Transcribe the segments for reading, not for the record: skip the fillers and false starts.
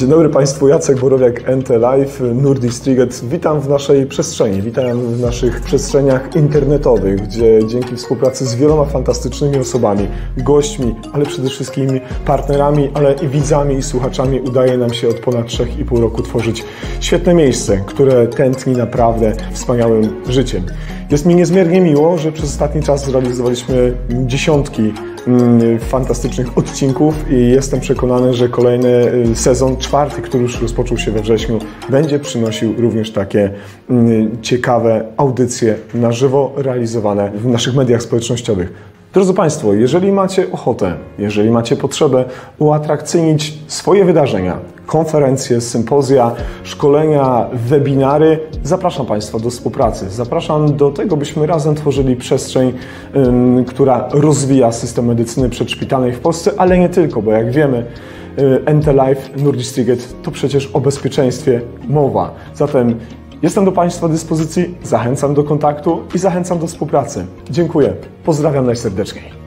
Dzień dobry Państwu, Jacek Borowiak, NT Live, Nordic Striget. Witam w naszej przestrzeni, witam w naszych przestrzeniach internetowych, gdzie dzięki współpracy z wieloma fantastycznymi osobami, gośćmi, ale przede wszystkim partnerami, ale i widzami i słuchaczami udaje nam się od ponad 3,5 roku tworzyć świetne miejsce, które tętni naprawdę wspaniałym życiem. Jest mi niezmiernie miło, że przez ostatni czas zrealizowaliśmy dziesiątki fantastycznych odcinków i jestem przekonany, że kolejny sezon, czwarty, który już rozpoczął się we wrześniu, będzie przynosił również takie ciekawe audycje na żywo realizowane w naszych mediach społecznościowych. Drodzy Państwo, jeżeli macie ochotę, jeżeli macie potrzebę uatrakcyjnić swoje wydarzenia, konferencje, sympozja, szkolenia, webinary, zapraszam Państwa do współpracy. Zapraszam do tego, byśmy razem tworzyli przestrzeń, która rozwija system medycyny przedszpitalnej w Polsce, ale nie tylko, bo jak wiemy, NT Live, Nordic Striget to przecież o bezpieczeństwie mowa. Zatem jestem do Państwa dyspozycji, zachęcam do kontaktu i zachęcam do współpracy. Dziękuję, pozdrawiam najserdeczniej.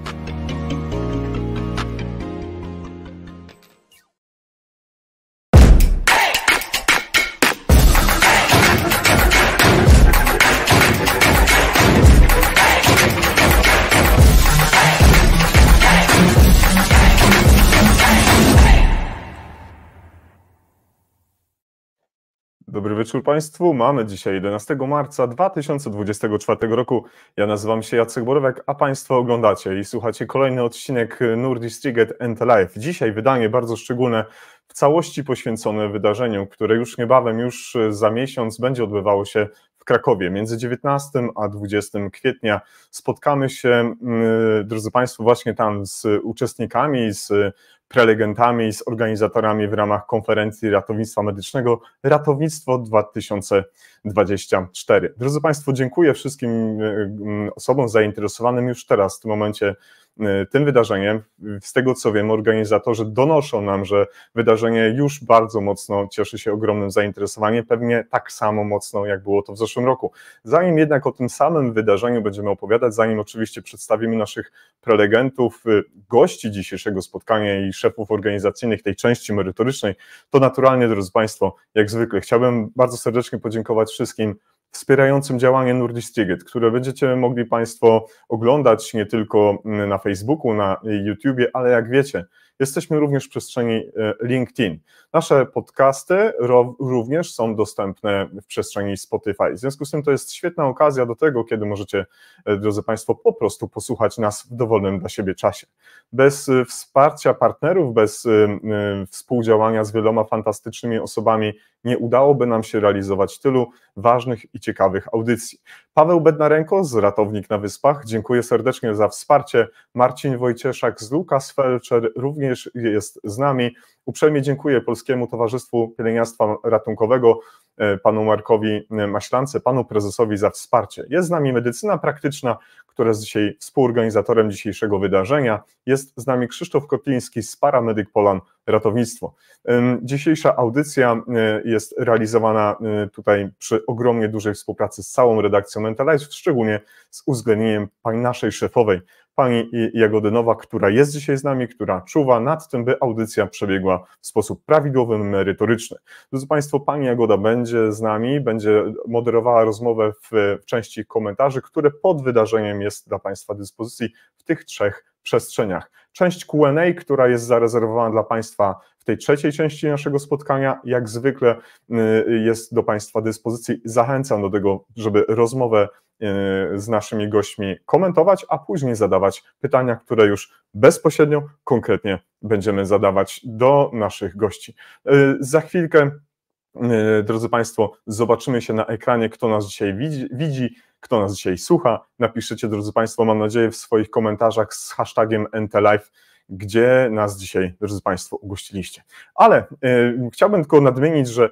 Dobry wieczór Państwu. Mamy dzisiaj 11 marca 2024 roku. Ja nazywam się Jacek Borowiak, a Państwo oglądacie i słuchacie kolejny odcinek Nordic Striget NT Live. Dzisiaj wydanie bardzo szczególne, w całości poświęcone wydarzeniu, które już niebawem, już za miesiąc będzie odbywało się w Krakowie. Między 19 a 20 kwietnia spotkamy się, drodzy Państwo, właśnie tam z uczestnikami, z prelegentami, z organizatorami w ramach konferencji ratownictwa medycznego Ratownictwo 2024. Drodzy Państwo, dziękuję wszystkim osobom zainteresowanym już teraz, w tym momencie, tym wydarzeniem. Z tego co wiem, organizatorzy donoszą nam, że wydarzenie już bardzo mocno cieszy się ogromnym zainteresowaniem, pewnie tak samo mocno jak było to w zeszłym roku. Zanim jednak o tym samym wydarzeniu będziemy opowiadać, zanim oczywiście przedstawimy naszych prelegentów, gości dzisiejszego spotkania i szefów organizacyjnych tej części merytorycznej, to naturalnie, drodzy Państwo, jak zwykle chciałbym bardzo serdecznie podziękować wszystkim wspierającym działanie Nordic Striget, które będziecie mogli Państwo oglądać nie tylko na Facebooku, na YouTubie, ale jak wiecie, jesteśmy również w przestrzeni LinkedIn. Nasze podcasty również są dostępne w przestrzeni Spotify. W związku z tym to jest świetna okazja do tego, kiedy możecie, drodzy Państwo, po prostu posłuchać nas w dowolnym dla siebie czasie. Bez wsparcia partnerów, bez współdziałania z wieloma fantastycznymi osobami nie udałoby nam się realizować tylu ważnych i ciekawych audycji. Paweł Bednarenko z Ratownik na Wyspach, dziękuję serdecznie za wsparcie. Marcin Wojcieszak z Lukas Felczer również jest z nami. Uprzejmie dziękuję Polskiemu Towarzystwu Pielęgniarstwa Ratunkowego, panu Markowi Maślance, panu prezesowi za wsparcie. Jest z nami Medycyna Praktyczna, która jest dzisiaj współorganizatorem dzisiejszego wydarzenia. Jest z nami Krzysztof Kotliński z Paramedyk Polan Ratownictwo. Dzisiejsza audycja jest realizowana tutaj przy ogromnie dużej współpracy z całą redakcją Mentalize, szczególnie z uwzględnieniem naszej szefowej, pani Jagody Nowak, która jest dzisiaj z nami, która czuwa nad tym, by audycja przebiegła w sposób prawidłowy, merytoryczny. Drodzy Państwo, pani Jagoda będzie z nami, będzie moderowała rozmowę w części komentarzy, które pod wydarzeniem jest dla Państwa dyspozycji w tych trzech przestrzeniach. Część Q&A, która jest zarezerwowana dla Państwa w tej trzeciej części naszego spotkania, jak zwykle jest do Państwa dyspozycji. Zachęcam do tego, żeby rozmowę z naszymi gośćmi komentować, a później zadawać pytania, które już bezpośrednio, konkretnie będziemy zadawać do naszych gości. Za chwilkę, drodzy Państwo, zobaczymy się na ekranie, kto nas dzisiaj widzi, kto nas dzisiaj słucha. Napiszcie, drodzy Państwo, mam nadzieję, w swoich komentarzach z hashtagiem NTLive, gdzie nas dzisiaj, drodzy Państwo, ugościliście. Ale chciałbym tylko nadmienić, że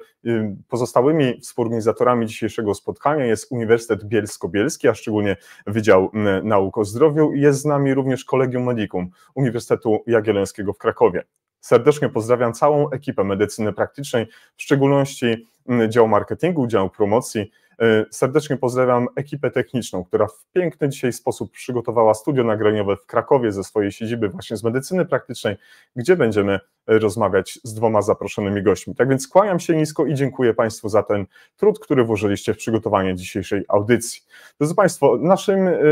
pozostałymi współorganizatorami dzisiejszego spotkania jest Uniwersytet Bielsko-Bielski, a szczególnie Wydział Nauk o Zdrowiu, i jest z nami również Collegium Medicum Uniwersytetu Jagiellońskiego w Krakowie. Serdecznie pozdrawiam całą ekipę medycyny praktycznej, w szczególności dział marketingu, dział promocji, Serdecznie pozdrawiam ekipę techniczną, która w piękny dzisiaj sposób przygotowała studio nagraniowe w Krakowie ze swojej siedziby właśnie z medycyny praktycznej, gdzie będziemy rozmawiać z 2 zaproszonymi gośćmi. Tak więc kłaniam się nisko i dziękuję Państwu za ten trud, który włożyliście w przygotowanie dzisiejszej audycji. Drodzy Państwo,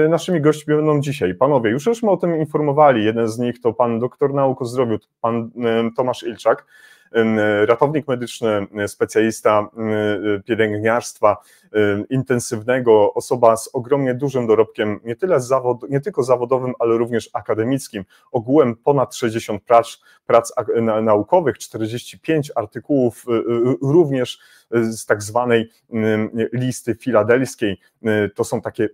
naszymi gośćmi będą dzisiaj panowie, już żeśmy o tym informowali, jeden z nich to pan doktor nauk o zdrowiu, pan Tomasz Ilczak, ratownik medyczny, specjalista pielęgniarstwa intensywnego, osoba z ogromnie dużym dorobkiem, nie tylko zawodowym, ale również akademickim, ogółem ponad 60 prac naukowych, 45 artykułów również z tak zwanej listy filadelskiej. To są takie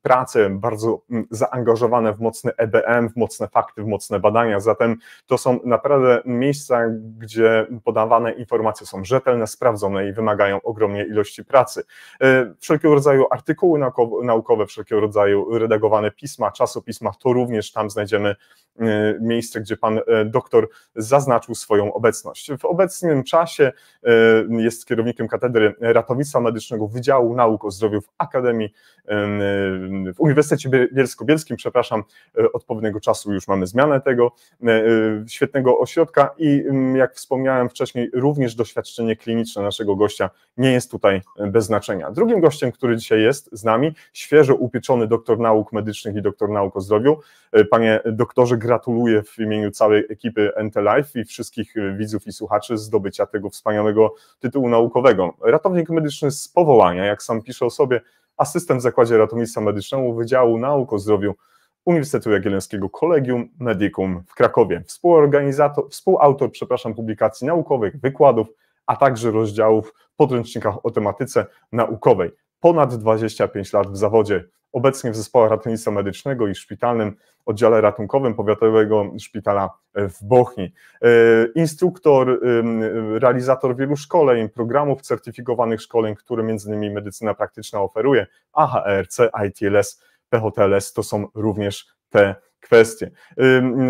prace bardzo zaangażowane w mocny EBM, w mocne fakty, w mocne badania, zatem to są naprawdę miejsca, gdzie podawane informacje są rzetelne, sprawdzone i wymagają ogromnej ilości pracy. Wszelkiego rodzaju artykuły naukowe, wszelkiego rodzaju redagowane pisma, czasopisma, to również tam znajdziemy miejsce, gdzie pan doktor zaznaczył swoją obecność. W obecnym czasie jest kierownikiem Katedry Ratownictwa Medycznego Wydziału Nauk o Zdrowiu w Akademii, w Uniwersytecie Bielsko-Bielskim, od pewnego czasu już mamy zmianę tego świetnego ośrodka i jak wspomniałem wcześniej, również doświadczenie kliniczne naszego gościa nie jest tutaj bez znaczenia. Drugim gościem, który dzisiaj jest z nami, świeżo upieczony doktor nauk medycznych i doktor nauk o zdrowiu. Panie doktorze, gratuluję w imieniu całej ekipy NT Live i wszystkich widzów i słuchaczy zdobycia tego wspaniałego tytułu naukowego. Ratownik medyczny z powołania, jak sam pisze o sobie, asystent w Zakładzie Ratownictwa Medycznego Wydziału Nauk o Zdrowiu Uniwersytetu Jagiellońskiego Collegium Medicum w Krakowie. Współautor publikacji naukowych, wykładów, a także rozdziałów w podręcznikach o tematyce naukowej. Ponad 25 lat w zawodzie. Obecnie w Zespole Ratownictwa Medycznego i Szpitalnym Oddziale Ratunkowym Powiatowego Szpitala w Bochni. Instruktor, realizator wielu szkoleń, programów certyfikowanych szkoleń, które m.in. medycyna praktyczna oferuje, AHRC, ITLS, PHTLS, to są również te kwestie.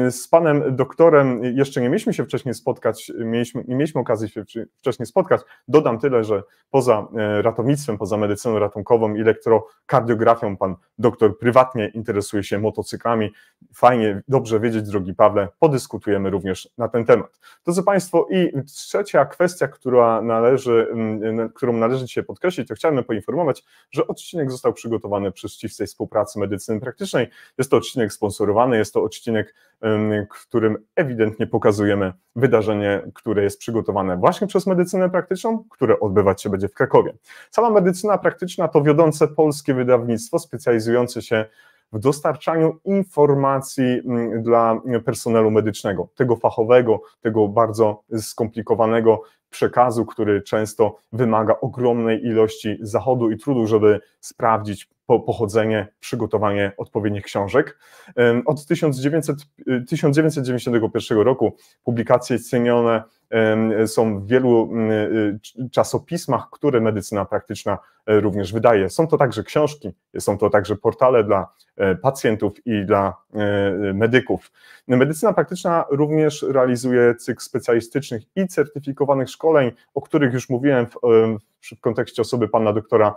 Z panem doktorem jeszcze nie mieliśmy się wcześniej spotkać, nie mieliśmy okazji się wcześniej spotkać. Dodam tyle, że poza ratownictwem, poza medycyną ratunkową i elektrokardiografią pan doktor prywatnie interesuje się motocyklami. Fajnie, dobrze wiedzieć, drogi Pawle, podyskutujemy również na ten temat. Drodzy Państwo, i trzecia kwestia, którą należy dzisiaj podkreślić, to chciałem poinformować, że odcinek został przygotowany przez Ściślej Współpracy Medycyny Praktycznej. Jest to odcinek sponsorowany, jest to odcinek, w którym ewidentnie pokazujemy wydarzenie, które jest przygotowane właśnie przez medycynę praktyczną, które odbywać się będzie w Krakowie. Sama medycyna praktyczna to wiodące polskie wydawnictwo specjalizujące się w dostarczaniu informacji dla personelu medycznego, tego fachowego, tego bardzo skomplikowanego przekazu, który często wymaga ogromnej ilości zachodu i trudu, żeby sprawdzić pochodzenie, przygotowanie odpowiednich książek. Od 1991 roku publikacje cenione są w wielu czasopismach, które medycyna praktyczna również wydaje. Są to także książki, są to także portale dla pacjentów i dla medyków. Medycyna praktyczna również realizuje cykl specjalistycznych i certyfikowanych szkoleń, o których już mówiłem w kontekście osoby pana doktora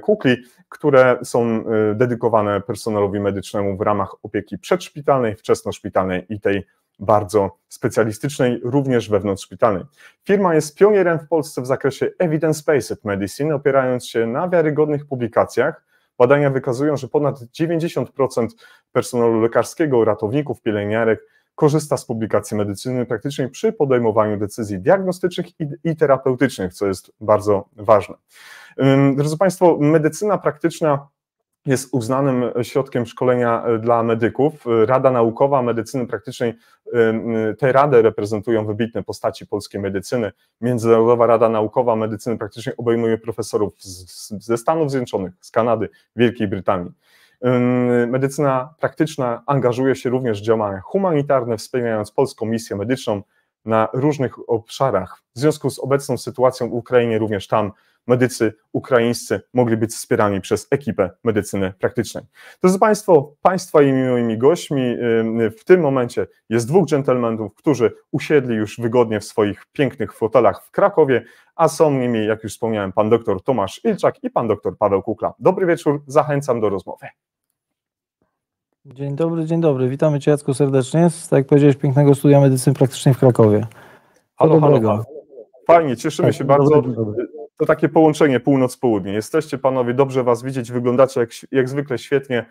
Kukli, które są dedykowane personelowi medycznemu w ramach opieki przedszpitalnej, wczesnoszpitalnej i tej bardzo specjalistycznej, również wewnątrzszpitalnej. Firma jest pionierem w Polsce w zakresie evidence-based medicine, opierając się na wiarygodnych publikacjach. Badania wykazują, że ponad 90% personelu lekarskiego, ratowników, pielęgniarek korzysta z publikacji medycyny praktycznej przy podejmowaniu decyzji diagnostycznych i terapeutycznych, co jest bardzo ważne. Drodzy Państwo, medycyna praktyczna jest uznanym środkiem szkolenia dla medyków. Rada Naukowa Medycyny Praktycznej, tę radę reprezentują wybitne postaci polskiej medycyny. Międzynarodowa Rada Naukowa Medycyny Praktycznej obejmuje profesorów ze Stanów Zjednoczonych, z Kanady, Wielkiej Brytanii. Medycyna praktyczna angażuje się również w działania humanitarne, wspierając polską misję medyczną na różnych obszarach. W związku z obecną sytuacją w Ukrainie również tam medycy ukraińscy mogli być wspierani przez ekipę medycyny praktycznej. Drodzy Państwo, Państwa i moimi gośćmi w tym momencie jest dwóch dżentelmenów, którzy usiedli już wygodnie w swoich pięknych fotelach w Krakowie, a są nimi, jak już wspomniałem, pan dr Tomasz Ilczak i pan dr Paweł Kukla. Dobry wieczór, zachęcam do rozmowy. Dzień dobry. Witamy Cię, Jacku, serdecznie. Tak jak powiedziałeś, pięknego studia medycyny praktycznej w Krakowie. Halo. Fajnie, cieszymy się bardzo. To takie połączenie północ-południe. Jesteście panowie, dobrze was widzieć, wyglądacie jak zwykle świetnie.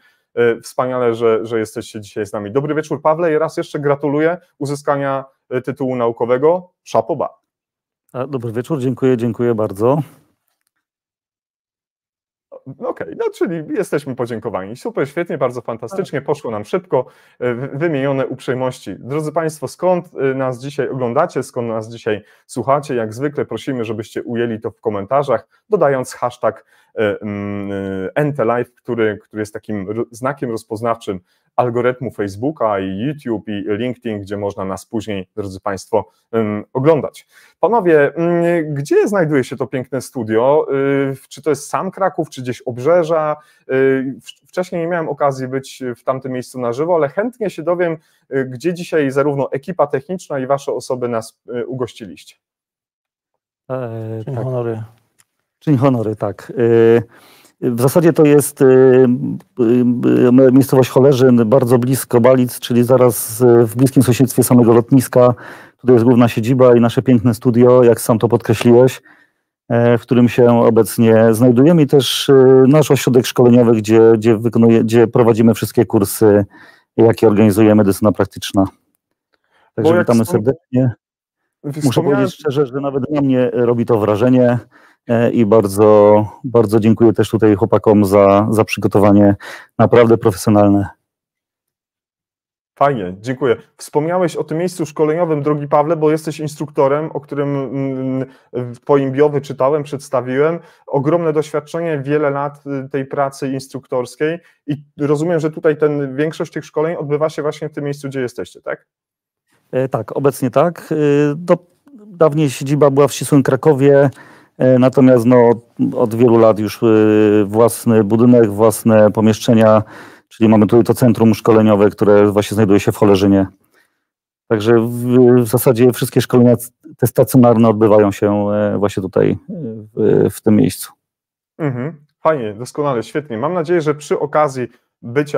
Wspaniale, że jesteście dzisiaj z nami. Dobry wieczór, Pawle, i raz jeszcze gratuluję uzyskania tytułu naukowego. Chapeau bas. Dobry wieczór, dziękuję bardzo. Okej, no czyli jesteśmy podziękowani. Super, świetnie, bardzo fantastycznie, poszło nam szybko, wymienione uprzejmości. Drodzy Państwo, skąd nas dzisiaj oglądacie, skąd nas dzisiaj słuchacie? Jak zwykle prosimy, żebyście ujęli to w komentarzach, dodając hashtag NTLive, który jest takim znakiem rozpoznawczym algorytmu Facebooka i YouTube i LinkedIn, gdzie można nas później, drodzy Państwo, oglądać. Panowie, gdzie znajduje się to piękne studio? Czy to jest sam Kraków, czy gdzieś obrzeża? Wcześniej nie miałem okazji być w tamtym miejscu na żywo, ale chętnie się dowiem, gdzie dzisiaj zarówno ekipa techniczna i wasze osoby nas ugościliście. Czyń honory. Czyń honory, tak. W zasadzie to jest miejscowość Cholerzyn, bardzo blisko Balic, czyli zaraz w bliskim sąsiedztwie samego lotniska. Tutaj jest główna siedziba i nasze piękne studio, jak sam to podkreśliłeś, w którym się obecnie znajdujemy, i też nasz ośrodek szkoleniowy, gdzie prowadzimy wszystkie kursy, jakie organizuje medycyna praktyczna. Także witamy serdecznie. Muszę powiedzieć szczerze, że nawet na mnie robi to wrażenie. I bardzo dziękuję też tutaj chłopakom za przygotowanie naprawdę profesjonalne. Fajnie, dziękuję. Wspomniałeś o tym miejscu szkoleniowym, drogi Pawle, bo jesteś instruktorem, o którym w Twoim bio wyczytałem, przedstawiłem. Ogromne doświadczenie, wiele lat tej pracy instruktorskiej i rozumiem, że tutaj większość tych szkoleń odbywa się właśnie w tym miejscu, gdzie jesteście, tak? Tak, obecnie tak. Dawniej siedziba była w ścisłym Krakowie. Natomiast od wielu lat już własny budynek, własne pomieszczenia, czyli mamy tutaj to centrum szkoleniowe, które właśnie znajduje się w Cholerzynie. Także w zasadzie wszystkie szkolenia te stacjonarne odbywają się właśnie tutaj, w tym miejscu. Fajnie, doskonale, świetnie. Mam nadzieję, że przy okazji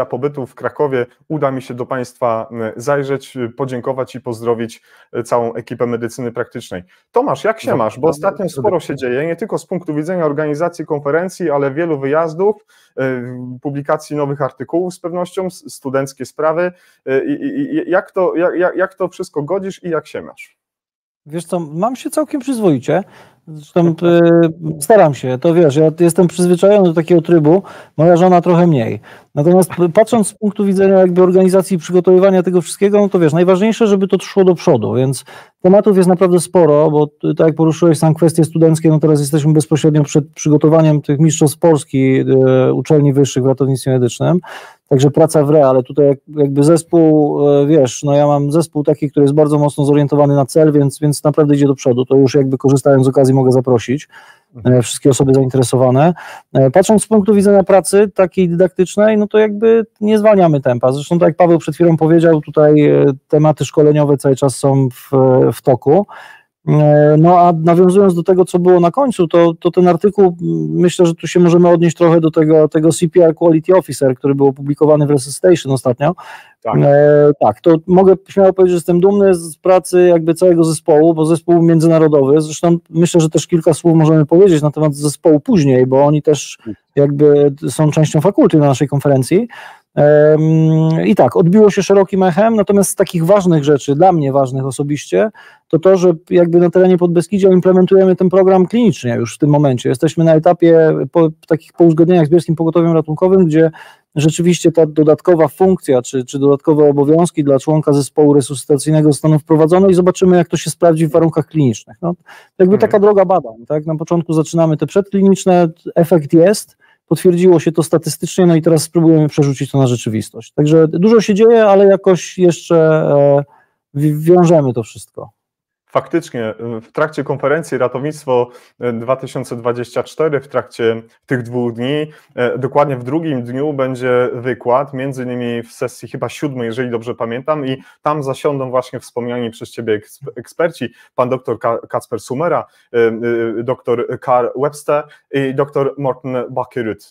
pobytu w Krakowie uda mi się do Państwa zajrzeć, podziękować i pozdrowić całą ekipę medycyny praktycznej. Tomasz, jak się masz? Bo ostatnio sporo się dzieje, nie tylko z punktu widzenia organizacji konferencji, ale wielu wyjazdów, publikacji nowych artykułów z pewnością, studenckie sprawy. Jak to wszystko godzisz i jak się masz? Wiesz co, mam się całkiem przyzwoicie. Zresztą staram się, to wiesz, ja jestem przyzwyczajony do takiego trybu, moja żona trochę mniej. Natomiast patrząc z punktu widzenia jakby organizacji i przygotowywania tego wszystkiego, no to wiesz, najważniejsze, żeby to szło do przodu, więc tematów jest naprawdę sporo, bo tak jak poruszyłeś sam kwestie studenckie, no teraz jesteśmy bezpośrednio przed przygotowaniem tych mistrzostw Polski uczelni wyższych w ratownictwie medycznym. Także praca w re, ale tutaj jakby zespół, wiesz, no ja mam zespół taki, który jest bardzo mocno zorientowany na cel, więc naprawdę idzie do przodu. To już jakby korzystając z okazji mogę zaprosić wszystkie osoby zainteresowane. Patrząc z punktu widzenia pracy takiej dydaktycznej, no to jakby nie zwalniamy tempa. Zresztą tak jak Paweł przed chwilą powiedział, tutaj tematy szkoleniowe cały czas są w toku. No a nawiązując do tego, co było na końcu, to ten artykuł, myślę, że tu się możemy odnieść trochę do tego CPR Quality Officer, który był opublikowany w Resuscitation ostatnio. Tak. Tak, to mogę śmiało powiedzieć, że jestem dumny z pracy jakby całego zespołu, bo zespół międzynarodowy, zresztą myślę, że też kilka słów możemy powiedzieć na temat zespołu później, bo oni też jakby są częścią fakulty na naszej konferencji. I tak, odbiło się szerokim echem, natomiast z takich ważnych rzeczy, dla mnie ważnych osobiście, to, że jakby na terenie Podbeskidzia implementujemy ten program klinicznie już w tym momencie. Jesteśmy na etapie takich po uzgodnieniach z Bielskim Pogotowiem Ratunkowym, gdzie rzeczywiście ta dodatkowa funkcja, czy dodatkowe obowiązki dla członka zespołu resuscytacyjnego zostaną wprowadzone i zobaczymy, jak to się sprawdzi w warunkach klinicznych. No, jakby taka droga badań, tak? Na początku zaczynamy te przedkliniczne, efekt jest, potwierdziło się to statystycznie, no i teraz spróbujemy przerzucić to na rzeczywistość. Także dużo się dzieje, ale jakoś jeszcze wiążemy to wszystko. Faktycznie w trakcie konferencji Ratownictwo 2024, w trakcie tych 2 dni, dokładnie w drugim dniu będzie wykład, między innymi w sesji chyba 7, jeżeli dobrze pamiętam, i tam zasiądą właśnie wspomniani przez Ciebie eksperci, pan dr Kacper Sumera, dr Carl Webster i dr Morten Bakkerud.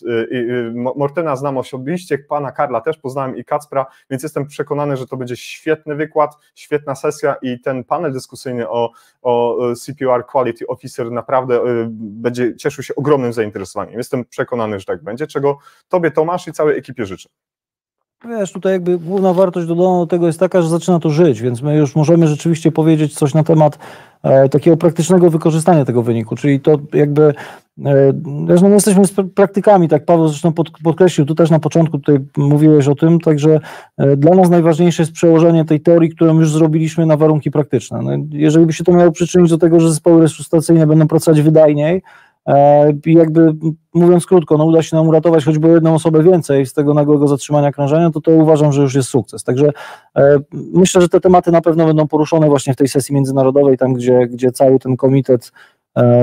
Mortena znam osobiście, pana Karla też poznałem i Kacpra, więc jestem przekonany, że to będzie świetny wykład, świetna sesja i ten panel dyskusyjny o CPR Quality Officer naprawdę będzie cieszył się ogromnym zainteresowaniem. Jestem przekonany, że tak będzie, czego Tobie, Tomasz, i całej ekipie życzę. Wiesz, tutaj jakby główna wartość dodana do tego jest taka, że zaczyna to żyć, więc my już możemy rzeczywiście powiedzieć coś na temat takiego praktycznego wykorzystania tego wyniku, czyli to jakby, zresztą my jesteśmy praktykami, tak Paweł zresztą podkreślił, tu też na początku tutaj mówiłeś o tym, także dla nas najważniejsze jest przełożenie tej teorii, którą już zrobiliśmy, na warunki praktyczne. No, jeżeli by się to miało przyczynić do tego, że zespoły resuscytacyjne będą pracować wydajniej, i jakby mówiąc krótko, no uda się nam uratować choćby jedną osobę więcej z tego nagłego zatrzymania krążenia, to uważam, że już jest sukces. Także myślę, że te tematy na pewno będą poruszone właśnie w tej sesji międzynarodowej, tam gdzie cały ten komitet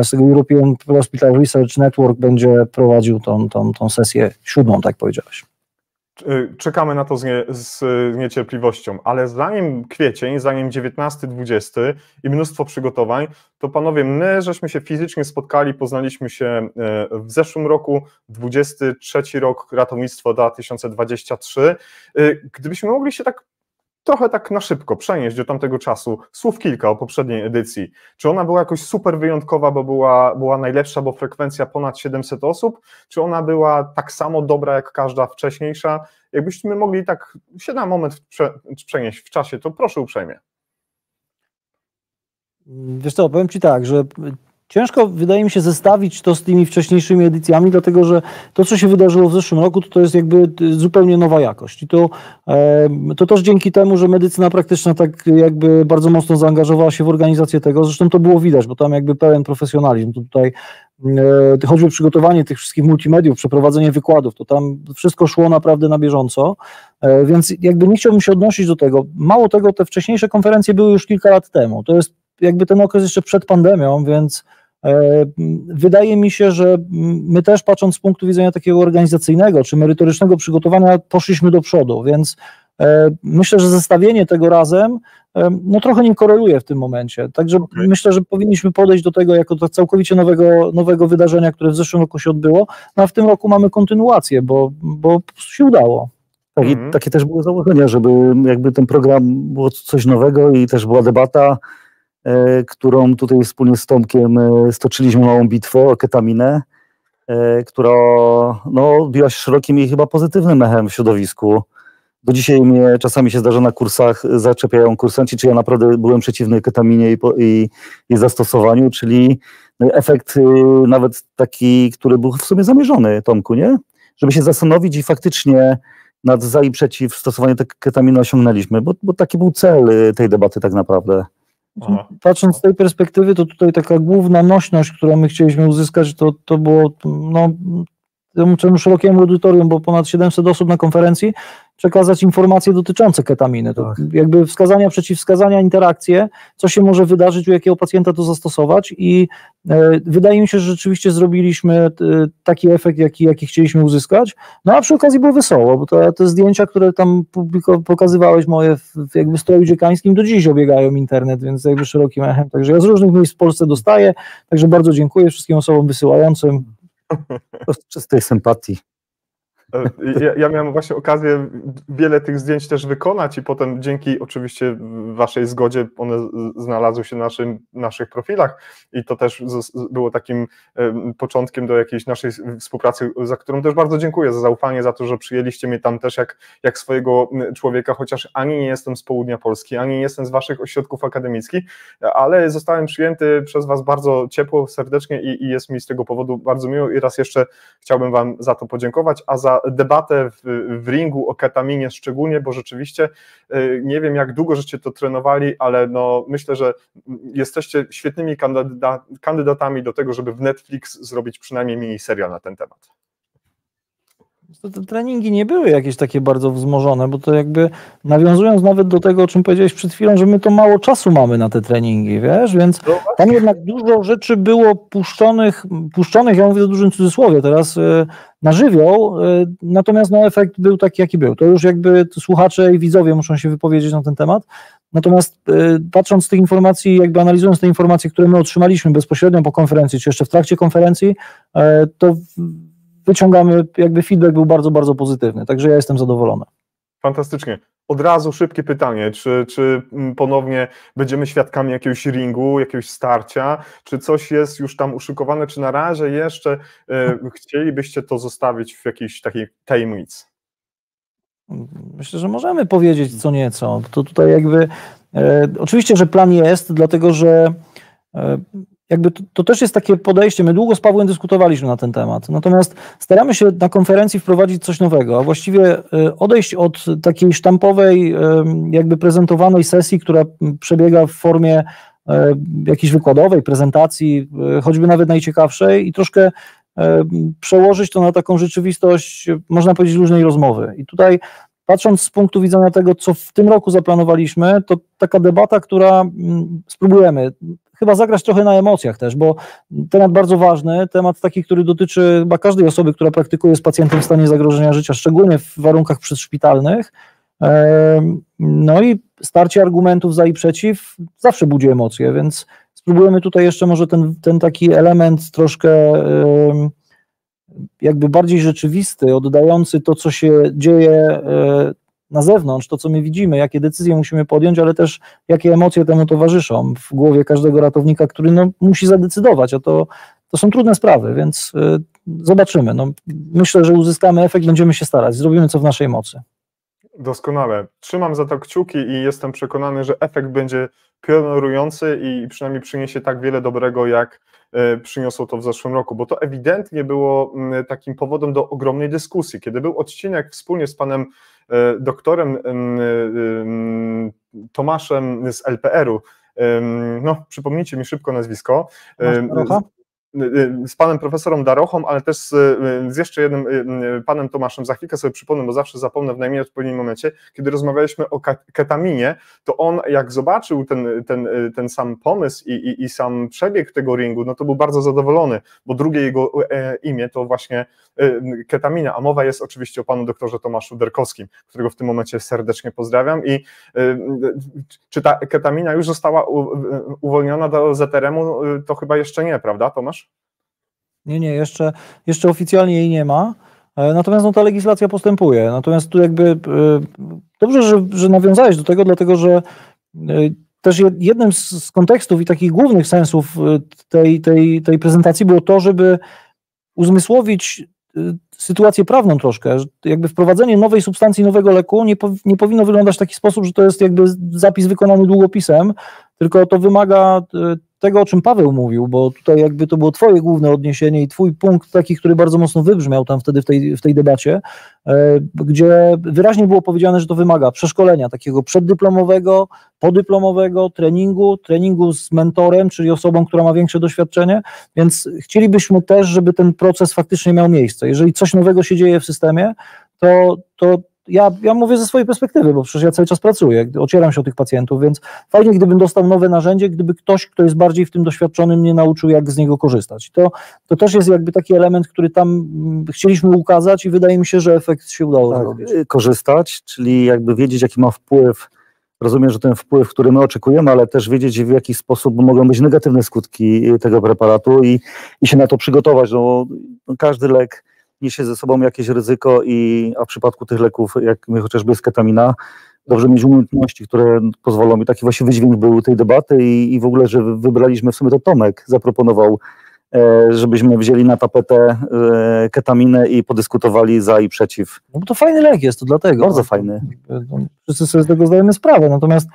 z tego European Hospital Research Network będzie prowadził tą sesję 7, tak powiedziałeś. Czekamy na to z niecierpliwością, ale zanim kwiecień, zanim 19-20 i mnóstwo przygotowań, to panowie, my żeśmy się fizycznie spotkali, poznaliśmy się w zeszłym roku, 23 rok Ratownictwo 2023. Gdybyśmy mogli się trochę tak na szybko przenieść do tamtego czasu, słów kilka o poprzedniej edycji. Czy ona była jakoś super wyjątkowa, bo była najlepsza, bo frekwencja ponad 700 osób, czy ona była tak samo dobra jak każda wcześniejsza? Jakbyśmy mogli tak się na moment przenieść w czasie, to proszę uprzejmie. Wiesz co, powiem Ci tak, że ciężko wydaje mi się zestawić to z tymi wcześniejszymi edycjami, dlatego że to, co się wydarzyło w zeszłym roku, to jest jakby zupełnie nowa jakość. I to też dzięki temu, że medycyna praktyczna tak jakby bardzo mocno zaangażowała się w organizację tego, zresztą to było widać, bo tam jakby pełen profesjonalizm. To tutaj choćby przygotowanie tych wszystkich multimediów, przeprowadzenie wykładów, to tam wszystko szło naprawdę na bieżąco, więc jakby nie chciałbym się odnosić do tego. Mało tego, te wcześniejsze konferencje były już kilka lat temu. To jest jakby ten okres jeszcze przed pandemią, więc wydaje mi się, że my też, patrząc z punktu widzenia takiego organizacyjnego czy merytorycznego przygotowania, poszliśmy do przodu, więc myślę, że zestawienie tego razem no trochę nie koreluje w tym momencie, także myślę, że powinniśmy podejść do tego jako do całkowicie nowego wydarzenia, które w zeszłym roku się odbyło, no a w tym roku mamy kontynuację, bo się udało. Tak, i takie też było założenie, żeby jakby ten program było coś nowego i też była debata, którą tutaj wspólnie z Tomkiem stoczyliśmy małą bitwę o ketaminę, która no, biła się szerokim i chyba pozytywnym echem w środowisku. Do dzisiaj mnie czasami się zdarza na kursach, zaczepiają kursanci, czy ja naprawdę byłem przeciwny ketaminie i zastosowaniu, czyli efekt nawet taki, który był w sumie zamierzony, Tomku, nie? Żeby się zastanowić i faktycznie nad za i przeciw stosowaniu ketaminy osiągnęliśmy, bo taki był cel tej debaty tak naprawdę. Aha. Patrząc z tej perspektywy, to tutaj taka główna nośność, którą my chcieliśmy uzyskać, to było no, temu szerokiemu audytorium, bo ponad 700 osób na konferencji, przekazać informacje dotyczące ketaminy. To jakby wskazania, przeciwwskazania, interakcje, co się może wydarzyć, u jakiego pacjenta to zastosować i wydaje mi się, że rzeczywiście zrobiliśmy taki efekt, jaki chcieliśmy uzyskać. No a przy okazji było wesoło, bo te zdjęcia, które tam pokazywałeś moje w jakby stroju dziekańskim, do dziś obiegają internet, więc jakby szerokim echem. Także ja z różnych miejsc w Polsce dostaję, także bardzo dziękuję wszystkim osobom wysyłającym. Z czystej sympatii. Ja miałem właśnie okazję wiele tych zdjęć też wykonać i potem dzięki oczywiście waszej zgodzie one znalazły się na naszych profilach i to też było takim początkiem do jakiejś naszej współpracy, za którą też bardzo dziękuję, za zaufanie, za to, że przyjęliście mnie tam też jak swojego człowieka, chociaż ani nie jestem z południa Polski, ani nie jestem z waszych ośrodków akademickich, ale zostałem przyjęty przez was bardzo ciepło, serdecznie i jest mi z tego powodu bardzo miło i raz jeszcze chciałbym wam za to podziękować, a za debatę w ringu o ketaminie szczególnie, bo rzeczywiście nie wiem, jak długo żeście to trenowali, ale no myślę, że jesteście świetnymi kandydatami do tego, żeby w Netflix zrobić przynajmniej miniserial na ten temat. Te treningi nie były jakieś takie bardzo wzmożone, bo to jakby nawiązując nawet do tego, o czym powiedziałeś przed chwilą, że my to mało czasu mamy na te treningi, wiesz, więc tam jednak dużo rzeczy było puszczonych, ja mówię w dużym cudzysłowie teraz, na żywioł, natomiast no, efekt był taki, jaki był. To już jakby słuchacze i widzowie muszą się wypowiedzieć na ten temat, natomiast patrząc z tych informacji, jakby analizując te informacje, które my otrzymaliśmy bezpośrednio po konferencji, czy jeszcze w trakcie konferencji, to wyciągamy, jakby feedback był bardzo, bardzo pozytywny, także ja jestem zadowolony. Fantastycznie. Od razu szybkie pytanie, czy ponownie będziemy świadkami jakiegoś ringu, jakiegoś starcia, czy coś jest już tam uszykowane, czy na razie jeszcze chcielibyście to zostawić w jakiejś takiej tajemnicy? Myślę, że możemy powiedzieć co nieco. To tutaj jakby, oczywiście, że plan jest, dlatego że jakby to też jest takie podejście, my długo z Pawłem dyskutowaliśmy na ten temat, natomiast staramy się na konferencji wprowadzić coś nowego, a właściwie odejść od takiej sztampowej, jakby prezentowanej sesji, która przebiega w formie jakiejś wykładowej, prezentacji, choćby nawet najciekawszej i troszkę przełożyć to na taką rzeczywistość, można powiedzieć, luźnej rozmowy. I tutaj patrząc z punktu widzenia tego, co w tym roku zaplanowaliśmy, to taka debata, która spróbujemy chyba zagrać trochę na emocjach też, bo temat bardzo ważny, temat taki, który dotyczy chyba każdej osoby, która praktykuje z pacjentem w stanie zagrożenia życia, szczególnie w warunkach przedszpitalnych. No i starcie argumentów za i przeciw zawsze budzi emocje, więc spróbujemy tutaj jeszcze może ten taki element troszkę jakby bardziej rzeczywisty, oddający to, co się dzieje na zewnątrz, to co my widzimy, jakie decyzje musimy podjąć, ale też jakie emocje temu towarzyszą w głowie każdego ratownika, który no, musi zadecydować, a to są trudne sprawy, więc zobaczymy. No, myślę, że uzyskamy efekt, będziemy się starać, zrobimy co w naszej mocy. Doskonale. Trzymam za to kciuki i jestem przekonany, że efekt będzie piorunujący i przynajmniej przyniesie tak wiele dobrego, jak przyniosło to w zeszłym roku, bo to ewidentnie było takim powodem do ogromnej dyskusji. Kiedy był odcinek wspólnie z panem doktorem Tomaszem z LPR-u, no przypomnijcie mi szybko nazwisko, z panem profesorem Darochą, ale też z jeszcze jednym panem Tomaszem, za chwilkę sobie przypomnę, bo zawsze zapomnę w najmniej odpowiednim momencie, kiedy rozmawialiśmy o ketaminie, to on jak zobaczył ten sam pomysł i sam przebieg tego ringu, no to był bardzo zadowolony, bo drugie jego imię to właśnie ketamina, a mowa jest oczywiście o panu doktorze Tomaszu Derkowskim, którego w tym momencie serdecznie pozdrawiam. I czy ta ketamina już została uwolniona do ZRM-u? To chyba jeszcze nie, prawda, Tomasz? Nie, jeszcze oficjalnie jej nie ma, natomiast no, ta legislacja postępuje, natomiast tu jakby dobrze, że nawiązałeś do tego, dlatego że też jednym z kontekstów i takich głównych sensów tej prezentacji było to, żeby uzmysłowić sytuację prawną troszkę, jakby wprowadzenie nowej substancji, nowego leku nie powinno wyglądać w taki sposób, że to jest jakby zapis wykonany długopisem, tylko to wymaga tego, o czym Paweł mówił, bo tutaj jakby to było twoje główne odniesienie i twój punkt taki, który bardzo mocno wybrzmiał tam wtedy w tej debacie, gdzie wyraźnie było powiedziane, że to wymaga przeszkolenia takiego przeddyplomowego, podyplomowego, treningu z mentorem, czyli osobą, która ma większe doświadczenie, więc chcielibyśmy też, żeby ten proces faktycznie miał miejsce. Jeżeli coś nowego się dzieje w systemie, to ja mówię ze swojej perspektywy, bo przecież ja cały czas pracuję, ocieram się o tych pacjentów, więc fajnie, gdybym dostał nowe narzędzie, gdyby ktoś, kto jest bardziej w tym doświadczony, mnie nauczył, jak z niego korzystać. To też jest jakby taki element, który tam chcieliśmy ukazać i wydaje mi się, że efekt się udało zrobić. Korzystać, czyli jakby wiedzieć, jaki ma wpływ. Rozumiem, że ten wpływ, który my oczekujemy, ale też wiedzieć, w jaki sposób mogą być negatywne skutki tego preparatu i się na to przygotować. No, każdy lek niesie ze sobą jakieś ryzyko, a w przypadku tych leków, jak chociażby jest ketamina, dobrze mieć umiejętności, które pozwolą, i taki właśnie wydźwięk był tej debaty i w ogóle, że wybraliśmy w sumie, to Tomek zaproponował, żebyśmy wzięli na tapetę ketaminę i podyskutowali za i przeciw. No bo to fajny lek jest, to dlatego. Bardzo fajny. Wszyscy sobie z tego zdajemy sprawę, natomiast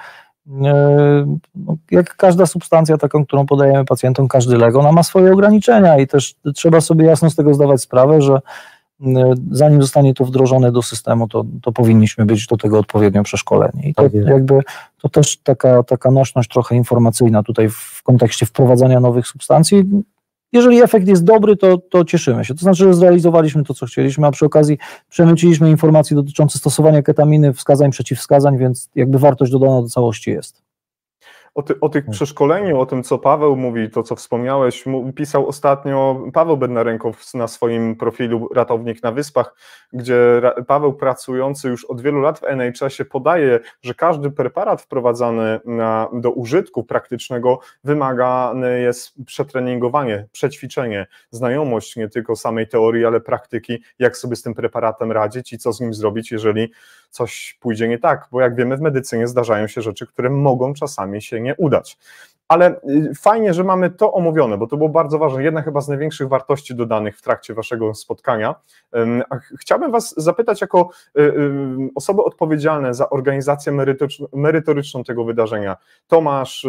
jak każda substancja taką, którą podajemy pacjentom, każdy lek, ona ma swoje ograniczenia i też trzeba sobie jasno z tego zdawać sprawę, że zanim zostanie to wdrożone do systemu, to powinniśmy być do tego odpowiednio przeszkoleni. I to jakby to też taka nośność trochę informacyjna tutaj w kontekście wprowadzania nowych substancji jeżeli efekt jest dobry, to cieszymy się. To znaczy, że zrealizowaliśmy to, co chcieliśmy, a przy okazji przemyciliśmy informacje dotyczące stosowania ketaminy, wskazań, przeciwwskazań, więc jakby wartość dodana do całości jest. O tych przeszkoleniu, o tym, co Paweł mówi, to co wspomniałeś, pisał ostatnio Paweł Bednarенkow na swoim profilu Ratownik na Wyspach, gdzie Paweł, pracujący już od wielu lat w NHS-ie, podaje, że każdy preparat wprowadzany do użytku praktycznego wymagane jest przetreningowanie, przećwiczenie, znajomość nie tylko samej teorii, ale praktyki, jak sobie z tym preparatem radzić i co z nim zrobić, jeżeli coś pójdzie nie tak, bo jak wiemy, w medycynie zdarzają się rzeczy, które mogą czasami się nie udać. Ale fajnie, że mamy to omówione, bo to było bardzo ważne, jedna chyba z największych wartości dodanych w trakcie waszego spotkania. Chciałbym was zapytać jako osoby odpowiedzialne za organizację merytoryczną tego wydarzenia. Tomasz,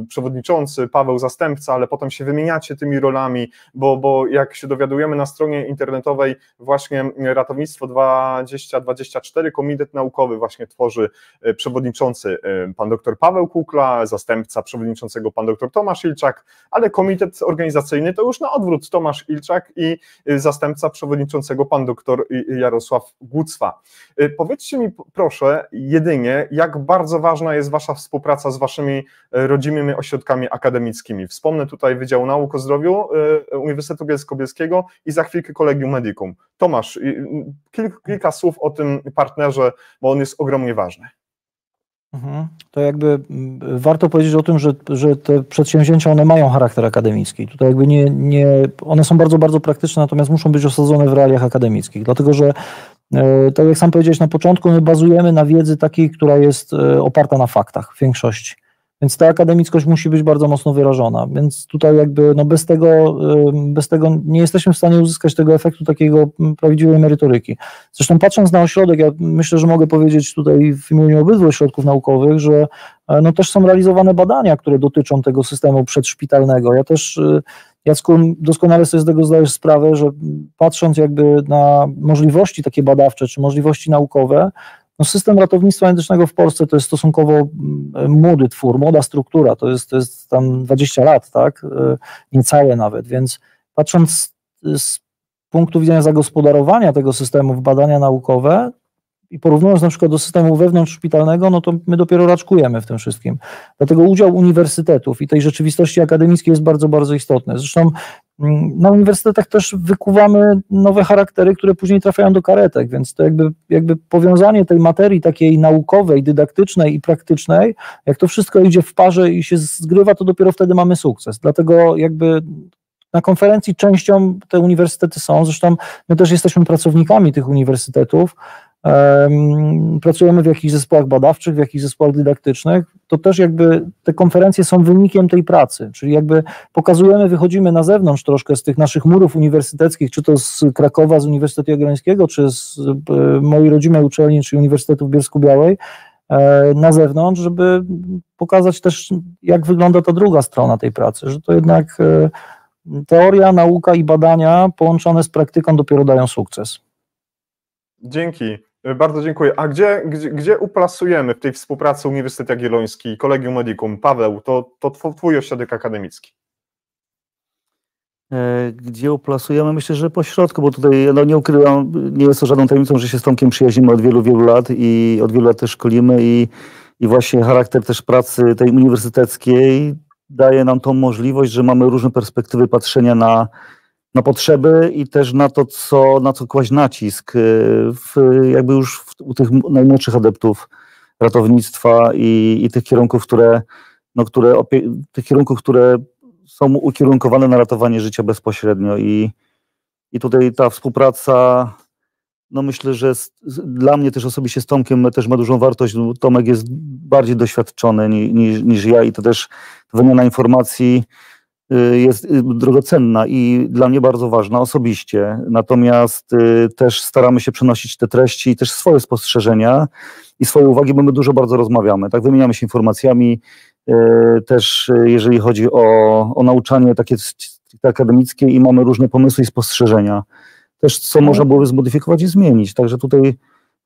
przewodniczący, Paweł, zastępca, ale potem się wymieniacie tymi rolami, bo jak się dowiadujemy na stronie internetowej właśnie Ratownictwo 2024, komitet naukowy właśnie tworzy przewodniczący pan dr Paweł Kukla, zastępca przewodniczącego pan dr Tomasz Ilczak, ale komitet organizacyjny to już na odwrót Tomasz Ilczak i zastępca przewodniczącego pan dr Jarosław Gucwa. Powiedzcie mi proszę jedynie, jak bardzo ważna jest wasza współpraca z waszymi rodzimymi ośrodkami akademickimi. Wspomnę tutaj Wydział Nauk o Zdrowiu Uniwersytetu Bielsko-Bielskiego i za chwilkę Collegium Medicum. Tomasz, kilka słów o tym partnerze, bo on jest ogromnie ważny. To jakby warto powiedzieć o tym, że te przedsięwzięcia, one mają charakter akademicki. Tutaj jakby one są bardzo, bardzo praktyczne, natomiast muszą być osadzone w realiach akademickich, dlatego że tak jak sam powiedziałeś na początku, my bazujemy na wiedzy takiej, która jest oparta na faktach w większości. Więc ta akademickość musi być bardzo mocno wyrażona, więc tutaj jakby bez tego nie jesteśmy w stanie uzyskać tego efektu takiego prawdziwej merytoryki. Zresztą patrząc na ośrodek, ja myślę, że mogę powiedzieć tutaj w imieniu obydwu ośrodków naukowych, że też są realizowane badania, które dotyczą tego systemu przedszpitalnego. Ja też, Jacku, doskonale sobie z tego zdajesz sprawę, że patrząc jakby na możliwości takie badawcze, czy możliwości naukowe, system ratownictwa medycznego w Polsce to jest stosunkowo młody twór, młoda struktura, to jest tam 20 lat, tak, niecałe nawet, więc patrząc z punktu widzenia zagospodarowania tego systemu w badania naukowe i porównując na przykład do systemu wewnątrzszpitalnego, no to my dopiero raczkujemy w tym wszystkim. Dlatego udział uniwersytetów i tej rzeczywistości akademickiej jest bardzo, bardzo istotny. Zresztą na uniwersytetach też wykuwamy nowe charaktery, które później trafiają do karetek, więc to jakby powiązanie tej materii takiej naukowej, dydaktycznej i praktycznej, jak to wszystko idzie w parze i się zgrywa, to dopiero wtedy mamy sukces. Dlatego jakby na konferencji częścią te uniwersytety są, zresztą my też jesteśmy pracownikami tych uniwersytetów, pracujemy w jakichś zespołach badawczych, w jakichś zespołach dydaktycznych, to też jakby te konferencje są wynikiem tej pracy, czyli jakby pokazujemy, wychodzimy na zewnątrz troszkę z tych naszych murów uniwersyteckich, czy to z Krakowa, z Uniwersytetu Jagiellońskiego, czy z mojej rodzimej uczelni, czyli Uniwersytetu w Bielsku-Białej, na zewnątrz, żeby pokazać też, jak wygląda ta druga strona tej pracy, że to jednak teoria, nauka i badania połączone z praktyką dopiero dają sukces. Dzięki, bardzo dziękuję. A gdzie uplasujemy w tej współpracy Uniwersytet Jagielloński, Collegium Medicum? Paweł, to twój ośrodek akademicki. Gdzie uplasujemy? Myślę, że po środku, bo tutaj nie ukrywam, nie jest to żadną tajemnicą, że się z Tomkiem przyjaźnimy od wielu, wielu lat i od wielu lat też szkolimy i właśnie charakter też pracy tej uniwersyteckiej daje nam tą możliwość, że mamy różne perspektywy patrzenia na potrzeby i też na to, na co kłaść nacisk jakby już u tych najmłodszych adeptów ratownictwa i tych kierunków, które są ukierunkowane na ratowanie życia bezpośrednio i tutaj ta współpraca, myślę, że dla mnie też osobiście z Tomkiem też ma dużą wartość. Tomek jest bardziej doświadczony niż ja i to też wymiana informacji jest drogocenna i dla mnie bardzo ważna osobiście. Natomiast też staramy się przenosić te treści i też swoje spostrzeżenia i swoje uwagi, bo my dużo bardzo rozmawiamy. Tak, wymieniamy się informacjami, też jeżeli chodzi o nauczanie takie akademickie i mamy różne pomysły i spostrzeżenia. Też co można byłoby zmodyfikować i zmienić. Także tutaj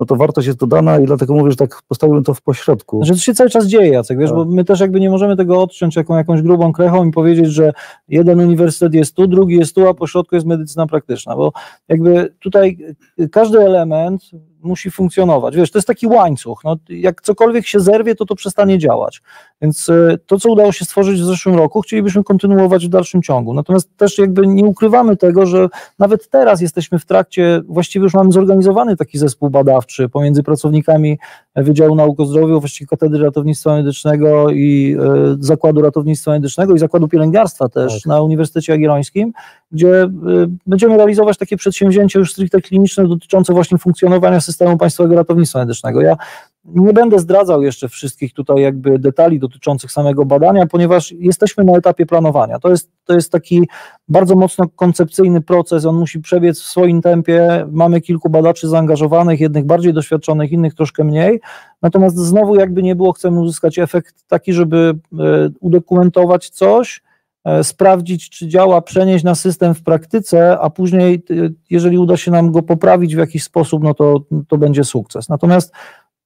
no to wartość jest dodana i dlatego mówię, że tak postawiłem to w pośrodku. Znaczy to się cały czas dzieje, Jacek, wiesz, bo my też jakby nie możemy tego odciąć jakąś grubą krechą i powiedzieć, że jeden uniwersytet jest tu, drugi jest tu, a po środku jest medycyna praktyczna, bo jakby tutaj każdy element musi funkcjonować. Wiesz, to jest taki łańcuch, no, jak cokolwiek się zerwie, to przestanie działać. Więc to, co udało się stworzyć w zeszłym roku, chcielibyśmy kontynuować w dalszym ciągu. Natomiast też jakby nie ukrywamy tego, że nawet teraz jesteśmy w trakcie, właściwie już mamy zorganizowany taki zespół badawczy pomiędzy pracownikami Wydziału Nauk o Zdrowiu, właściwie Katedry Ratownictwa Medycznego i Zakładu Ratownictwa Medycznego i Zakładu Pielęgniarstwa też na Uniwersytecie Jagiellońskim, gdzie będziemy realizować takie przedsięwzięcie już stricte kliniczne dotyczące właśnie funkcjonowania systemu państwowego ratownictwa medycznego. Ja nie będę zdradzał jeszcze wszystkich tutaj jakby detali dotyczących samego badania, ponieważ jesteśmy na etapie planowania. To jest taki bardzo mocno koncepcyjny proces, on musi przebiec w swoim tempie. Mamy kilku badaczy zaangażowanych, jednych bardziej doświadczonych, innych troszkę mniej. Natomiast znowu jakby nie było, chcemy uzyskać efekt taki, żeby udokumentować coś, sprawdzić, czy działa, przenieść na system w praktyce, a później, jeżeli uda się nam go poprawić w jakiś sposób, no to będzie sukces. Natomiast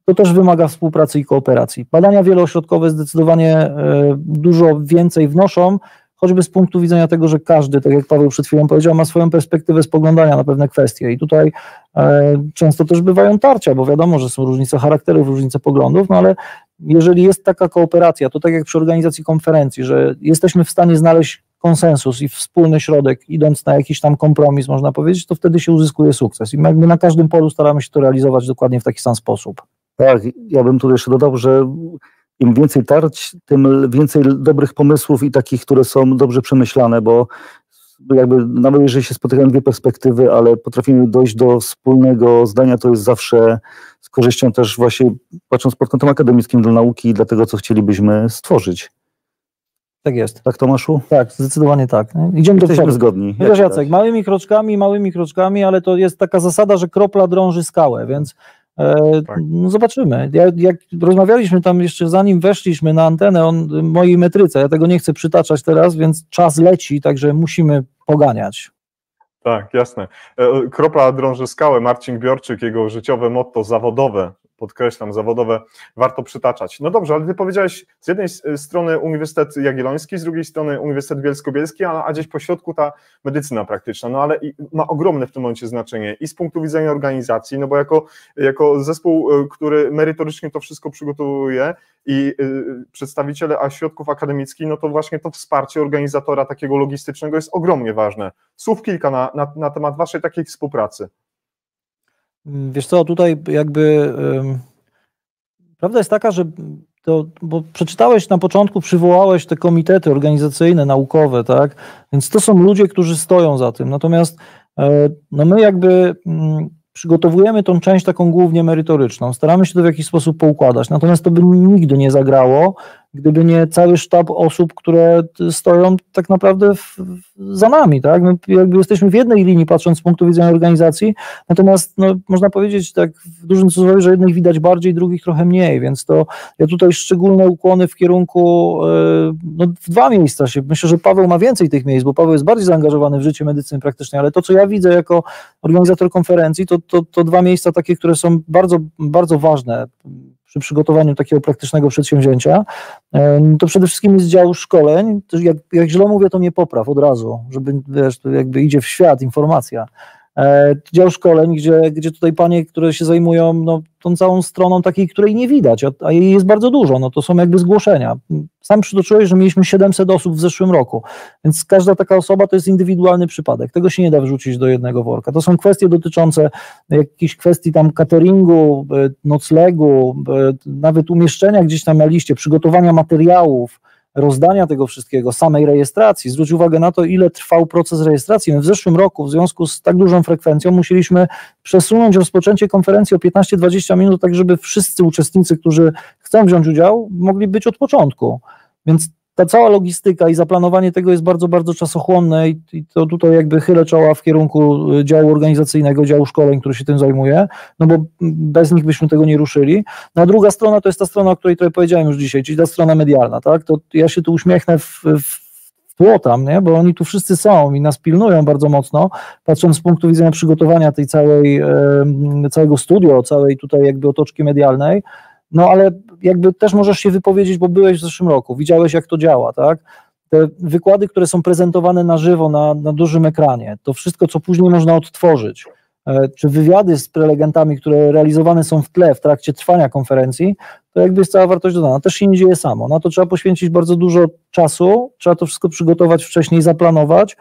to też wymaga współpracy i kooperacji. Badania wieloośrodkowe zdecydowanie dużo więcej wnoszą, choćby z punktu widzenia tego, że każdy, tak jak Paweł przed chwilą powiedział, ma swoją perspektywę spoglądania na pewne kwestie i tutaj często też bywają tarcia, bo wiadomo, że są różnice charakterów, różnice poglądów, no ale jeżeli jest taka kooperacja, to tak jak przy organizacji konferencji, że jesteśmy w stanie znaleźć konsensus i wspólny środek, idąc na jakiś tam kompromis, można powiedzieć, to wtedy się uzyskuje sukces i my na każdym polu staramy się to realizować dokładnie w taki sam sposób. Tak, ja bym tu jeszcze dodał, że im więcej tarć, tym więcej dobrych pomysłów i takich, które są dobrze przemyślane, bo jakby nawet jeżeli się spotykają dwie perspektywy, ale potrafimy dojść do wspólnego zdania, to jest zawsze z korzyścią też właśnie patrząc pod kątem akademickim do nauki i dla tego, co chcielibyśmy stworzyć. Tak jest. Tak, Tomaszu? Tak, zdecydowanie tak. Idziemy do przodu. Jesteśmy zgodni. Wiesz, Jacek, małymi kroczkami, ale to jest taka zasada, że kropla drąży skałę, więc no zobaczymy. Jak rozmawialiśmy tam jeszcze zanim weszliśmy na antenę o mojej metryce, ja tego nie chcę przytaczać teraz, więc czas leci, także musimy poganiać. Tak, jasne. Kropla drąży skałę, Marcin Gbiorczyk, jego życiowe motto zawodowe, podkreślam, zawodowe, warto przytaczać. No dobrze, ale ty powiedziałeś z jednej strony Uniwersytet Jagielloński, z drugiej strony Uniwersytet Bielsko-Bielski, a gdzieś po środku ta medycyna praktyczna, no ale ma ogromne w tym momencie znaczenie i z punktu widzenia organizacji, no bo jako zespół, który merytorycznie to wszystko przygotowuje i przedstawiciele ośrodków akademickich, no to właśnie to wsparcie organizatora takiego logistycznego jest ogromnie ważne. Słów kilka na temat waszej takiej współpracy. Wiesz co, tutaj jakby prawda jest taka, że bo przeczytałeś na początku, przywołałeś te komitety organizacyjne, naukowe, tak? Więc to są ludzie, którzy stoją za tym. Natomiast no my jakby przygotowujemy tą część taką głównie merytoryczną. Staramy się to w jakiś sposób poukładać. Natomiast to by nigdy nie zagrało, gdyby nie cały sztab osób, które stoją tak naprawdę za nami, tak? My jakby jesteśmy w jednej linii, patrząc z punktu widzenia organizacji, natomiast no, można powiedzieć tak w dużym cudzysłowie, że jednych widać bardziej, drugich trochę mniej, więc to ja tutaj szczególne ukłony w kierunku no, w dwa miejsca się, myślę, że Paweł ma więcej tych miejsc, bo Paweł jest bardziej zaangażowany w życie medycyny praktycznej, ale to, co ja widzę jako organizator konferencji, to dwa miejsca takie, które są bardzo, bardzo ważne przy przygotowaniu takiego praktycznego przedsięwzięcia, to przede wszystkim jest dział szkoleń. Jak źle mówię, to mnie popraw od razu, żeby, wiesz, to jakby idzie w świat informacja. Dział szkoleń, gdzie tutaj panie, które się zajmują no, tą całą stroną takiej, której nie widać, a jej jest bardzo dużo, no to są jakby zgłoszenia. Sam przytoczyłeś, że mieliśmy 700 osób w zeszłym roku, więc każda taka osoba to jest indywidualny przypadek, tego się nie da wrzucić do jednego worka. To są kwestie dotyczące jakichś kwestii tam cateringu, noclegu, nawet umieszczenia gdzieś tam na liście, przygotowania materiałów, rozdania tego wszystkiego, samej rejestracji. Zwróć uwagę na to, ile trwał proces rejestracji. My w zeszłym roku w związku z tak dużą frekwencją musieliśmy przesunąć rozpoczęcie konferencji o 15-20 minut, tak żeby wszyscy uczestnicy, którzy chcą wziąć udział, mogli być od początku. Więc ta cała logistyka i zaplanowanie tego jest bardzo, bardzo czasochłonne i to tutaj jakby chylę czoła w kierunku działu organizacyjnego, działu szkoleń, który się tym zajmuje, no bo bez nich byśmy tego nie ruszyli. No a druga strona to jest ta strona, o której trochę powiedziałem już dzisiaj, czyli ta strona medialna, tak? To ja się tu uśmiechnę w tło tam, nie? Bo oni tu wszyscy są i nas pilnują bardzo mocno, patrząc z punktu widzenia przygotowania tej całego studio, całej tutaj jakby otoczki medialnej, no ale jakby też możesz się wypowiedzieć, bo byłeś w zeszłym roku, widziałeś jak to działa, tak? Te wykłady, które są prezentowane na żywo na dużym ekranie, to wszystko, co później można odtworzyć, czy wywiady z prelegentami, które realizowane są w tle w trakcie trwania konferencji, to jakby jest cała wartość dodana. Też się nie dzieje samo. Na to trzeba poświęcić bardzo dużo czasu, trzeba to wszystko przygotować wcześniej, zaplanować,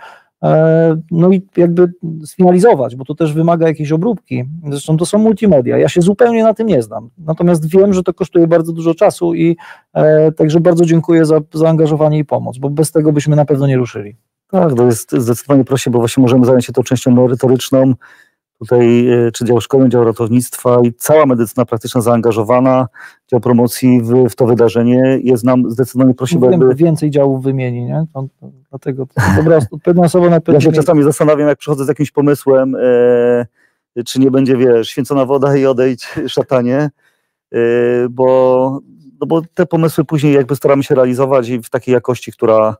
no i jakby sfinalizować, bo to też wymaga jakiejś obróbki. Zresztą to są multimedia. Ja się zupełnie na tym nie znam. Natomiast wiem, że to kosztuje bardzo dużo czasu i także bardzo dziękuję za zaangażowanie i pomoc, bo bez tego byśmy na pewno nie ruszyli. Tak, to jest zdecydowanie prościej, bo właśnie możemy zająć się tą częścią merytoryczną. Tutaj czy dział szkoleń, dział ratownictwa i cała medycyna praktyczna zaangażowana, dział promocji w to wydarzenie jest nam zdecydowanie prościej. Jakby więcej działów wymieni, nie? Dlatego dobra, pewna osoba na pewno. Ja się czasami zastanawiam, jak przychodzę z jakimś pomysłem, czy nie będzie, święcona woda i odejdź szatanie, bo te pomysły później jakby staramy się realizować i w takiej jakości, która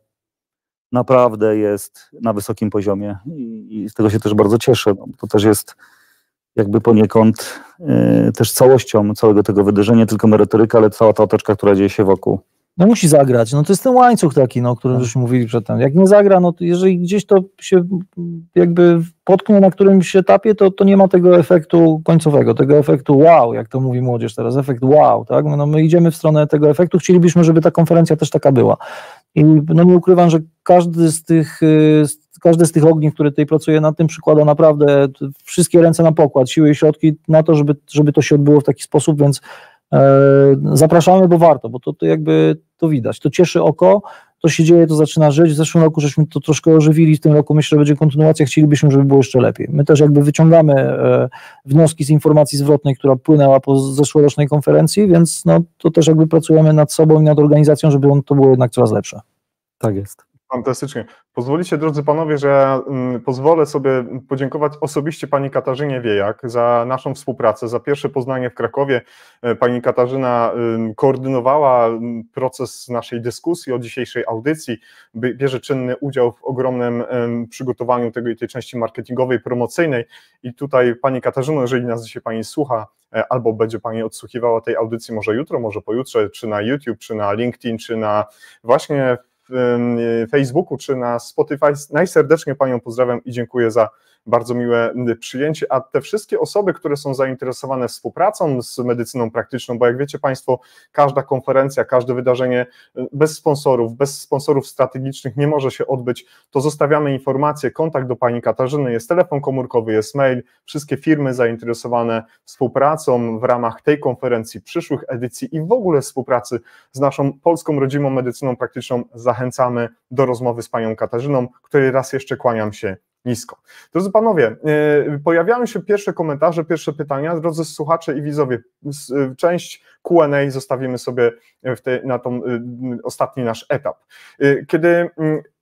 naprawdę jest na wysokim poziomie i z tego się też bardzo cieszę. No, to też jest jakby poniekąd też całością całego tego wydarzenia, nie tylko merytoryka, ale cała ta otoczka, która dzieje się wokół. No musi zagrać, no to jest ten łańcuch taki, no, o którym żeśmy mówili przedtem. Jak nie zagra, no to jeżeli gdzieś to się jakby potknie na którymś etapie, to nie ma tego efektu końcowego, tego efektu wow, jak to mówi młodzież teraz, efekt wow, tak? No my idziemy w stronę tego efektu, chcielibyśmy, żeby ta konferencja też taka była. I no nie ukrywam, że każdy z tych ogniw, który tutaj pracuje nad tym, przykłada naprawdę wszystkie ręce na pokład, siły i środki na to, żeby to się odbyło w taki sposób, więc zapraszamy, bo warto, bo to jakby to widać, to cieszy oko, to się dzieje, to zaczyna żyć. W zeszłym roku żeśmy to troszkę ożywili, w tym roku myślę, że będzie kontynuacja, chcielibyśmy, żeby było jeszcze lepiej. My też jakby wyciągamy wnioski z informacji zwrotnej, która płynęła po zeszłorocznej konferencji, więc no, to też jakby pracujemy nad sobą i nad organizacją, żeby to było jednak coraz lepsze. Tak jest. Fantastycznie. Pozwolicie, drodzy panowie, że pozwolę sobie podziękować osobiście pani Katarzynie Wiejak za naszą współpracę, za pierwsze poznanie w Krakowie. Pani Katarzyna koordynowała proces naszej dyskusji o dzisiejszej audycji, bierze czynny udział w ogromnym przygotowaniu tej części marketingowej, promocyjnej i tutaj pani Katarzyno, jeżeli nas dzisiaj pani słucha, albo będzie pani odsłuchiwała tej audycji może jutro, może pojutrze, czy na YouTube, czy na LinkedIn, czy na właśnie Facebooku czy na Spotify. Najserdeczniej panią pozdrawiam i dziękuję za bardzo miłe przyjęcie, a te wszystkie osoby, które są zainteresowane współpracą z medycyną praktyczną, bo jak wiecie państwo, każda konferencja, każde wydarzenie bez sponsorów strategicznych nie może się odbyć, to zostawiamy informacje, kontakt do pani Katarzyny, jest telefon komórkowy, jest mail, wszystkie firmy zainteresowane współpracą w ramach tej konferencji, przyszłych edycji i w ogóle współpracy z naszą polską rodzimą medycyną praktyczną zachęcamy do rozmowy z panią Katarzyną, której raz jeszcze kłaniam się nisko. Drodzy panowie, pojawiają się pierwsze komentarze, pierwsze pytania. Drodzy słuchacze i widzowie, część Q&A zostawimy sobie na tą ostatni nasz etap. Kiedy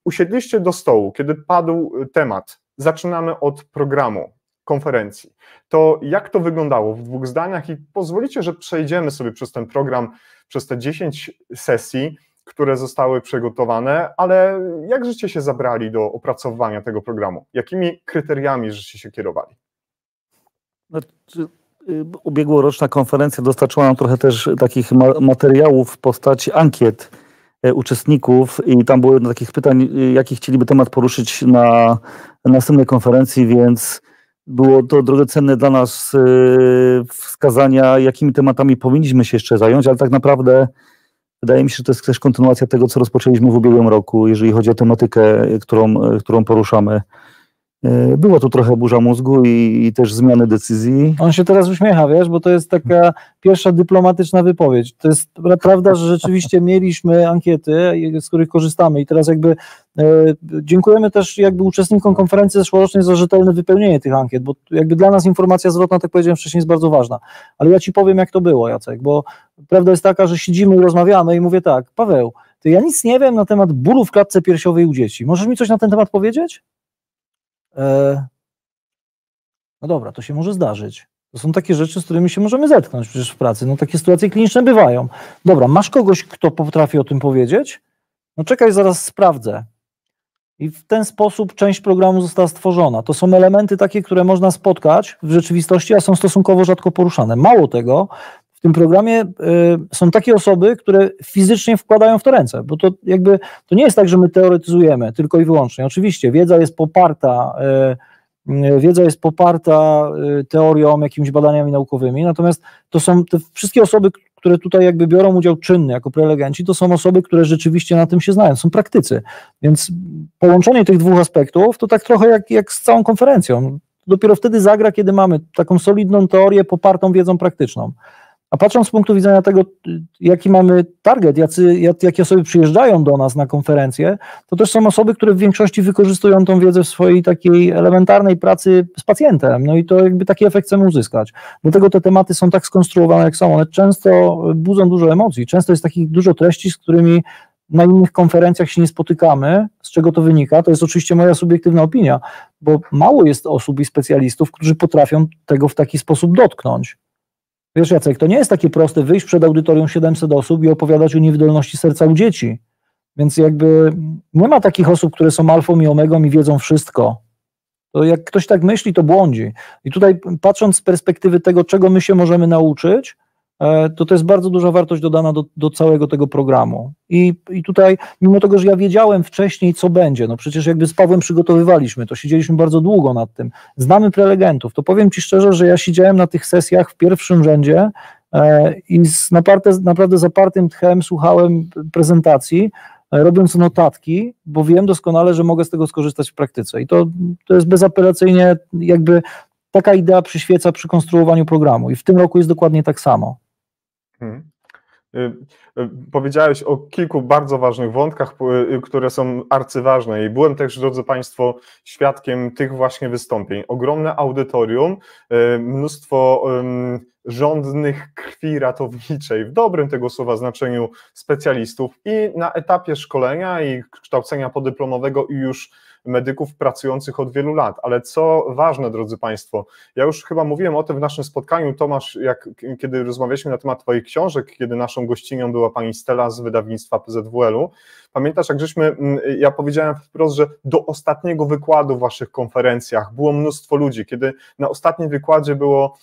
usiedliście do stołu, kiedy padł temat, zaczynamy od programu konferencji, to jak to wyglądało w 2 zdaniach i pozwolicie, że przejdziemy sobie przez ten program, przez te 10 sesji, które zostały przygotowane, ale jak żeście się zabrali do opracowywania tego programu? Jakimi kryteriami żeście się kierowali? Ubiegłoroczna konferencja dostarczyła nam trochę też takich materiałów w postaci ankiet uczestników i tam było jedno z takich pytań, jaki chcieliby temat poruszyć na następnej konferencji, więc było to drogocenne dla nas wskazania, jakimi tematami powinniśmy się jeszcze zająć, ale tak naprawdę wydaje mi się, że to jest też kontynuacja tego, co rozpoczęliśmy w ubiegłym roku, jeżeli chodzi o tematykę, którą poruszamy. Była tu trochę burza mózgu i też zmiany decyzji. On się teraz uśmiecha, wiesz, bo to jest taka pierwsza dyplomatyczna wypowiedź. To jest prawda, że rzeczywiście mieliśmy ankiety, z których korzystamy i teraz jakby dziękujemy też jakby uczestnikom konferencji zeszłorocznej za rzetelne wypełnienie tych ankiet, bo jakby dla nas informacja zwrotna, tak powiedziałem wcześniej, jest bardzo ważna. Ale ja ci powiem, jak to było, Jacek, bo prawda jest taka, że siedzimy i rozmawiamy i mówię tak, Paweł, to ja nic nie wiem na temat bólu w klatce piersiowej u dzieci. Możesz mi coś na ten temat powiedzieć? No dobra, to się może zdarzyć. To są takie rzeczy, z którymi się możemy zetknąć przecież w pracy. No takie sytuacje kliniczne bywają. Dobra, masz kogoś, kto potrafi o tym powiedzieć? No czekaj, zaraz sprawdzę. I w ten sposób część programu została stworzona. To są elementy takie, które można spotkać w rzeczywistości, a są stosunkowo rzadko poruszane. Mało tego, w tym programie są takie osoby, które fizycznie wkładają w to ręce, bo to jakby to nie jest tak, że my teoretyzujemy tylko i wyłącznie. Oczywiście wiedza jest poparta teorią, jakimiś badaniami naukowymi, natomiast to są te wszystkie osoby, które tutaj jakby biorą udział czynny jako prelegenci, to są osoby, które rzeczywiście na tym się znają, są praktycy, więc połączenie tych dwóch aspektów to tak trochę jak z całą konferencją. Dopiero wtedy zagra, kiedy mamy taką solidną teorię popartą wiedzą praktyczną. A patrząc z punktu widzenia tego, jaki mamy target, jakie osoby przyjeżdżają do nas na konferencję, to też są osoby, które w większości wykorzystują tą wiedzę w swojej takiej elementarnej pracy z pacjentem. No i to jakby taki efekt chcemy uzyskać. Dlatego te tematy są tak skonstruowane, jak są. One często budzą dużo emocji. Często jest takich dużo treści, z którymi na innych konferencjach się nie spotykamy. Z czego to wynika? To jest oczywiście moja subiektywna opinia, bo mało jest osób i specjalistów, którzy potrafią tego w taki sposób dotknąć. Wiesz, Jacek, to nie jest takie proste wyjść przed audytorium 700 osób i opowiadać o niewydolności serca u dzieci. Więc jakby nie ma takich osób, które są alfą i omegą i wiedzą wszystko. To jak ktoś tak myśli, to błądzi. I tutaj patrząc z perspektywy tego, czego my się możemy nauczyć, to jest bardzo duża wartość dodana do całego tego programu. I tutaj, mimo tego, że ja wiedziałem wcześniej, co będzie, no przecież jakby z Pawłem przygotowywaliśmy, to siedzieliśmy bardzo długo nad tym, znamy prelegentów, to powiem Ci szczerze, że ja siedziałem na tych sesjach w pierwszym rzędzie i z naprawdę zapartym tchem słuchałem prezentacji, robiąc notatki, bo wiem doskonale, że mogę z tego skorzystać w praktyce. I to jest bezapelacyjnie jakby taka idea przyświeca przy konstruowaniu programu i w tym roku jest dokładnie tak samo. Powiedziałeś o kilku bardzo ważnych wątkach, które są arcyważne i byłem też, drodzy Państwo, świadkiem tych właśnie wystąpień. Ogromne audytorium, mnóstwo rządnych krwi ratowniczej, w dobrym tego słowa znaczeniu, specjalistów i na etapie szkolenia i kształcenia podyplomowego i już medyków pracujących od wielu lat, ale co ważne, drodzy Państwo, ja już chyba mówiłem o tym w naszym spotkaniu, Tomasz, kiedy rozmawialiśmy na temat Twoich książek, kiedy naszą gościnią była pani Stella z wydawnictwa PZWL-u, pamiętasz, jak ja powiedziałem wprost, że do ostatniego wykładu w Waszych konferencjach było mnóstwo ludzi, kiedy na ostatnim wykładzie było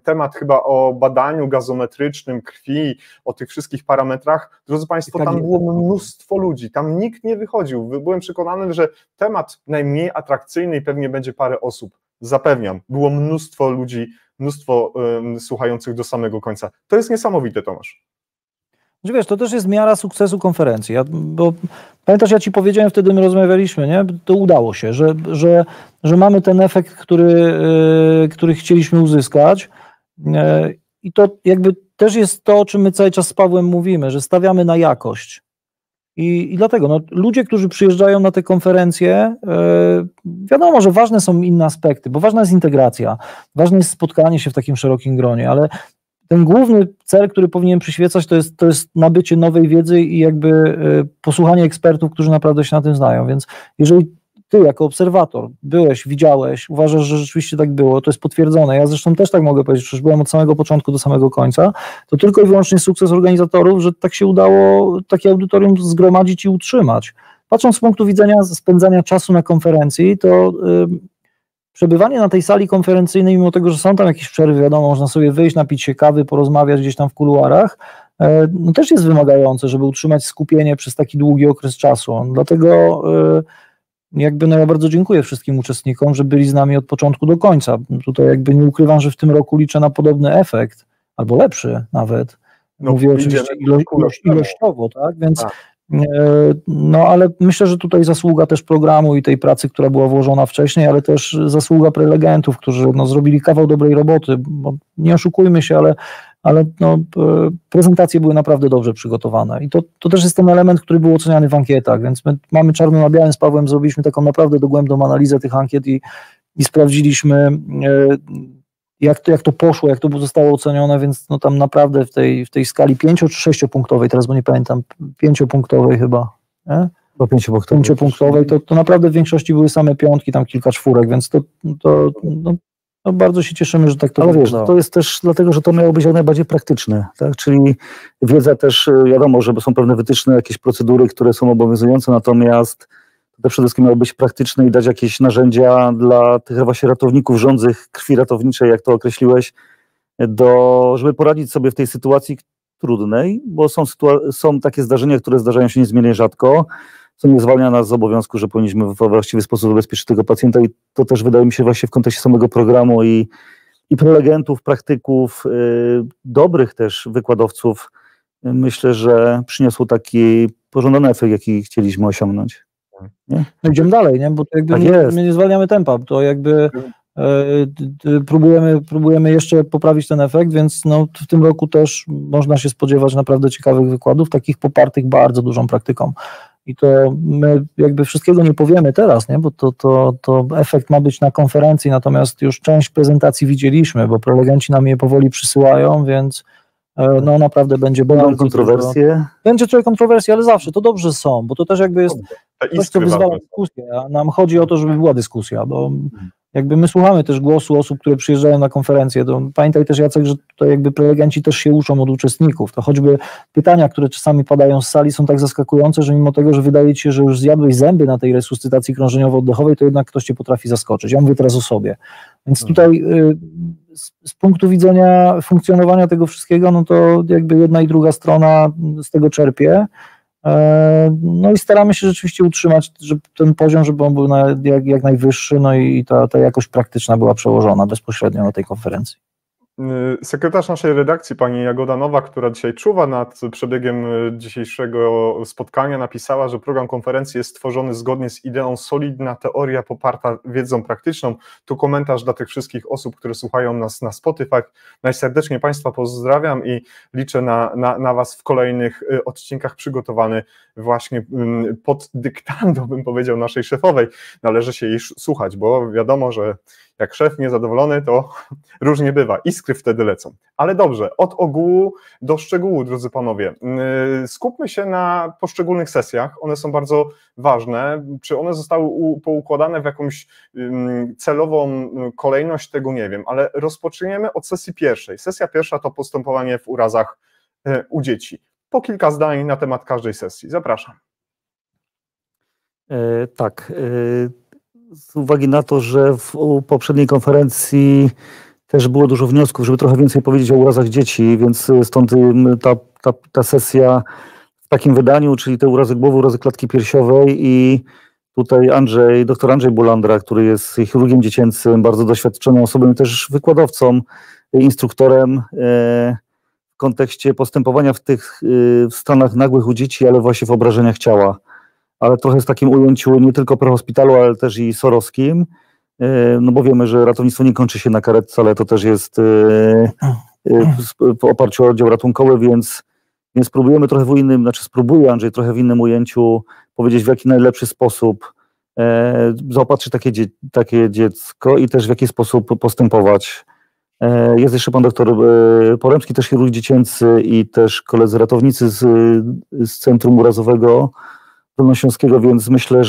temat chyba o badaniu gazometrycznym krwi, o tych wszystkich parametrach, drodzy Państwo, tam było mnóstwo ludzi, tam nikt nie wychodził, byłem przekonany, że temat najmniej atrakcyjny i pewnie będzie parę osób, zapewniam, było mnóstwo ludzi, mnóstwo słuchających do samego końca. To jest niesamowite, Tomasz. Wiesz, to też jest miara sukcesu konferencji, bo pamiętasz, ja Ci powiedziałem wtedy, my rozmawialiśmy, nie? To udało się, że mamy ten efekt, który chcieliśmy uzyskać i to jakby też jest to, o czym my cały czas z Pawłem mówimy, że stawiamy na jakość. I dlatego ludzie, którzy przyjeżdżają na te konferencje, wiadomo, że ważne są inne aspekty, bo ważna jest integracja, ważne jest spotkanie się w takim szerokim gronie, ale ten główny cel, który powinien przyświecać, to jest nabycie nowej wiedzy i jakby posłuchanie ekspertów, którzy naprawdę się na tym znają, więc jeżeli Ty jako obserwator byłeś, widziałeś, uważasz, że rzeczywiście tak było, to jest potwierdzone, ja zresztą też tak mogę powiedzieć, że byłem od samego początku do samego końca, to tylko i wyłącznie sukces organizatorów, że tak się udało takie audytorium zgromadzić i utrzymać. Patrząc z punktu widzenia spędzania czasu na konferencji, to przebywanie na tej sali konferencyjnej, mimo tego, że są tam jakieś przerwy, wiadomo, można sobie wyjść, napić się kawy, porozmawiać gdzieś tam w kuluarach, no też jest wymagające, żeby utrzymać skupienie przez taki długi okres czasu. Dlatego jakby ja bardzo dziękuję wszystkim uczestnikom, że byli z nami od początku do końca. Tutaj jakby nie ukrywam, że w tym roku liczę na podobny efekt, albo lepszy nawet. Mówię oczywiście ilościowo, tak? Więc ale myślę, że tutaj zasługa też programu i tej pracy, która była włożona wcześniej, ale też zasługa prelegentów, którzy zrobili kawał dobrej roboty, bo nie oszukujmy się, ale prezentacje były naprawdę dobrze przygotowane i to też jest ten element, który był oceniany w ankietach, więc my mamy czarno na białym z Pawłem, zrobiliśmy taką naprawdę dogłębną analizę tych ankiet i sprawdziliśmy jak to poszło, jak to zostało ocenione, więc tam naprawdę w tej skali 5 czy 6-punktowej, teraz bo nie pamiętam, 5-punktowej chyba, nie? Do 5-punktowej, to naprawdę w większości były same piątki, tam kilka czwórek, więc to bardzo się cieszymy, że tak to wyglądało. Ale wiesz, to jest też dlatego, że to miało być jak najbardziej praktyczne, tak? Czyli wiedza też, wiadomo, że są pewne wytyczne, jakieś procedury, które są obowiązujące, natomiast to przede wszystkim miało być praktyczne i dać jakieś narzędzia dla tych właśnie ratowników rządzących krwi ratowniczej, jak to określiłeś, żeby poradzić sobie w tej sytuacji trudnej, bo są takie zdarzenia, które zdarzają się niezmiernie rzadko, co nie zwalnia nas z obowiązku, że powinniśmy w właściwy sposób zabezpieczyć tego pacjenta i to też wydaje mi się właśnie w kontekście samego programu i prelegentów, praktyków, dobrych też wykładowców, myślę, że przyniosło taki pożądany efekt, jaki chcieliśmy osiągnąć. Nie? No idziemy dalej, nie? Bo to jakby my nie zwalniamy tempa, to jakby próbujemy jeszcze poprawić ten efekt, więc no, w tym roku też można się spodziewać naprawdę ciekawych wykładów, takich popartych bardzo dużą praktyką. I to my jakby wszystkiego nie powiemy teraz, nie? Bo to efekt ma być na konferencji, natomiast już część prezentacji widzieliśmy, bo prelegenci nam je powoli przysyłają, więc no naprawdę Będą kontrowersje. Będzie trochę kontrowersji, ale zawsze to dobrze są, bo to też jakby jest coś, co wyzwala dyskusję, a nam chodzi o to, żeby była dyskusja, bo jakby my słuchamy też głosu osób, które przyjeżdżają na konferencję, to pamiętaj też, Jacek, że to jakby prelegenci też się uczą od uczestników, to choćby pytania, które czasami padają z sali są tak zaskakujące, że mimo tego, że wydaje ci się, że już zjadłeś zęby na tej resuscytacji krążeniowo-oddechowej, to jednak ktoś cię potrafi zaskoczyć. Ja mówię teraz o sobie. Więc tutaj z punktu widzenia funkcjonowania tego wszystkiego, no to jakby jedna i druga strona z tego czerpie. No i staramy się rzeczywiście utrzymać ten poziom, żeby on był jak najwyższy, no i ta jakość praktyczna była przełożona bezpośrednio na tej konferencji. Sekretarz naszej redakcji, pani Jagoda Nowak, która dzisiaj czuwa nad przebiegiem dzisiejszego spotkania, napisała, że program konferencji jest stworzony zgodnie z ideą solidna teoria poparta wiedzą praktyczną. Tu komentarz dla tych wszystkich osób, które słuchają nas na Spotify. Najserdeczniej Państwa pozdrawiam i liczę na Was w kolejnych odcinkach, przygotowany właśnie pod dyktando, bym powiedział, naszej szefowej. Należy się jej słuchać, bo wiadomo, że jak szef niezadowolony, to różnie bywa, iskry wtedy lecą. Ale dobrze, od ogółu do szczegółu, drodzy panowie. Skupmy się na poszczególnych sesjach, one są bardzo ważne. Czy one zostały poukładane w jakąś celową kolejność, tego nie wiem, ale rozpoczniemy od sesji pierwszej. Sesja pierwsza to postępowanie w urazach u dzieci. Po kilka zdań na temat każdej sesji. Zapraszam. Tak. Z uwagi na to, że w poprzedniej konferencji też było dużo wniosków, żeby trochę więcej powiedzieć o urazach dzieci, więc stąd ta sesja w takim wydaniu, czyli te urazy głowy, urazy klatki piersiowej i tutaj dr Andrzej Bulandra, który jest chirurgiem dziecięcym, bardzo doświadczoną osobą i też wykładowcą, instruktorem w kontekście postępowania w tych stanach nagłych u dzieci, ale właśnie w obrażeniach ciała. Ale trochę w takim ujęciu nie tylko prehospitalu, ale też i sorowskim, no bo wiemy, że ratownictwo nie kończy się na karetce, ale to też jest w oparciu o oddział ratunkowy, więc spróbujemy trochę spróbuje Andrzej trochę w innym ujęciu powiedzieć, w jaki najlepszy sposób zaopatrzyć takie dziecko i też w jaki sposób postępować. Jest jeszcze pan doktor Poremski, też chirurg dziecięcy i też koledzy ratownicy z Centrum Urazowego Dolnośląskiego, więc myślę,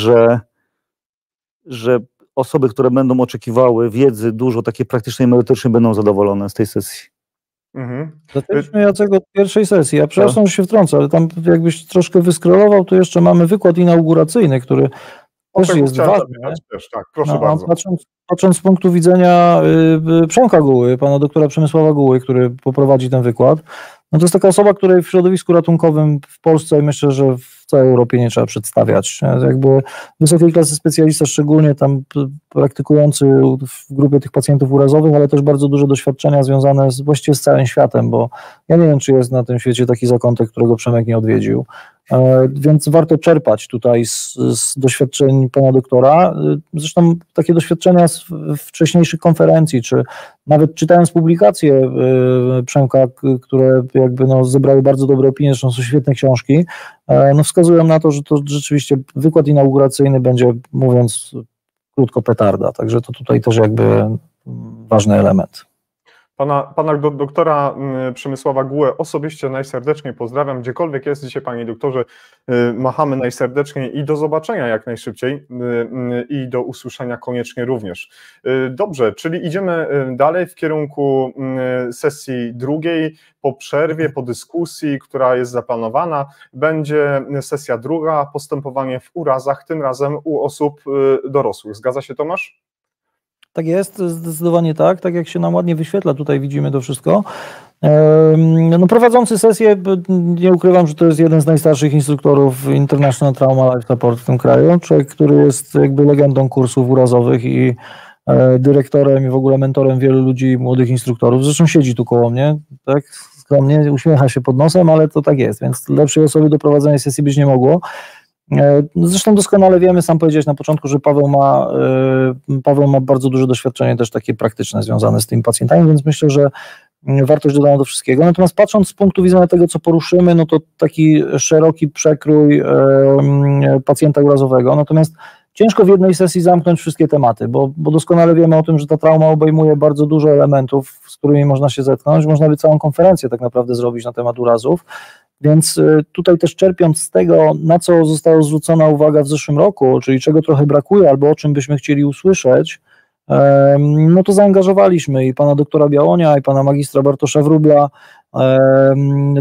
że osoby, które będą oczekiwały wiedzy dużo takiej praktycznej, merytorycznej, będą zadowolone z tej sesji. Zaczęliśmy, Jacek, od pierwszej sesji. Ja przepraszam, że się wtrącę, ale tam jakbyś troszkę wyskrolował, to jeszcze mamy wykład inauguracyjny, który też jest ważny. Tak, proszę bardzo. Patrząc z punktu widzenia Przemka Guły, pana doktora Przemysława Guły, który poprowadzi ten wykład, no to jest taka osoba, której w środowisku ratunkowym w Polsce, myślę, że w całej Europie nie trzeba przedstawiać. Jakby wysokiej klasy specjalista, szczególnie tam praktykujący w grupie tych pacjentów urazowych, ale też bardzo duże doświadczenia związane właściwie z całym światem, bo ja nie wiem, czy jest na tym świecie taki zakątek, którego Przemek nie odwiedził. Więc warto czerpać tutaj z doświadczeń pana doktora. Zresztą takie doświadczenia z wcześniejszych konferencji, czy nawet czytając publikacje Przemka, które jakby zebrały bardzo dobre opinie, zresztą są świetne książki, wskazują na to, że to rzeczywiście wykład inauguracyjny będzie, mówiąc krótko, petarda. Także to tutaj też jakby ważny element. Pana doktora Przemysława Gułę osobiście najserdeczniej pozdrawiam, gdziekolwiek jest dzisiaj, panie doktorze, machamy najserdeczniej i do zobaczenia jak najszybciej i do usłyszenia koniecznie również. Dobrze, czyli idziemy dalej w kierunku sesji drugiej, po przerwie, po dyskusji, która jest zaplanowana, będzie sesja druga, postępowanie w urazach, tym razem u osób dorosłych. Zgadza się, Tomasz? Tak jest, zdecydowanie tak, tak jak się nam ładnie wyświetla, tutaj widzimy to wszystko. No, prowadzący sesję, nie ukrywam, że to jest jeden z najstarszych instruktorów International Trauma Life Support w tym kraju, człowiek, który jest jakby legendą kursów urazowych i dyrektorem i w ogóle mentorem wielu ludzi, młodych instruktorów, zresztą siedzi tu koło mnie, tak, skromnie, uśmiecha się pod nosem, ale to tak jest, więc lepszej osoby do prowadzenia sesji być nie mogło. Zresztą doskonale wiemy, sam powiedziałeś na początku, że Paweł ma bardzo duże doświadczenie też takie praktyczne związane z tymi pacjentami, więc myślę, że wartość dodana do wszystkiego. Natomiast patrząc z punktu widzenia tego, co poruszymy, no to taki szeroki przekrój pacjenta urazowego, natomiast ciężko w jednej sesji zamknąć wszystkie tematy, bo doskonale wiemy o tym, że ta trauma obejmuje bardzo dużo elementów, z którymi można się zetknąć, można by całą konferencję tak naprawdę zrobić na temat urazów. Więc tutaj też czerpiąc z tego, na co została zwrócona uwaga w zeszłym roku, czyli czego trochę brakuje albo o czym byśmy chcieli usłyszeć, no to zaangażowaliśmy i pana doktora Białonia, i pana magistra Bartosza Wróbla,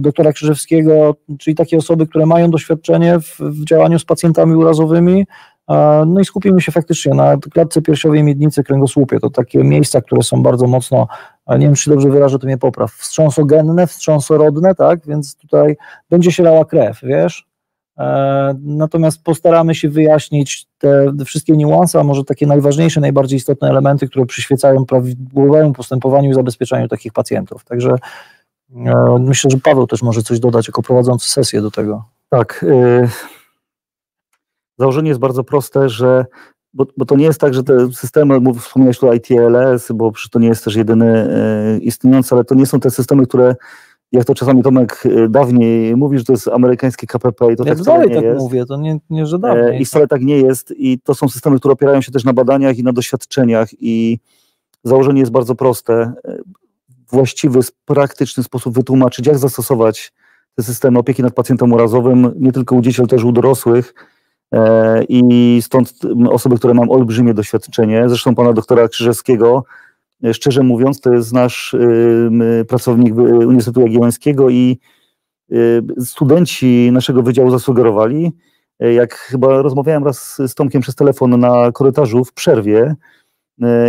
doktora Krzyżewskiego, czyli takie osoby, które mają doświadczenie w działaniu z pacjentami urazowymi. No i skupimy się faktycznie na klatce piersiowej, miednicy, kręgosłupie. To takie miejsca, które są bardzo mocno, nie wiem, czy dobrze wyrażę, to mnie popraw, wstrząsogenne, wstrząsorodne, tak, więc tutaj będzie się lała krew, wiesz. Natomiast postaramy się wyjaśnić te wszystkie niuanse, a może takie najważniejsze, najbardziej istotne elementy, które przyświecają prawidłowemu postępowaniu i zabezpieczaniu takich pacjentów. Także myślę, że Paweł też może coś dodać jako prowadzący sesję do tego. Tak. Założenie jest bardzo proste, że bo to nie jest tak, że te systemy, wspomniałeś tu ITLS, bo to nie jest też jedyny istniejący, ale to nie są te systemy, które, jak to czasami Tomek dawniej mówi, że to jest amerykańskie KPP i to tak wcale nie tak jest. Mówię, to nie, że dawniej. I wcale tak nie jest i to są systemy, które opierają się też na badaniach i na doświadczeniach i założenie jest bardzo proste. Właściwy, praktyczny sposób wytłumaczyć, jak zastosować te systemy opieki nad pacjentem urazowym, nie tylko u dzieci, ale też u dorosłych. I stąd osoby, które mają olbrzymie doświadczenie, zresztą pana doktora Krzyżewskiego, szczerze mówiąc, to jest nasz pracownik Uniwersytetu Jagiellońskiego i studenci naszego wydziału zasugerowali, jak chyba rozmawiałem raz z Tomkiem przez telefon na korytarzu w przerwie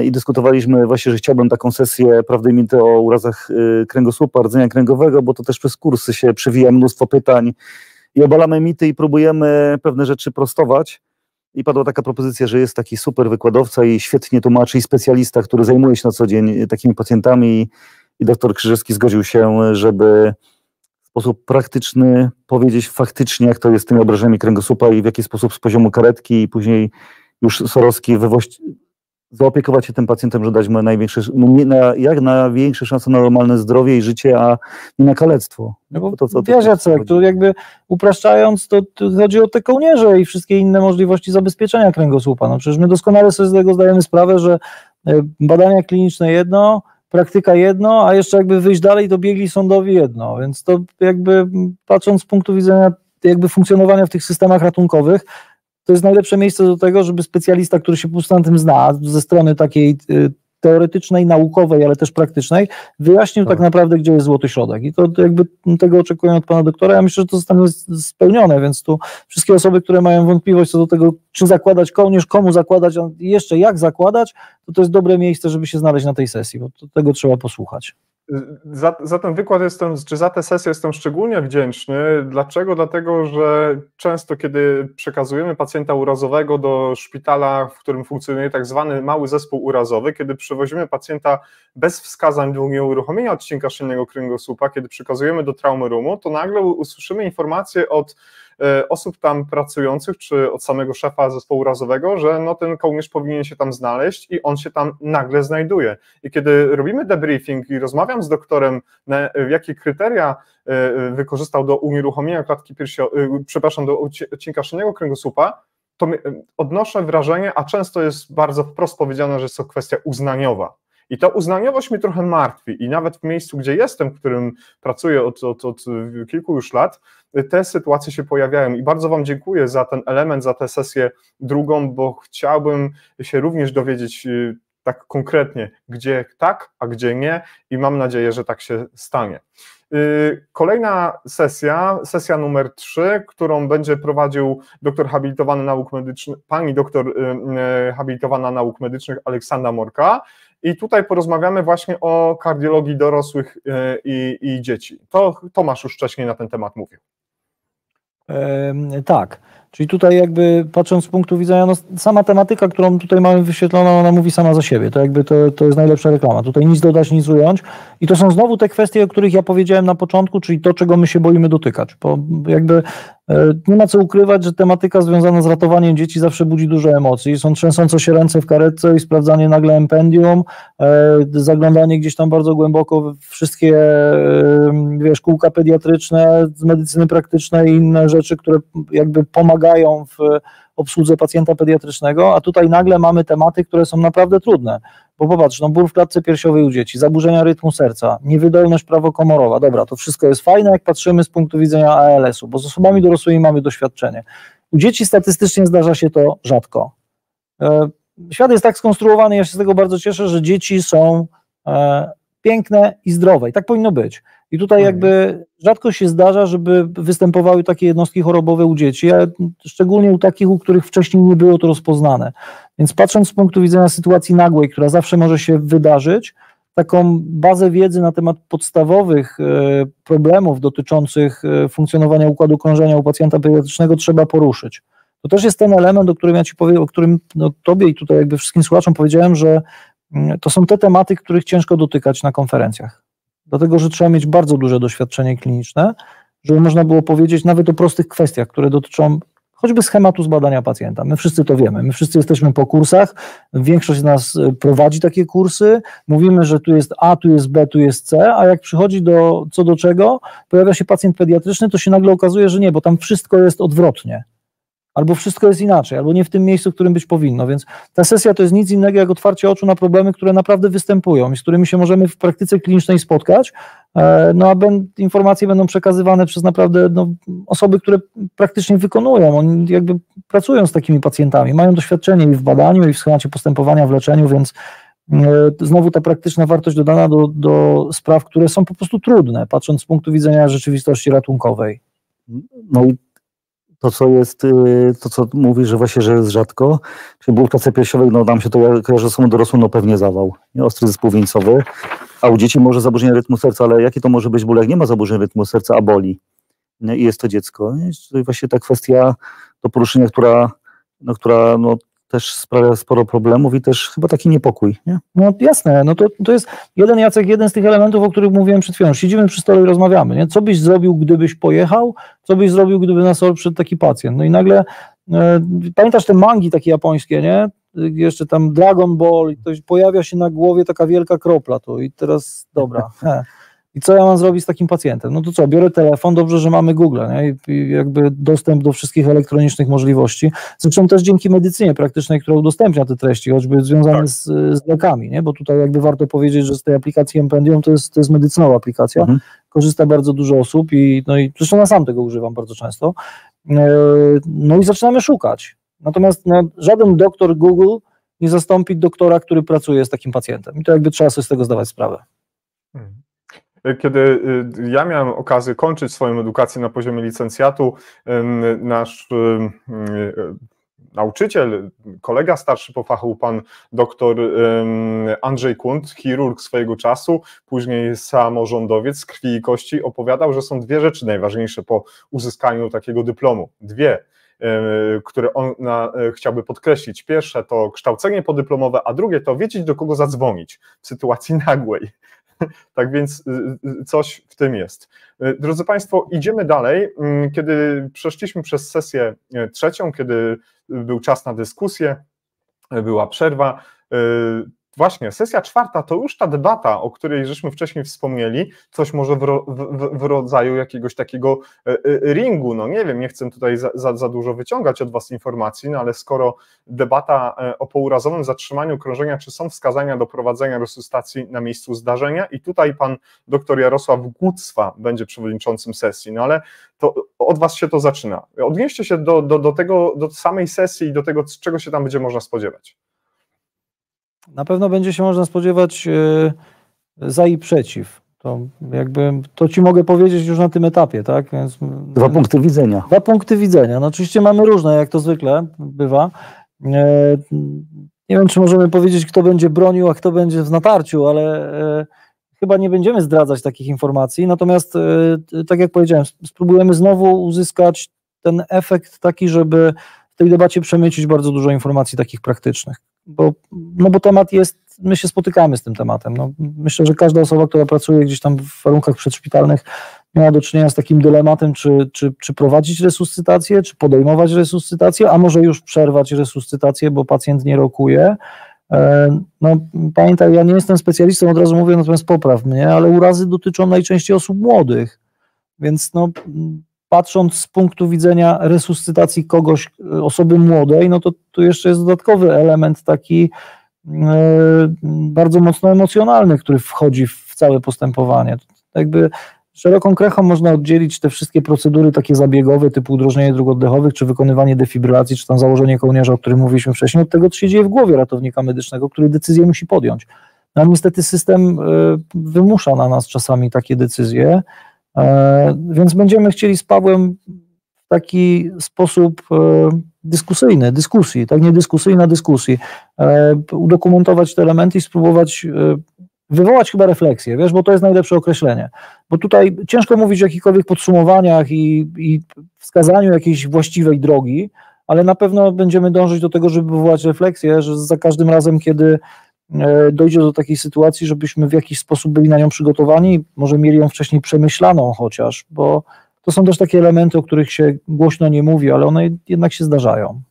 i dyskutowaliśmy właśnie, że chciałbym taką sesję prawdy i mity o urazach kręgosłupa, rdzenia kręgowego, bo to też przez kursy się przewija mnóstwo pytań i obalamy mity i próbujemy pewne rzeczy prostować. I padła taka propozycja, że jest taki super wykładowca i świetnie tłumaczy i specjalista, który zajmuje się na co dzień takimi pacjentami i doktor Krzyżewski zgodził się, żeby w sposób praktyczny powiedzieć faktycznie, jak to jest z tymi obrażeniami kręgosłupa i w jaki sposób z poziomu karetki i później już Sorowski zaopiekować się tym pacjentem, że dać mu jak największe szanse na normalne zdrowie i życie, a nie na kalectwo. No bo wiesz, Jacek, to jakby upraszczając, to chodzi o te kołnierze i wszystkie inne możliwości zabezpieczenia kręgosłupa. No przecież my doskonale sobie z tego zdajemy sprawę, że badania kliniczne jedno, praktyka jedno, a jeszcze jakby wyjść dalej, to biegli sądowi jedno, więc to jakby patrząc z punktu widzenia jakby funkcjonowania w tych systemach ratunkowych, to jest najlepsze miejsce do tego, żeby specjalista, który się po prostu na tym zna, ze strony takiej teoretycznej, naukowej, ale też praktycznej, wyjaśnił tak naprawdę, gdzie jest złoty środek. I to jakby tego oczekuję od pana doktora. Ja myślę, że to zostanie spełnione, więc tu wszystkie osoby, które mają wątpliwość co do tego, czy zakładać kołnierz, komu zakładać, a jeszcze jak zakładać, to jest dobre miejsce, żeby się znaleźć na tej sesji, bo tego trzeba posłuchać. Za ten wykład czy za tę sesję jestem szczególnie wdzięczny. Dlaczego? Dlatego, że często, kiedy przekazujemy pacjenta urazowego do szpitala, w którym funkcjonuje tak zwany mały zespół urazowy, kiedy przewozimy pacjenta bez wskazań do nieuruchomienia odcinka szyjnego kręgosłupa, kiedy przekazujemy do traumy roomu, to nagle usłyszymy informację od osób tam pracujących, czy od samego szefa zespołu urazowego, że no ten kołnierz powinien się tam znaleźć i on się tam nagle znajduje. I kiedy robimy debriefing i rozmawiam z doktorem, jakie kryteria wykorzystał do unieruchomienia klatki piersiowej, do odcinka szyjnego kręgosłupa, to odnoszę wrażenie, a często jest bardzo wprost powiedziane, że jest to kwestia uznaniowa. I ta uznaniowość mnie trochę martwi i nawet w miejscu, gdzie jestem, w którym pracuję od kilku już lat, te sytuacje się pojawiają i bardzo Wam dziękuję za ten element, za tę sesję drugą, bo chciałbym się również dowiedzieć tak konkretnie, gdzie tak, a gdzie nie i mam nadzieję, że tak się stanie. Kolejna sesja numer 3, którą będzie prowadził doktor habilitowany nauk medycznych, pani doktor habilitowana nauk medycznych Aleksandra Morka i tutaj porozmawiamy właśnie o kardiologii dorosłych i dzieci. To Tomasz już wcześniej na ten temat mówił. Tak, czyli tutaj jakby patrząc z punktu widzenia, no sama tematyka, którą tutaj mamy wyświetloną, ona mówi sama za siebie, to jakby to jest najlepsza reklama, tutaj nic dodać, nic ująć i to są znowu te kwestie, o których ja powiedziałem na początku, czyli to, czego my się boimy dotykać, bo jakby nie ma co ukrywać, że tematyka związana z ratowaniem dzieci zawsze budzi dużo emocji, są trzęsące się ręce w karetce i sprawdzanie nagle empendium, zaglądanie gdzieś tam bardzo głęboko w wszystkie, wiesz, kółka pediatryczne, z medycyny praktycznej i inne rzeczy, które jakby pomagają w obsłudze pacjenta pediatrycznego, a tutaj nagle mamy tematy, które są naprawdę trudne, bo popatrz, no ból w klatce piersiowej u dzieci, zaburzenia rytmu serca, niewydolność prawokomorowa, dobra, to wszystko jest fajne, jak patrzymy z punktu widzenia ALS-u, bo z osobami dorosłymi mamy doświadczenie. U dzieci statystycznie zdarza się to rzadko. Świat jest tak skonstruowany, ja się z tego bardzo cieszę, że dzieci są piękne i zdrowe i tak powinno być. I tutaj jakby rzadko się zdarza, żeby występowały takie jednostki chorobowe u dzieci, a szczególnie u takich, u których wcześniej nie było to rozpoznane. Więc patrząc z punktu widzenia sytuacji nagłej, która zawsze może się wydarzyć, taką bazę wiedzy na temat podstawowych problemów dotyczących funkcjonowania układu krążenia u pacjenta pediatrycznego trzeba poruszyć. To też jest ten element, o którym ja Ci powiem, o którym no, Tobie i tutaj jakby wszystkim słuchaczom powiedziałem, że to są te tematy, których ciężko dotykać na konferencjach. Dlatego, że trzeba mieć bardzo duże doświadczenie kliniczne, żeby można było powiedzieć nawet o prostych kwestiach, które dotyczą choćby schematu zbadania pacjenta. My wszyscy to wiemy, my wszyscy jesteśmy po kursach, większość z nas prowadzi takie kursy, mówimy, że tu jest A, tu jest B, tu jest C, a jak przychodzi co do czego, pojawia się pacjent pediatryczny, to się nagle okazuje, że nie, bo tam wszystko jest odwrotnie. Albo wszystko jest inaczej, albo nie w tym miejscu, w którym być powinno, więc ta sesja to jest nic innego jak otwarcie oczu na problemy, które naprawdę występują i z którymi się możemy w praktyce klinicznej spotkać, no a informacje będą przekazywane przez naprawdę osoby, które praktycznie wykonują, oni jakby pracują z takimi pacjentami, mają doświadczenie i w badaniu, i w schemacie postępowania w leczeniu, więc znowu ta praktyczna wartość dodana do spraw, które są po prostu trudne, patrząc z punktu widzenia rzeczywistości ratunkowej. No i to, co mówisz, że właśnie, że jest rzadko, czyli ból w klatce piersiowej, no nam się to kojarzy z osobą dorosłą, no pewnie zawał, nie? Ostry zespół wieńcowy, a u dzieci może zaburzenie rytmu serca, ale jaki to może być ból, jak nie ma zaburzeń rytmu serca, a boli, nie? I jest to dziecko. Nie? Czyli właśnie ta kwestia do poruszenia, która też sprawia sporo problemów i też chyba taki niepokój, nie? No jasne, no to jest jeden z tych elementów, o których mówiłem przed chwilą. Siedzimy przy stole i rozmawiamy, nie? Co byś zrobił, gdybyś pojechał, co byś zrobił, gdyby na stole przyszedł taki pacjent. No i nagle, pamiętasz te mangi takie japońskie, nie? Jeszcze tam Dragon Ball, i to pojawia się na głowie taka wielka kropla tu i teraz, dobra, i co ja mam zrobić z takim pacjentem? No to co, biorę telefon, dobrze, że mamy Google, nie? I jakby dostęp do wszystkich elektronicznych możliwości. Zresztą też dzięki medycynie praktycznej, która udostępnia te treści, choćby związane z lekami, nie? Bo tutaj jakby warto powiedzieć, że z tej aplikacji Empendium to jest medycynowa aplikacja, korzysta bardzo dużo osób i zresztą ja sam tego używam bardzo często. No i zaczynamy szukać. Natomiast żaden doktor Google nie zastąpi doktora, który pracuje z takim pacjentem. I to jakby trzeba sobie z tego zdawać sprawę. Kiedy ja miałem okazję kończyć swoją edukację na poziomie licencjatu, nasz nauczyciel, kolega starszy po fachu, pan doktor Andrzej Kunt, chirurg swojego czasu, później samorządowiec z krwi i kości, opowiadał, że są dwie rzeczy najważniejsze po uzyskaniu takiego dyplomu. Dwie, które on chciałby podkreślić. Pierwsze to kształcenie podyplomowe, a drugie to wiedzieć, do kogo zadzwonić w sytuacji nagłej. Tak więc coś w tym jest. Drodzy Państwo, idziemy dalej. Kiedy przeszliśmy przez sesję trzecią, kiedy był czas na dyskusję, była przerwa, właśnie, sesja czwarta to już ta debata, o której żeśmy wcześniej wspomnieli, coś może w rodzaju jakiegoś takiego ringu, no nie wiem, nie chcę tutaj za dużo wyciągać od was informacji, no ale skoro debata o pourazowym zatrzymaniu krążenia, czy są wskazania do prowadzenia resuscytacji na miejscu zdarzenia i tutaj pan dr Jarosław Gucwa będzie przewodniczącym sesji, no ale to od was się to zaczyna. Odnieście się do tego, do samej sesji i do tego, czego się tam będzie można spodziewać. Na pewno będzie się można spodziewać za i przeciw. To ci mogę powiedzieć już na tym etapie, tak? Więc, dwa punkty widzenia. Dwa punkty widzenia. No oczywiście mamy różne, jak to zwykle bywa. Nie wiem, czy możemy powiedzieć, kto będzie bronił, a kto będzie w natarciu, ale chyba nie będziemy zdradzać takich informacji. Natomiast, tak jak powiedziałem, spróbujemy znowu uzyskać ten efekt taki, żeby w tej debacie przemycić bardzo dużo informacji takich praktycznych. Bo temat jest, my się spotykamy z tym tematem. No, myślę, że każda osoba, która pracuje gdzieś tam w warunkach przedszpitalnych, miała do czynienia z takim dylematem, czy prowadzić resuscytację, czy podejmować resuscytację, a może już przerwać resuscytację, bo pacjent nie rokuje. No, pamiętaj, ja nie jestem specjalistą, od razu mówię, natomiast popraw mnie, ale urazy dotyczą najczęściej osób młodych, więc no, patrząc z punktu widzenia resuscytacji kogoś, osoby młodej, no to tu jeszcze jest dodatkowy element taki bardzo mocno emocjonalny, który wchodzi w całe postępowanie. Jakby szeroką krechą można oddzielić te wszystkie procedury takie zabiegowe, typu udrożnienie dróg oddechowych, czy wykonywanie defibrylacji, czy tam założenie kołnierza, o którym mówiliśmy wcześniej, od tego, co się dzieje w głowie ratownika medycznego, który decyzję musi podjąć. No, niestety system wymusza na nas czasami takie decyzje, więc będziemy chcieli z Pawłem w taki sposób dyskusyjny, dyskusji, tak, nie dyskusyjna dyskusji, udokumentować te elementy i spróbować wywołać chyba refleksję, wiesz, bo to jest najlepsze określenie, bo tutaj ciężko mówić o jakichkolwiek podsumowaniach i wskazaniu jakiejś właściwej drogi, ale na pewno będziemy dążyć do tego, żeby wywołać refleksję, że za każdym razem, kiedy dojdzie do takiej sytuacji, żebyśmy w jakiś sposób byli na nią przygotowani, może mieli ją wcześniej przemyślaną chociaż, bo to są też takie elementy, o których się głośno nie mówi, ale one jednak się zdarzają.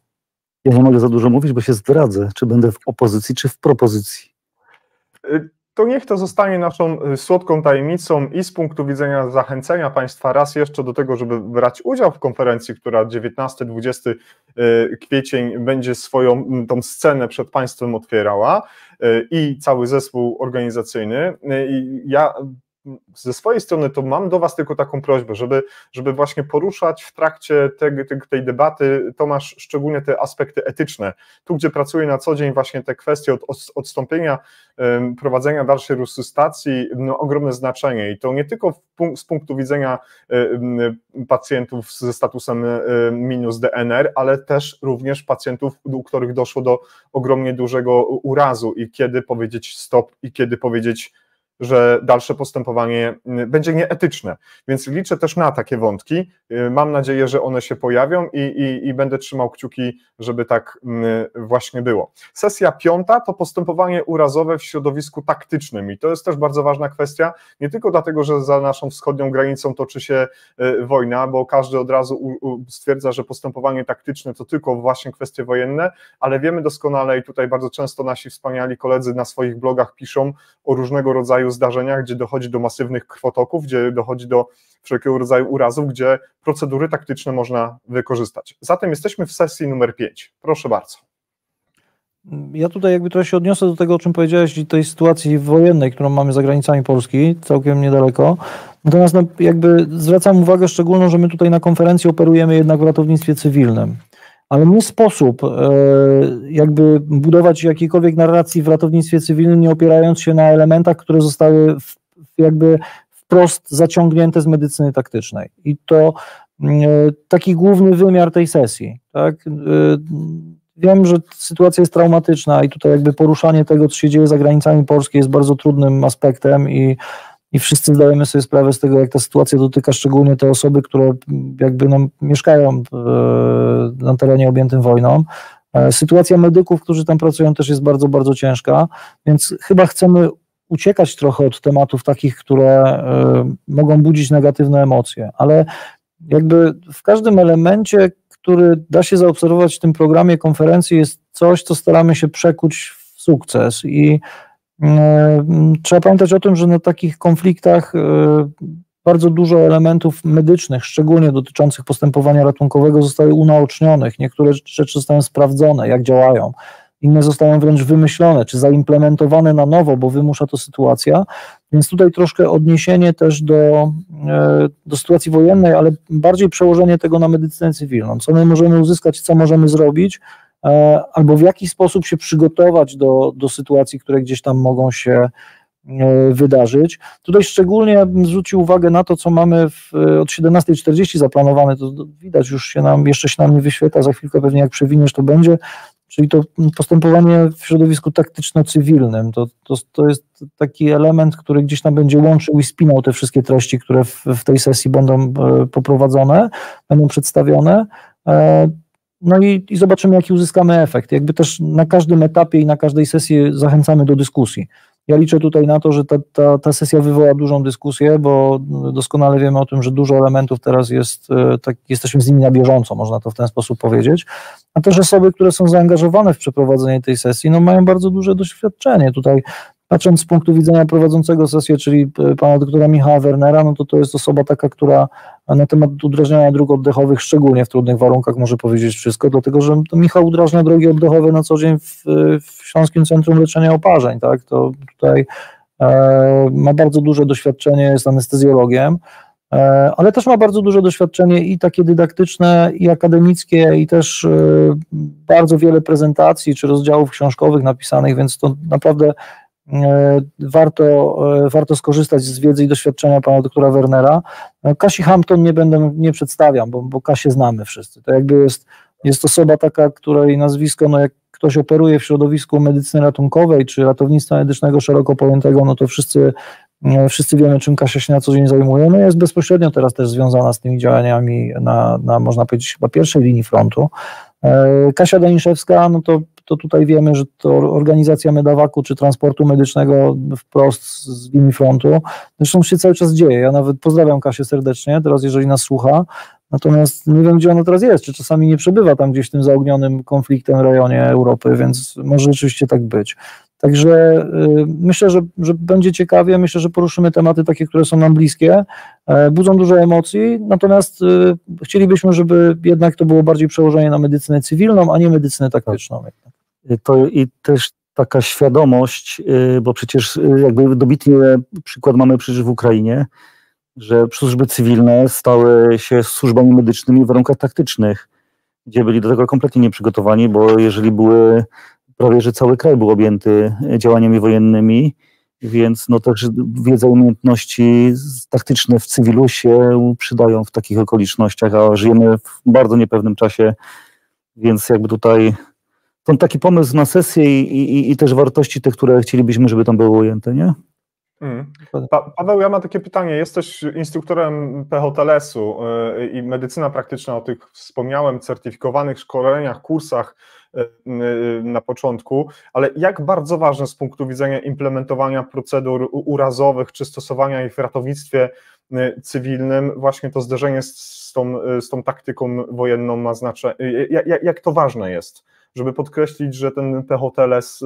Ja nie mogę za dużo mówić, bo się zdradzę, czy będę w opozycji, czy w propozycji. To niech to zostanie naszą słodką tajemnicą i z punktu widzenia zachęcenia Państwa raz jeszcze do tego, żeby brać udział w konferencji, która 19-20 kwiecień będzie swoją tą scenę przed Państwem otwierała i cały zespół organizacyjny. Ja ze swojej strony to mam do Was tylko taką prośbę, żeby właśnie poruszać w trakcie tej debaty, Tomasz, szczególnie te aspekty etyczne. Tu, gdzie pracuję na co dzień, właśnie te kwestie odstąpienia, prowadzenia dalszej resuscytacji, no, ogromne znaczenie i to nie tylko z punktu widzenia pacjentów ze statusem minus DNR, ale też również pacjentów, u których doszło do ogromnie dużego urazu i kiedy powiedzieć stop i kiedy powiedzieć, że dalsze postępowanie będzie nieetyczne, więc liczę też na takie wątki, mam nadzieję, że one się pojawią i będę trzymał kciuki, żeby tak właśnie było. Sesja piąta to postępowanie urazowe w środowisku taktycznym i to jest też bardzo ważna kwestia, nie tylko dlatego, że za naszą wschodnią granicą toczy się wojna, bo każdy od razu stwierdza, że postępowanie taktyczne to tylko właśnie kwestie wojenne, ale wiemy doskonale i tutaj bardzo często nasi wspaniali koledzy na swoich blogach piszą o różnego rodzaju zdarzeniach, gdzie dochodzi do masywnych krwotoków, gdzie dochodzi do wszelkiego rodzaju urazów, gdzie procedury taktyczne można wykorzystać. Zatem jesteśmy w sesji numer 5. Proszę bardzo. Ja tutaj jakby trochę się odniosę do tego, o czym powiedziałeś, i tej sytuacji wojennej, którą mamy za granicami Polski, całkiem niedaleko. Natomiast no, jakby zwracam uwagę szczególną, że my tutaj na konferencji operujemy jednak w ratownictwie cywilnym. Ale nie sposób jakby budować jakiejkolwiek narracji w ratownictwie cywilnym, nie opierając się na elementach, które zostały jakby wprost zaciągnięte z medycyny taktycznej. I to taki główny wymiar tej sesji. Tak? Wiem, że sytuacja jest traumatyczna i tutaj jakby poruszanie tego, co się dzieje za granicami Polski, jest bardzo trudnym aspektem i wszyscy zdajemy sobie sprawę z tego, jak ta sytuacja dotyka szczególnie te osoby, które jakby mieszkają na terenie objętym wojną. Sytuacja medyków, którzy tam pracują, też jest bardzo, bardzo ciężka, więc chyba chcemy uciekać trochę od tematów takich, które mogą budzić negatywne emocje, ale jakby w każdym elemencie, który da się zaobserwować w tym programie konferencji, jest coś, co staramy się przekuć w sukces i trzeba pamiętać o tym, że na takich konfliktach bardzo dużo elementów medycznych, szczególnie dotyczących postępowania ratunkowego, zostały unaocznionych. Niektóre rzeczy zostają sprawdzone, jak działają. Inne zostają wręcz wymyślone, czy zaimplementowane na nowo, bo wymusza to sytuacja. Więc tutaj troszkę odniesienie też do sytuacji wojennej, ale bardziej przełożenie tego na medycynę cywilną. Co my możemy uzyskać, co możemy zrobić, albo w jaki sposób się przygotować do sytuacji, które gdzieś tam mogą się wydarzyć. Tutaj szczególnie bym zwrócił uwagę na to, co mamy od 17:40 zaplanowane, to widać, jeszcze się nam nie wyświetla, za chwilkę pewnie jak przewiniesz to będzie, czyli to postępowanie w środowisku taktyczno-cywilnym. To jest taki element, który gdzieś tam będzie łączył i spinał te wszystkie treści, które w tej sesji będą poprowadzone, będą przedstawione. No i zobaczymy, jaki uzyskamy efekt. Jakby też na każdym etapie i na każdej sesji zachęcamy do dyskusji. Ja liczę tutaj na to, że ta sesja wywoła dużą dyskusję, bo doskonale wiemy o tym, że dużo elementów teraz jest, jesteśmy z nimi na bieżąco, można to w ten sposób powiedzieć, a też osoby, które są zaangażowane w przeprowadzenie tej sesji, no mają bardzo duże doświadczenie. Tutaj patrząc z punktu widzenia prowadzącego sesję, czyli pana doktora Michała Wernera, no to jest osoba taka, która na temat udrażniania dróg oddechowych, szczególnie w trudnych warunkach, może powiedzieć wszystko, dlatego że Michał udrażnia drogi oddechowe na co dzień w Śląskim Centrum Leczenia Oparzeń, tak? To tutaj ma bardzo duże doświadczenie, jest anestezjologiem, ale też ma bardzo duże doświadczenie i takie dydaktyczne, i akademickie, i też bardzo wiele prezentacji czy rozdziałów książkowych napisanych, więc to naprawdę warto skorzystać z wiedzy i doświadczenia pana doktora Wernera. Kasi Hampton nie przedstawiam, bo Kasię znamy wszyscy. To jakby jest osoba taka, której nazwisko, no jak ktoś operuje w środowisku medycyny ratunkowej czy ratownictwa medycznego szeroko pojętego, no to wszyscy wiemy, czym Kasia się na co dzień zajmuje. No jest bezpośrednio teraz też związana z tymi działaniami na można powiedzieć, chyba pierwszej linii frontu. Kasia Daniszewska, no to tutaj wiemy, że to organizacja medawaku czy transportu medycznego wprost z linii frontu. Zresztą się cały czas dzieje. Ja nawet pozdrawiam Kasię serdecznie, teraz jeżeli nas słucha, natomiast nie wiem, gdzie ona teraz jest, czy czasami nie przebywa tam gdzieś w tym zaognionym konfliktem rejonie Europy, więc może rzeczywiście tak być. Także myślę, że będzie ciekawie, myślę, że poruszymy tematy takie, które są nam bliskie, budzą dużo emocji, natomiast chcielibyśmy, żeby jednak to było bardziej przełożenie na medycynę cywilną, a nie medycynę taktyczną. To i też taka świadomość, bo przecież jakby dobitny przykład mamy przecież w Ukrainie, że służby cywilne stały się służbami medycznymi w warunkach taktycznych, gdzie byli do tego kompletnie nieprzygotowani, bo jeżeli prawie że cały kraj był objęty działaniami wojennymi, więc no też wiedza i umiejętności taktyczne w cywilu się przydają w takich okolicznościach, a żyjemy w bardzo niepewnym czasie, więc jakby tutaj to taki pomysł na sesję i też wartości te, które chcielibyśmy, żeby tam były ujęte, nie? Paweł, ja mam takie pytanie. Jesteś instruktorem PHTLS-u i medycyna praktyczna, o tych wspomniałem, certyfikowanych szkoleniach, kursach na początku, ale jak bardzo ważne z punktu widzenia implementowania procedur urazowych czy stosowania ich w ratownictwie cywilnym właśnie to zderzenie z tą taktyką wojenną ma znaczenie? Jak to ważne jest, żeby podkreślić, że ten PHTLS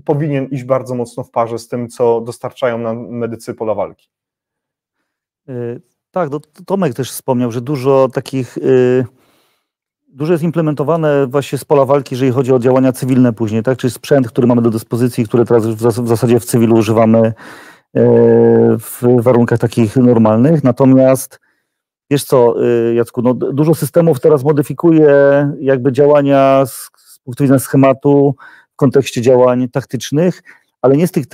powinien iść bardzo mocno w parze z tym, co dostarczają nam medycy pola walki? Tak, Tomek też wspomniał, że dużo jest implementowane właśnie z pola walki, jeżeli chodzi o działania cywilne później, tak? Czyli sprzęt, który mamy do dyspozycji, który teraz w zasadzie w cywilu używamy w warunkach takich normalnych. Natomiast wiesz co, Jacku, no dużo systemów teraz modyfikuje jakby działania z punktu widzenia schematu w kontekście działań taktycznych, ale nie z tych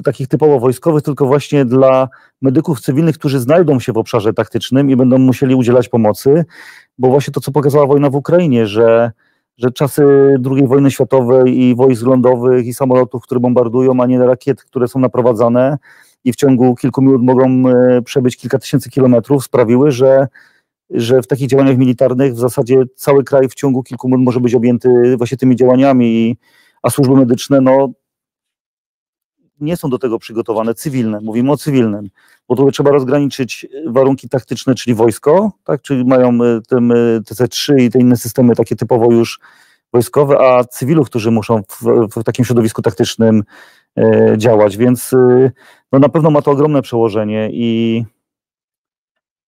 takich typowo wojskowych, tylko właśnie dla medyków cywilnych, którzy znajdą się w obszarze taktycznym i będą musieli udzielać pomocy, bo właśnie to, co pokazała wojna w Ukrainie, że czasy II wojny światowej i wojsk lądowych i samolotów, które bombardują, a nie rakiet, które są naprowadzane i w ciągu kilku minut mogą przebyć kilka tysięcy kilometrów, sprawiły, że w takich działaniach militarnych w zasadzie cały kraj w ciągu kilku minut może być objęty właśnie tymi działaniami, a służby medyczne no nie są do tego przygotowane, cywilne, mówimy o cywilnym, bo tu trzeba rozgraniczyć warunki taktyczne, czyli wojsko, tak, czyli mają TC3 i te inne systemy takie typowo już wojskowe, a cywilów, którzy muszą w takim środowisku taktycznym działać, więc no na pewno ma to ogromne przełożenie i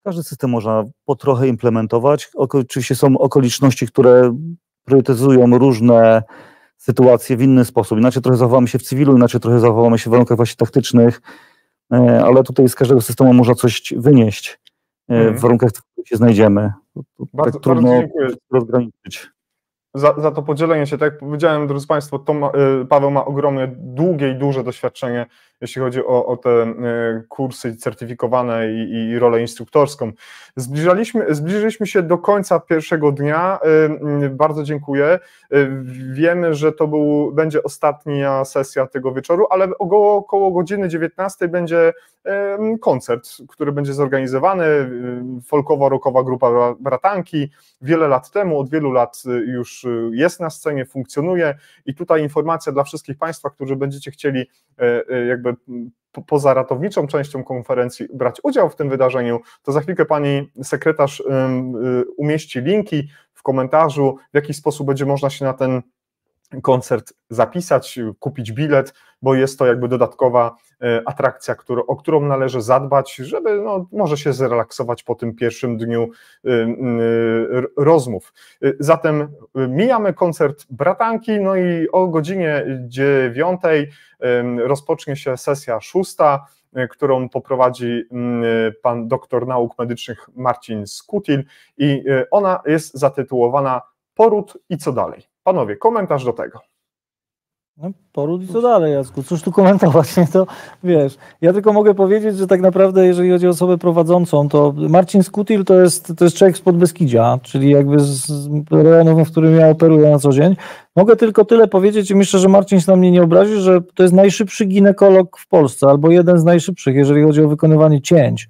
każdy system można po trochę implementować. Oczywiście są okoliczności, które priorytetyzują różne sytuacje w inny sposób. Inaczej trochę zachowamy się w cywilu, inaczej trochę zachowamy się w warunkach właśnie taktycznych, ale tutaj z każdego systemu można coś wynieść w warunkach, w których się znajdziemy. Bardzo, tak trudno bardzo dziękuję rozgraniczyć. Za to podzielenie się. Tak jak powiedziałem, drodzy Państwo, Paweł ma ogromnie długie i duże doświadczenie, jeśli chodzi o te kursy certyfikowane i rolę instruktorską. Zbliżyliśmy się do końca pierwszego dnia. Bardzo dziękuję. Wiemy, że to będzie ostatnia sesja tego wieczoru, ale około godziny 19 będzie koncert, który będzie zorganizowany. Folkowo-rockowa grupa Bratanki. Wiele lat temu, od wielu lat już jest na scenie, funkcjonuje i tutaj informacja dla wszystkich Państwa, którzy będziecie chcieli jakby poza ratowniczą częścią konferencji brać udział w tym wydarzeniu, to za chwilkę pani sekretarz umieści linki w komentarzu, w jaki sposób będzie można się na ten koncert zapisać, kupić bilet, bo jest to jakby dodatkowa atrakcja, o którą należy zadbać, żeby może się zrelaksować po tym pierwszym dniu rozmów. Zatem mijamy koncert Bratanki, no i o godzinie 9 rozpocznie się sesja 6, którą poprowadzi pan doktor nauk medycznych Marcin Skutil i ona jest zatytułowana Poród i co dalej. Panowie, komentarz do tego. No, poród i co dalej, Jacku? Cóż tu komentować, nie? To wiesz, ja tylko mogę powiedzieć, że tak naprawdę jeżeli chodzi o osobę prowadzącą, to Marcin Skutil to jest człowiek z Podbeskidzia, czyli jakby z rejonu, w którym ja operuję na co dzień. Mogę tylko tyle powiedzieć i myślę, że Marcin się na mnie nie obrazi, że to jest najszybszy ginekolog w Polsce, albo jeden z najszybszych, jeżeli chodzi o wykonywanie cięć.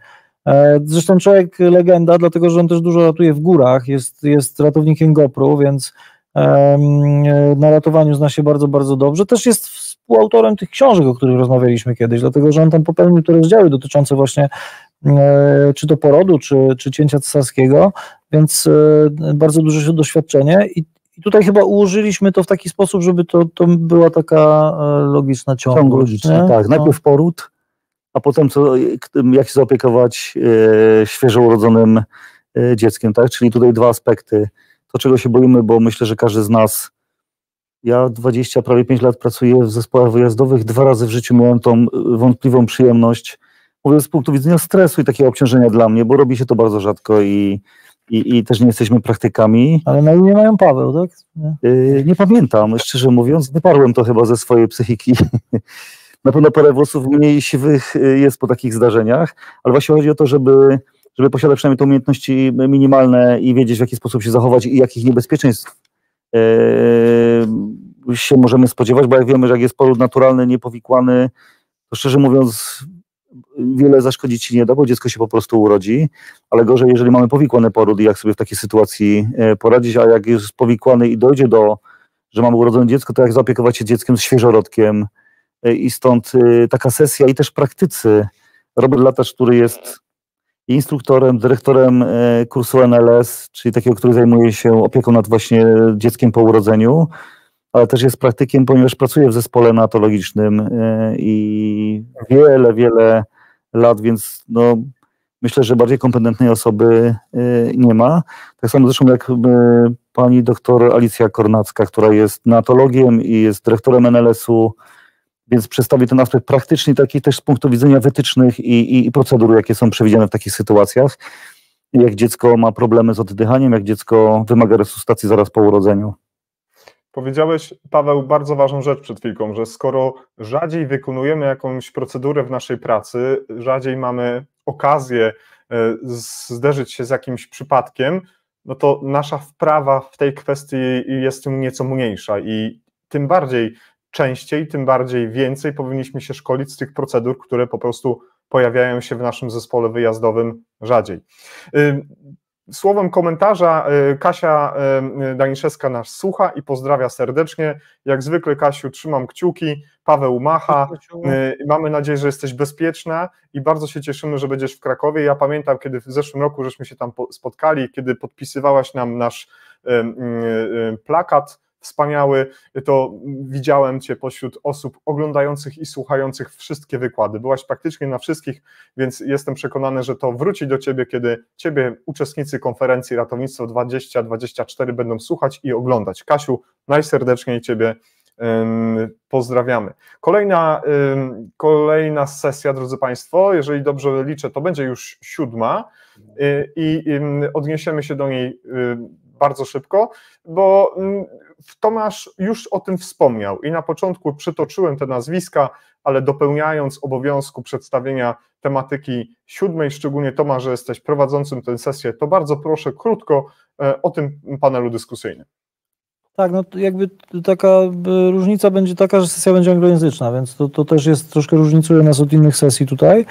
Zresztą człowiek legenda, dlatego że on też dużo ratuje w górach, jest ratownikiem GoPro, więc na ratowaniu zna się bardzo, bardzo dobrze. Też jest współautorem tych książek, o których rozmawialiśmy kiedyś, dlatego że on tam popełnił te rozdziały dotyczące właśnie czy to porodu, czy cięcia cesarskiego, więc bardzo duże doświadczenie i tutaj chyba ułożyliśmy to w taki sposób, żeby to była taka logiczna ciągłość. Tak, najpierw poród, a potem jak się zaopiekować świeżo urodzonym dzieckiem, tak? Czyli tutaj dwa aspekty. To, czego się boimy, bo myślę, że każdy z nas, ja 20, prawie 5 lat pracuję w zespołach wyjazdowych, 2 razy w życiu miałem tą wątpliwą przyjemność, mówię z punktu widzenia stresu i takiego obciążenia dla mnie, bo robi się to bardzo rzadko i też nie jesteśmy praktykami. Ale na imię mają Paweł, tak? Nie pamiętam, szczerze mówiąc, wyparłem to chyba ze swojej psychiki. Na pewno parę włosów mniej siwych jest po takich zdarzeniach, ale właśnie chodzi o to, żeby posiadać przynajmniej te umiejętności minimalne i wiedzieć, w jaki sposób się zachować i jakich niebezpieczeństw się możemy spodziewać, bo jak wiemy, że jak jest poród naturalny, niepowikłany, to szczerze mówiąc wiele zaszkodzić ci nie da, bo dziecko się po prostu urodzi, ale gorzej, jeżeli mamy powikłany poród i jak sobie w takiej sytuacji poradzić, a jak jest powikłany i dojdzie że mamy urodzone dziecko, to jak zaopiekować się dzieckiem z świeżorodkiem i stąd taka sesja i też praktycy. Robert Latacz, który jest instruktorem, dyrektorem kursu NLS, czyli takiego, który zajmuje się opieką nad właśnie dzieckiem po urodzeniu, ale też jest praktykiem, ponieważ pracuje w zespole neonatologicznym i wiele lat, więc myślę, że bardziej kompetentnej osoby nie ma. Tak samo zresztą jak pani doktor Alicja Kornacka, która jest neonatologiem i jest dyrektorem NLS-u, więc przedstawi ten aspekt praktyczny, taki też z punktu widzenia wytycznych i procedur, jakie są przewidziane w takich sytuacjach. Jak dziecko ma problemy z oddychaniem, jak dziecko wymaga resuscytacji zaraz po urodzeniu. Powiedziałeś, Paweł, bardzo ważną rzecz przed chwilką, że skoro rzadziej wykonujemy jakąś procedurę w naszej pracy, rzadziej mamy okazję zderzyć się z jakimś przypadkiem, no to nasza wprawa w tej kwestii jest nieco mniejsza i tym bardziej częściej, tym bardziej więcej powinniśmy się szkolić z tych procedur, które po prostu pojawiają się w naszym zespole wyjazdowym rzadziej. Słowem komentarza Kasia Daniszewska nas słucha i pozdrawia serdecznie. Jak zwykle, Kasiu, trzymam kciuki, Paweł macha. Mamy nadzieję, że jesteś bezpieczna i bardzo się cieszymy, że będziesz w Krakowie. Ja pamiętam, kiedy w zeszłym roku żeśmy się tam spotkali, kiedy podpisywałaś nam nasz plakat wspaniały, to widziałem Cię pośród osób oglądających i słuchających wszystkie wykłady. Byłaś praktycznie na wszystkich, więc jestem przekonany, że to wróci do Ciebie, kiedy Ciebie uczestnicy konferencji Ratownictwo 2024 będą słuchać i oglądać. Kasiu, najserdeczniej Ciebie pozdrawiamy. Kolejna sesja, drodzy Państwo, jeżeli dobrze liczę, to będzie już 7. i odniesiemy się do niej bardzo szybko, bo Tomasz już o tym wspomniał i na początku przytoczyłem te nazwiska, ale dopełniając obowiązku przedstawienia tematyki 7, szczególnie Tomasz, że jesteś prowadzącym tę sesję, to bardzo proszę krótko o tym panelu dyskusyjnym. Tak, no jakby taka różnica będzie taka, że sesja będzie anglojęzyczna, więc to też jest, troszkę różnicuje nas od innych sesji tutaj.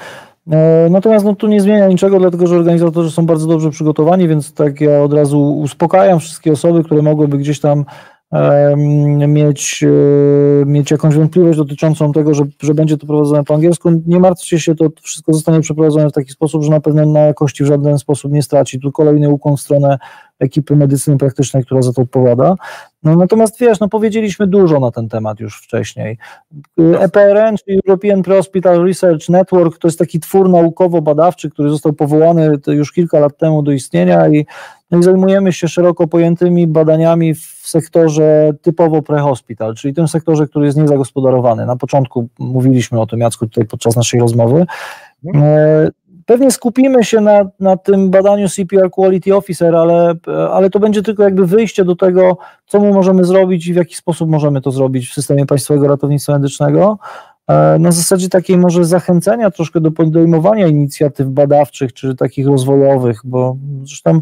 Natomiast no, tu nie zmienia niczego, dlatego że organizatorzy są bardzo dobrze przygotowani, więc tak ja od razu uspokajam wszystkie osoby, które mogłyby gdzieś tam mieć jakąś wątpliwość dotyczącą tego, że będzie to prowadzone po angielsku. Nie martwcie się, to wszystko zostanie przeprowadzone w taki sposób, że na pewno na jakości w żaden sposób nie straci. Tu kolejny ukłon w stronę ekipy medycyny praktycznej, która za to odpowiada. No, natomiast wiesz, no powiedzieliśmy dużo na ten temat już wcześniej. EPRN, czyli European Pre-Hospital Research Network, to jest taki twór naukowo-badawczy, który został powołany już kilka lat temu do istnienia i zajmujemy się szeroko pojętymi badaniami w sektorze typowo pre-hospital, czyli tym sektorze, który jest niezagospodarowany. Na początku mówiliśmy o tym, Jacku, tutaj podczas naszej rozmowy. Pewnie skupimy się na tym badaniu CPR Quality Officer, ale to będzie tylko jakby wyjście do tego, co my możemy zrobić i w jaki sposób możemy to zrobić w systemie Państwowego Ratownictwa Medycznego. Na zasadzie takiej może zachęcenia troszkę do podejmowania inicjatyw badawczych czy takich rozwojowych, bo zresztą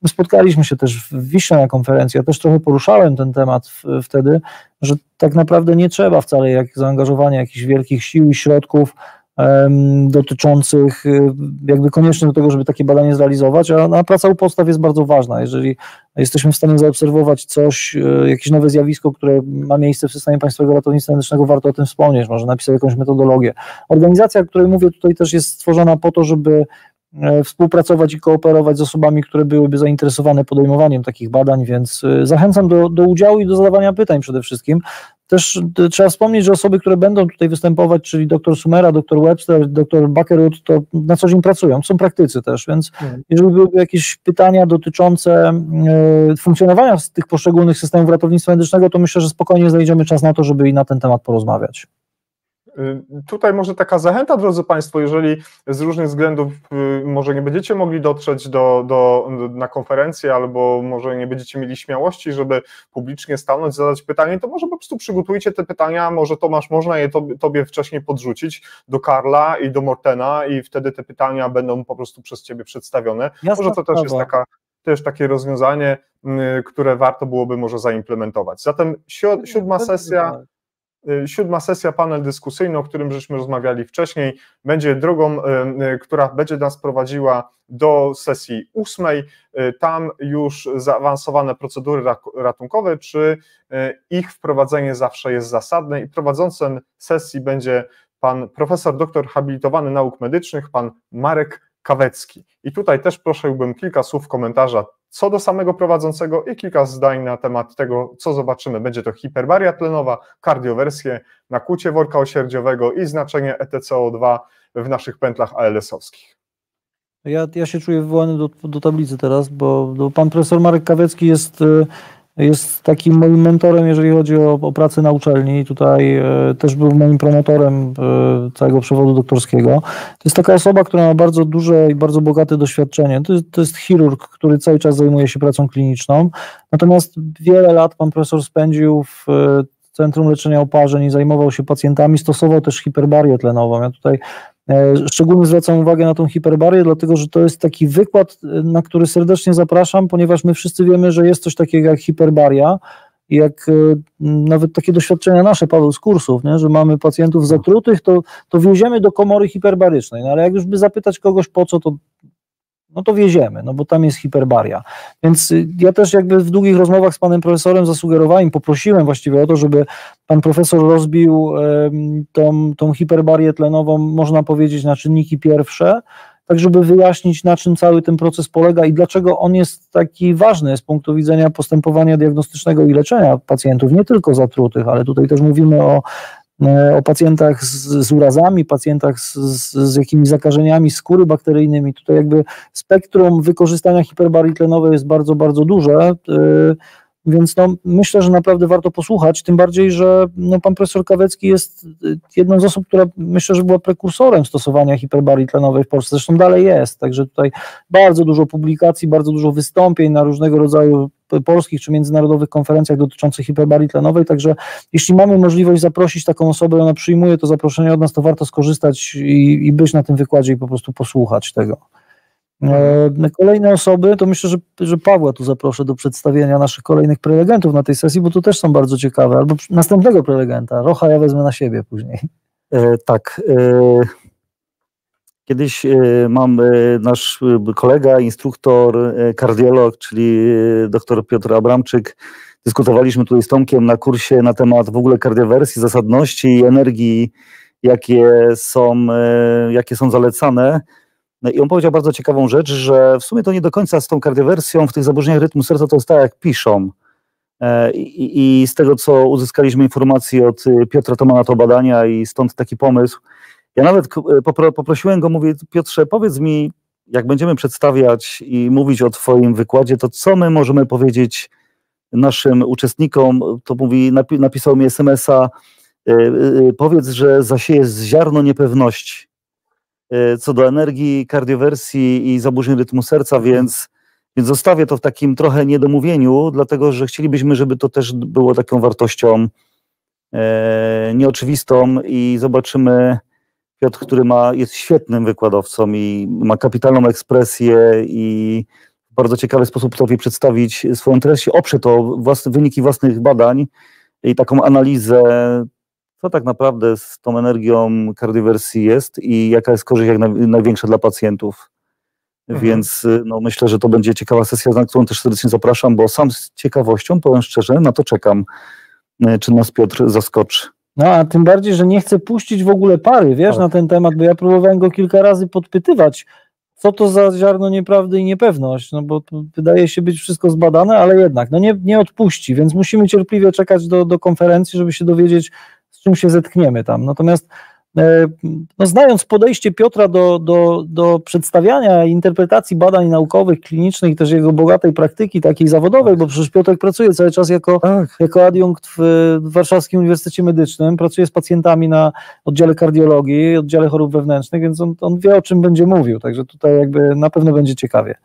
spotkaliśmy się też w Wiśle na konferencji, ja też trochę poruszałem ten temat wtedy, że tak naprawdę nie trzeba wcale zaangażowania jakichś wielkich sił i środków dotyczących jakby koniecznych do tego, żeby takie badanie zrealizować, a praca u podstaw jest bardzo ważna. Jeżeli jesteśmy w stanie zaobserwować coś, jakieś nowe zjawisko, które ma miejsce w systemie Państwowego Ratownictwa Medycznego, warto o tym wspomnieć, może napisać jakąś metodologię. Organizacja, o której mówię tutaj też jest stworzona po to, żeby współpracować i kooperować z osobami, które byłyby zainteresowane podejmowaniem takich badań, więc zachęcam do udziału i do zadawania pytań przede wszystkim. Też trzeba wspomnieć, że osoby, które będą tutaj występować, czyli dr Sumera, dr Webster, dr Buckerud, to na co dzień pracują, są praktycy też, więc jeżeli byłyby jakieś pytania dotyczące funkcjonowania tych poszczególnych systemów ratownictwa medycznego, to myślę, że spokojnie znajdziemy czas na to, żeby i na ten temat porozmawiać. Tutaj może taka zachęta, drodzy Państwo, jeżeli z różnych względów może nie będziecie mogli dotrzeć na konferencję albo może nie będziecie mieli śmiałości, żeby publicznie stanąć, zadać pytanie, to może po prostu przygotujcie te pytania, może Tomasz, można je tobie wcześniej podrzucić do Karla i do Mortena i wtedy te pytania będą po prostu przez Ciebie przedstawione. Jasna może to też jest takie rozwiązanie, które warto byłoby może zaimplementować. Zatem siódma sesja, panel dyskusyjny, o którym żeśmy rozmawiali wcześniej, będzie drogą, która będzie nas prowadziła do sesji 8. Tam już zaawansowane procedury ratunkowe, czy ich wprowadzenie zawsze jest zasadne i prowadzącym sesji będzie pan profesor doktor habilitowany nauk medycznych, pan Marek Kawecki. I tutaj też prosiłbym kilka słów komentarza co do samego prowadzącego i kilka zdań na temat tego, co zobaczymy. Będzie to hiperbaria tlenowa, kardiowersje, nakłucie worka osierdziowego i znaczenie ETCO2 w naszych pętlach ALS-owskich. Ja się czuję wywołany do tablicy teraz, bo pan profesor Marek Kawecki jest takim moim mentorem, jeżeli chodzi o pracę na uczelni. Tutaj też był moim promotorem całego przewodu doktorskiego. To jest taka osoba, która ma bardzo duże i bardzo bogate doświadczenie. To jest chirurg, który cały czas zajmuje się pracą kliniczną. Natomiast wiele lat pan profesor spędził w Centrum Leczenia Oparzeń i zajmował się pacjentami, stosował też hiperbarię tlenową. Ja tutaj szczególnie zwracam uwagę na tą hiperbarię, dlatego że to jest taki wykład, na który serdecznie zapraszam, ponieważ my wszyscy wiemy, że jest coś takiego jak hiperbaria i jak nawet takie doświadczenia nasze, Paweł, z kursów, nie, że mamy pacjentów zatrutych, to wieziemy do komory hiperbarycznej, no ale jak już by zapytać kogoś po co, to wieziemy, no bo tam jest hiperbaria. Więc ja też jakby w długich rozmowach z panem profesorem zasugerowałem, poprosiłem właściwie o to, żeby pan profesor rozbił tą hiperbarię tlenową, można powiedzieć, na czynniki pierwsze tak żeby wyjaśnić, na czym cały ten proces polega i dlaczego on jest taki ważny z punktu widzenia postępowania diagnostycznego i leczenia pacjentów, nie tylko zatrutych, ale tutaj też mówimy o pacjentach z urazami, pacjentach z jakimiś zakażeniami skóry bakteryjnymi. Tutaj jakby spektrum wykorzystania hiperbarii tlenowej jest bardzo, bardzo duże, więc no, myślę, że naprawdę warto posłuchać, tym bardziej, że no, pan profesor Kawecki jest jedną z osób, która myślę, że była prekursorem stosowania hiperbarii tlenowej w Polsce, zresztą dalej jest, także tutaj bardzo dużo publikacji, bardzo dużo wystąpień na różnego rodzaju polskich czy międzynarodowych konferencjach dotyczących hiperbarii tlenowej, także jeśli mamy możliwość zaprosić taką osobę, ona przyjmuje to zaproszenie od nas, to warto skorzystać i być na tym wykładzie i po prostu posłuchać tego. Kolejne osoby, to myślę, że Pawła tu zaproszę do przedstawienia naszych kolejnych prelegentów na tej sesji, bo to też są bardzo ciekawe, albo następnego prelegenta, Rocha ja wezmę na siebie później. Tak. Kiedyś mam nasz kolega, instruktor, kardiolog, czyli dr Piotr Abramczyk. Dyskutowaliśmy tutaj z Tomkiem na kursie na temat w ogóle kardiowersji, zasadności i energii, jakie są zalecane. No i on powiedział bardzo ciekawą rzecz, że w sumie to nie do końca z tą kardiowersją w tych zaburzeniach rytmu serca to jest tak, jak piszą. I z tego, co uzyskaliśmy informacje od Piotra, to ma na to badania i stąd taki pomysł. Ja nawet poprosiłem go, mówię, Piotrze, powiedz mi, jak będziemy przedstawiać i mówić o twoim wykładzie, to co my możemy powiedzieć naszym uczestnikom? To mówi, napisał mi SMS-a, powiedz, że zasiejesz ziarno niepewności co do energii, kardiowersji i zaburzeń rytmu serca, więc zostawię to w takim trochę niedomówieniu, dlatego że chcielibyśmy, żeby to też było taką wartością nieoczywistą i zobaczymy. Piotr, który jest świetnym wykładowcą i ma kapitalną ekspresję i w bardzo ciekawy sposób potrafi przedstawić swoją treść, oprze to wyniki własnych badań i taką analizę, co tak naprawdę z tą energią kardiowersji jest i jaka jest korzyść jak największa dla pacjentów. Więc no, myślę, że to będzie ciekawa sesja, na którą też serdecznie zapraszam, bo sam z ciekawością, powiem szczerze, na to czekam, czy nas Piotr zaskoczy. No, a tym bardziej, że nie chcę puścić w ogóle pary, wiesz, na ten temat, bo ja próbowałem go kilka razy podpytywać, co to za ziarno nieprawdy i niepewność, no bo wydaje się być wszystko zbadane, ale jednak, no nie odpuści, więc musimy cierpliwie czekać do konferencji, żeby się dowiedzieć, z czym się zetkniemy tam. Natomiast no, znając podejście Piotra do przedstawiania interpretacji badań naukowych, klinicznych i też jego bogatej praktyki takiej zawodowej, bo przecież Piotrek pracuje cały czas jako adiunkt w Warszawskim Uniwersytecie Medycznym, pracuje z pacjentami na oddziale kardiologii, oddziale chorób wewnętrznych, więc on wie, o czym będzie mówił, także tutaj jakby na pewno będzie ciekawie.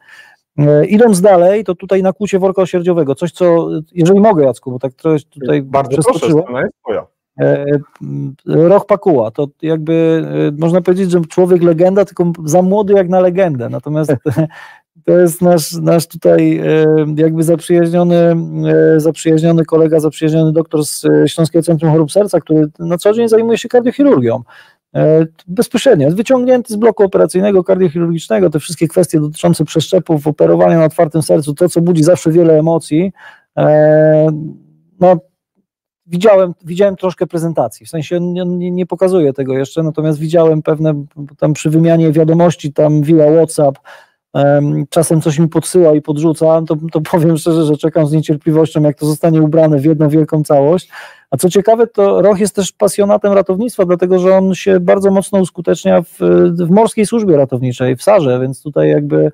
Idąc dalej, to tutaj nakłucie worka osierdziowego, coś co, jeżeli mogę, Jacku, bo tak trochę tutaj bardzo proszę, to jest twoja. Roch Pakuła, to jakby można powiedzieć, że człowiek legenda, tylko za młody jak na legendę, natomiast to jest nasz tutaj jakby zaprzyjaźniony kolega, zaprzyjaźniony doktor z Śląskiego Centrum Chorób Serca, który na co dzień zajmuje się kardiochirurgią. Bezpośrednio, jest wyciągnięty z bloku operacyjnego, kardiochirurgicznego, te wszystkie kwestie dotyczące przeszczepów, operowania na otwartym sercu, to co budzi zawsze wiele emocji, no widziałem troszkę prezentacji, w sensie nie pokazuję tego jeszcze, natomiast widziałem pewne tam przy wymianie wiadomości tam via WhatsApp, czasem coś mi podsyła i podrzuca, to powiem szczerze, że czekam z niecierpliwością, jak to zostanie ubrane w jedną wielką całość. A co ciekawe, to Roch jest też pasjonatem ratownictwa, dlatego że on się bardzo mocno uskutecznia w Morskiej Służbie Ratowniczej, w SAR-ze, więc tutaj jakby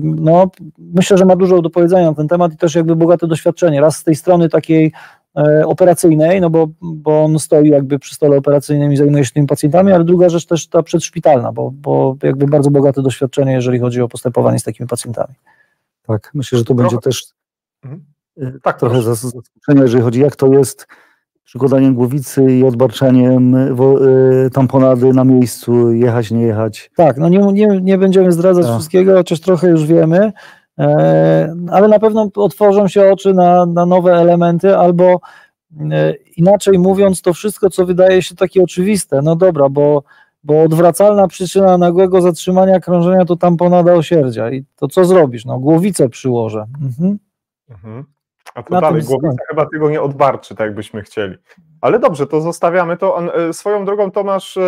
no, myślę, że ma dużo do powiedzenia na ten temat i też jakby bogate doświadczenie. Raz z tej strony takiej operacyjnej, no bo on stoi jakby przy stole operacyjnym i zajmuje się tymi pacjentami, ale druga rzecz też ta przedszpitalna, bo jakby bardzo bogate doświadczenie, jeżeli chodzi o postępowanie z takimi pacjentami. Tak, myślę, że to będzie też tak, trochę zaskoczenie, jeżeli chodzi jak to jest przykładaniem głowicy i odbarczaniem tamponady na miejscu, jechać, nie jechać. Tak, no nie będziemy zdradzać wszystkiego, chociaż trochę już wiemy, ale na pewno otworzą się oczy na nowe elementy, albo inaczej mówiąc, to wszystko, co wydaje się takie oczywiste, no dobra, bo odwracalna przyczyna nagłego zatrzymania krążenia to tamponada osierdzia i to co zrobisz? No głowicę przyłożę. A to dalej, głowica chyba tego nie odbarczy, tak jakbyśmy chcieli. Ale dobrze, to zostawiamy to. Swoją drogą, Tomasz,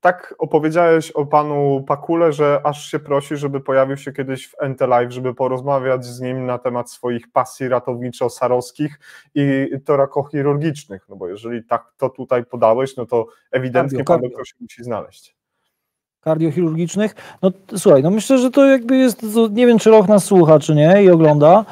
tak opowiedziałeś o panu Pakule, że aż się prosi, żeby pojawił się kiedyś w NT Live, żeby porozmawiać z nim na temat swoich pasji ratowniczo-sarowskich i torakochirurgicznych, no bo jeżeli tak to tutaj podałeś, no to ewidentnie pan doktor się musi znaleźć. Kardiochirurgicznych. No słuchaj, no myślę, że to jakby jest, nie wiem, czy Roch nas słucha, czy nie i ogląda,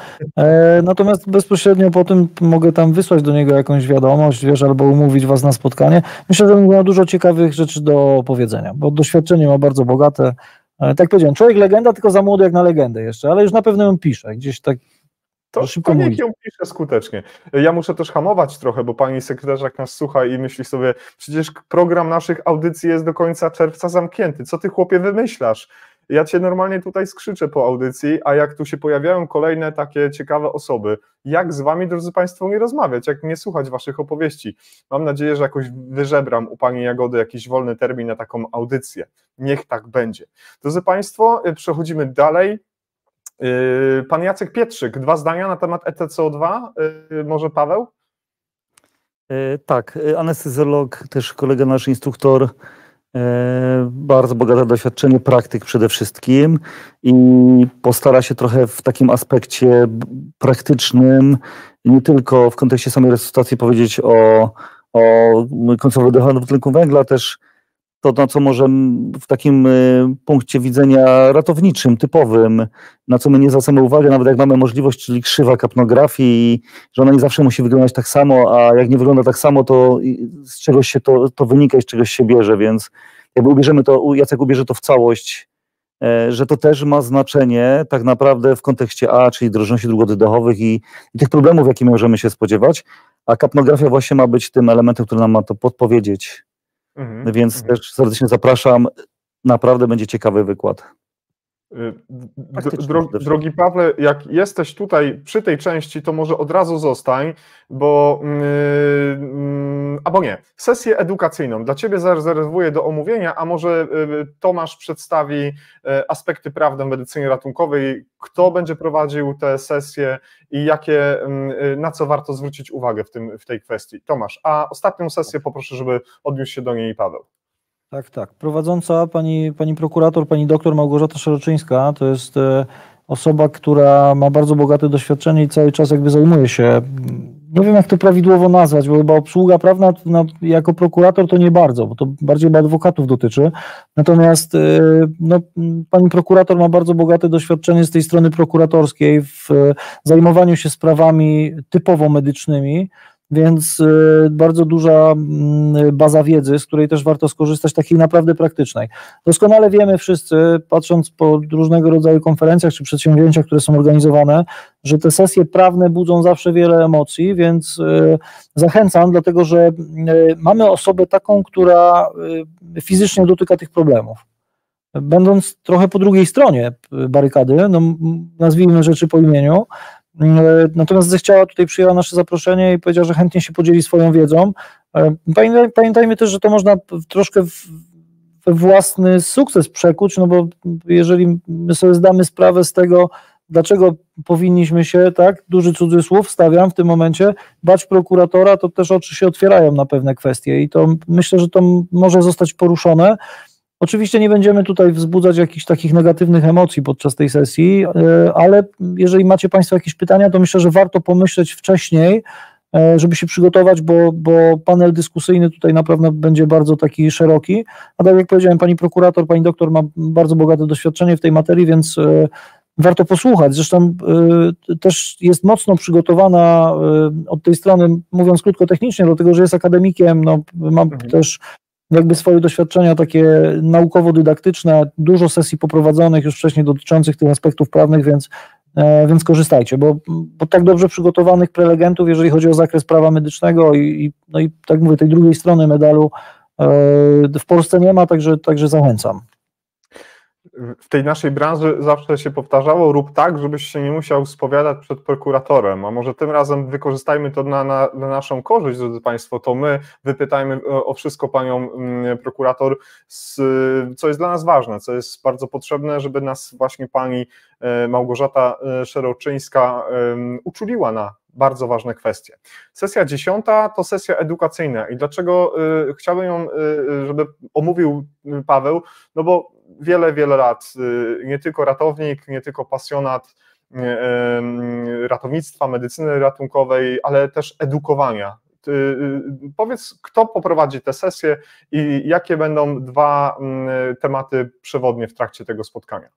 natomiast bezpośrednio po tym mogę tam wysłać do niego jakąś wiadomość, wiesz, albo umówić was na spotkanie. Myślę, że ma dużo ciekawych rzeczy do powiedzenia, bo doświadczenie ma bardzo bogate. Tak powiedziałem, człowiek legenda, tylko za młody jak na legendę jeszcze, ale już na pewno ją pisze, gdzieś tak. To niech ją pisze skutecznie. Ja muszę też hamować trochę, bo pani sekretarz nas słucha i myśli sobie, przecież program naszych audycji jest do końca czerwca zamknięty. Co ty, chłopie, wymyślasz? Ja cię normalnie tutaj skrzyczę po audycji, a jak tu się pojawiają kolejne takie ciekawe osoby, jak z wami, drodzy państwo, nie rozmawiać, jak nie słuchać waszych opowieści? Mam nadzieję, że jakoś wyżebram u pani Jagody jakiś wolny termin na taką audycję. Niech tak będzie. Drodzy państwo, przechodzimy dalej. Pan Jacek Pietrzyk, 2 zdania na temat ETCO2, może Paweł? Tak, anestezjolog, też kolega nasz instruktor, bardzo bogate doświadczenie, praktyk przede wszystkim i postara się trochę w takim aspekcie praktycznym, nie tylko w kontekście samej resuscytacji powiedzieć o końcowo wydechowanym dwutlenku węgla, też to, na co może w takim punkcie widzenia ratowniczym, typowym, na co my nie zwracamy uwagi, nawet jak mamy możliwość, czyli krzywa kapnografii, że ona nie zawsze musi wyglądać tak samo, a jak nie wygląda tak samo, to z czegoś się to wynika i z czegoś się bierze, więc jakby ubierzemy to, Jacek ubierze to w całość, że to też ma znaczenie tak naprawdę w kontekście czyli drożności dróg oddechowych i tych problemów, jakie możemy się spodziewać, a kapnografia właśnie ma być tym elementem, który nam ma to podpowiedzieć. Więc też serdecznie zapraszam, naprawdę będzie ciekawy wykład. Drogi Pawle, jak jesteś tutaj przy tej części, to może od razu zostań, bo albo nie, sesję edukacyjną dla ciebie zarezerwuję do omówienia, a może Tomasz przedstawi aspekty prawne w medycynie ratunkowej, kto będzie prowadził tę sesję i na co warto zwrócić uwagę w tej kwestii. Tomasz, a ostatnią sesję poproszę, żeby odniósł się do niej Paweł. Tak. Prowadząca pani prokurator, pani doktor Małgorzata Szeroczyńska, to jest osoba, która ma bardzo bogate doświadczenie i cały czas jakby zajmuje się, nie wiem jak to prawidłowo nazwać, bo chyba obsługa prawna jako prokurator to nie bardzo, bo to bardziej adwokatów dotyczy. Natomiast pani prokurator ma bardzo bogate doświadczenie z tej strony prokuratorskiej w zajmowaniu się sprawami typowo medycznymi, więc bardzo duża baza wiedzy, z której też warto skorzystać, takiej naprawdę praktycznej. Doskonale wiemy wszyscy, patrząc po różnego rodzaju konferencjach czy przedsięwzięciach, które są organizowane, że te sesje prawne budzą zawsze wiele emocji, więc zachęcam, dlatego że mamy osobę taką, która fizycznie dotyka tych problemów. Będąc trochę po drugiej stronie barykady, nazwijmy rzeczy po imieniu, natomiast zechciała, tutaj przyjęła nasze zaproszenie i powiedziała, że chętnie się podzieli swoją wiedzą. Pamiętajmy też, że to można troszkę we własny sukces przekuć, no bo jeżeli my sobie zdamy sprawę z tego, dlaczego powinniśmy się, tak, duży cudzysłów stawiam w tym momencie, bać prokuratora, to też oczy się otwierają na pewne kwestie i to myślę, że to może zostać poruszone. Oczywiście nie będziemy tutaj wzbudzać jakichś takich negatywnych emocji podczas tej sesji, ale jeżeli macie Państwo jakieś pytania, to myślę, że warto pomyśleć wcześniej, żeby się przygotować, bo panel dyskusyjny tutaj naprawdę będzie bardzo taki szeroki, a tak jak powiedziałem, pani prokurator, pani doktor ma bardzo bogate doświadczenie w tej materii, więc warto posłuchać. Zresztą też jest mocno przygotowana od tej strony, mówiąc krótko technicznie, dlatego że jest akademikiem, mam też jakby swoje doświadczenia takie naukowo-dydaktyczne, dużo sesji poprowadzonych już wcześniej dotyczących tych aspektów prawnych, więc korzystajcie, bo tak dobrze przygotowanych prelegentów, jeżeli chodzi o zakres prawa medycznego i tak mówię, tej drugiej strony medalu w Polsce nie ma, także zachęcam. w tej naszej branży zawsze się powtarzało, rób tak, żebyś się nie musiał spowiadać przed prokuratorem, a może tym razem wykorzystajmy to na naszą korzyść, drodzy Państwo, to my wypytajmy o wszystko panią prokurator, co jest dla nas ważne, co jest bardzo potrzebne, żeby nas właśnie pani Małgorzata Szeroczyńska uczuliła na bardzo ważne kwestie. Sesja 10 to sesja edukacyjna i dlaczego chciałbym ją, żeby omówił Paweł, no bo wiele lat, nie tylko ratownik, nie tylko pasjonat ratownictwa, medycyny ratunkowej, ale też edukowania. Powiedz, kto poprowadzi tę sesję i jakie będą dwa tematy przewodnie w trakcie tego spotkania?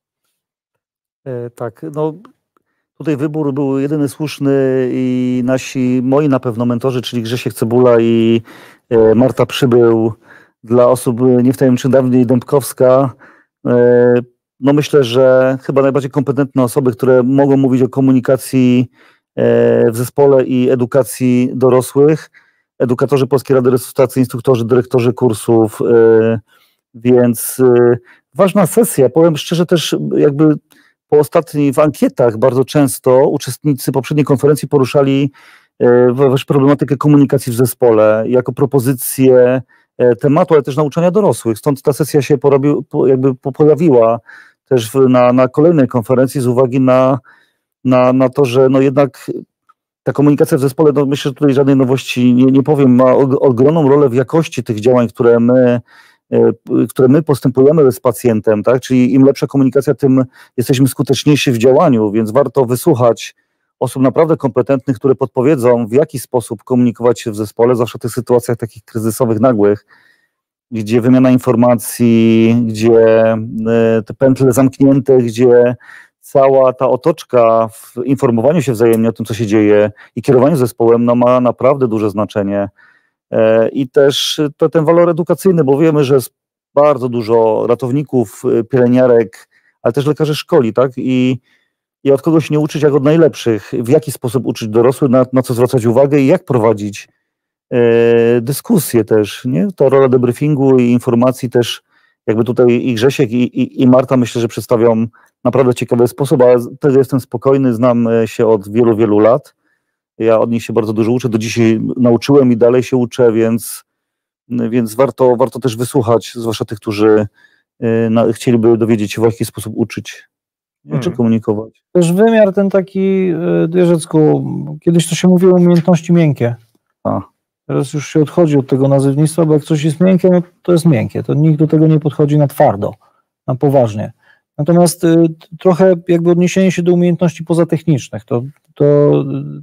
Tak, no tutaj wybór był jedyny słuszny i moi na pewno mentorzy, czyli Grzesiek Cebula i Marta Przybył, dla osób niewtajemniczych dawniej Dębkowska. No myślę, że chyba najbardziej kompetentne osoby, które mogą mówić o komunikacji w zespole i edukacji dorosłych. Edukatorzy Polskiej Rady Resuscytacji, instruktorzy, dyrektorzy kursów, więc ważna sesja. Powiem szczerze też jakby po ostatnich w ankietach bardzo często uczestnicy poprzedniej konferencji poruszali problematykę komunikacji w zespole jako propozycję tematu, ale też nauczania dorosłych. Stąd ta sesja się pojawiła też na kolejnej konferencji z uwagi na to, że no jednak ta komunikacja w zespole, no myślę, że tutaj żadnej nowości nie powiem, ma ogromną rolę w jakości tych działań, które my postępujemy z pacjentem, tak? Czyli im lepsza komunikacja, tym jesteśmy skuteczniejsi w działaniu, więc warto wysłuchać osób naprawdę kompetentnych, które podpowiedzą, w jaki sposób komunikować się w zespole, zwłaszcza w tych sytuacjach takich kryzysowych, nagłych, gdzie wymiana informacji, gdzie te pętle zamknięte, gdzie cała ta otoczka w informowaniu się wzajemnie o tym, co się dzieje i kierowaniu zespołem, no ma naprawdę duże znaczenie. I też ten walor edukacyjny, bo wiemy, że jest bardzo dużo ratowników, pielęgniarek, ale też lekarzy szkoli, tak? I od kogoś nie uczyć jak od najlepszych, w jaki sposób uczyć dorosłych, na co zwracać uwagę i jak prowadzić dyskusje też, nie? Ta rola debriefingu i informacji też, jakby tutaj i Grzesiek i Marta myślę, że przedstawią naprawdę ciekawy sposób, ale też jestem spokojny, znam się od wielu lat. Ja od nich się bardzo dużo uczę, do dzisiaj nauczyłem i dalej się uczę, więc warto też wysłuchać, zwłaszcza tych, którzy chcieliby dowiedzieć się, w jaki sposób uczyć czy komunikować. Też wymiar ten taki, Jerzecku, kiedyś to się mówiło umiejętności miękkie. Teraz już się odchodzi od tego nazewnictwa, bo jak coś jest miękkie, no to jest miękkie. To nikt do tego nie podchodzi na twardo, na poważnie. Natomiast trochę jakby odniesienie się do umiejętności pozatechnicznych, to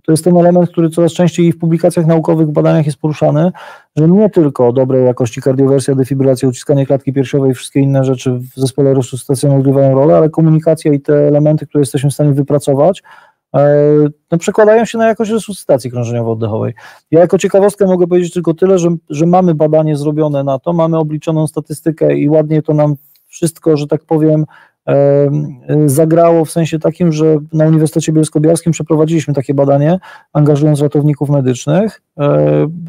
jest ten element, który coraz częściej w publikacjach naukowych, w badaniach jest poruszany, że nie tylko dobrej jakości kardiowersja, defibrylacja, uciskanie klatki piersiowej i wszystkie inne rzeczy w zespole resuscytacyjnym odgrywają rolę, ale komunikacja i te elementy, które jesteśmy w stanie wypracować, no przekładają się na jakość resuscytacji krążeniowo-oddechowej. Ja jako ciekawostkę mogę powiedzieć tylko tyle, że mamy badanie zrobione na to, mamy obliczoną statystykę i ładnie to nam wszystko, że tak powiem, zagrało w sensie takim, że na Uniwersytecie Bielsko-Białskim przeprowadziliśmy takie badanie, angażując ratowników medycznych,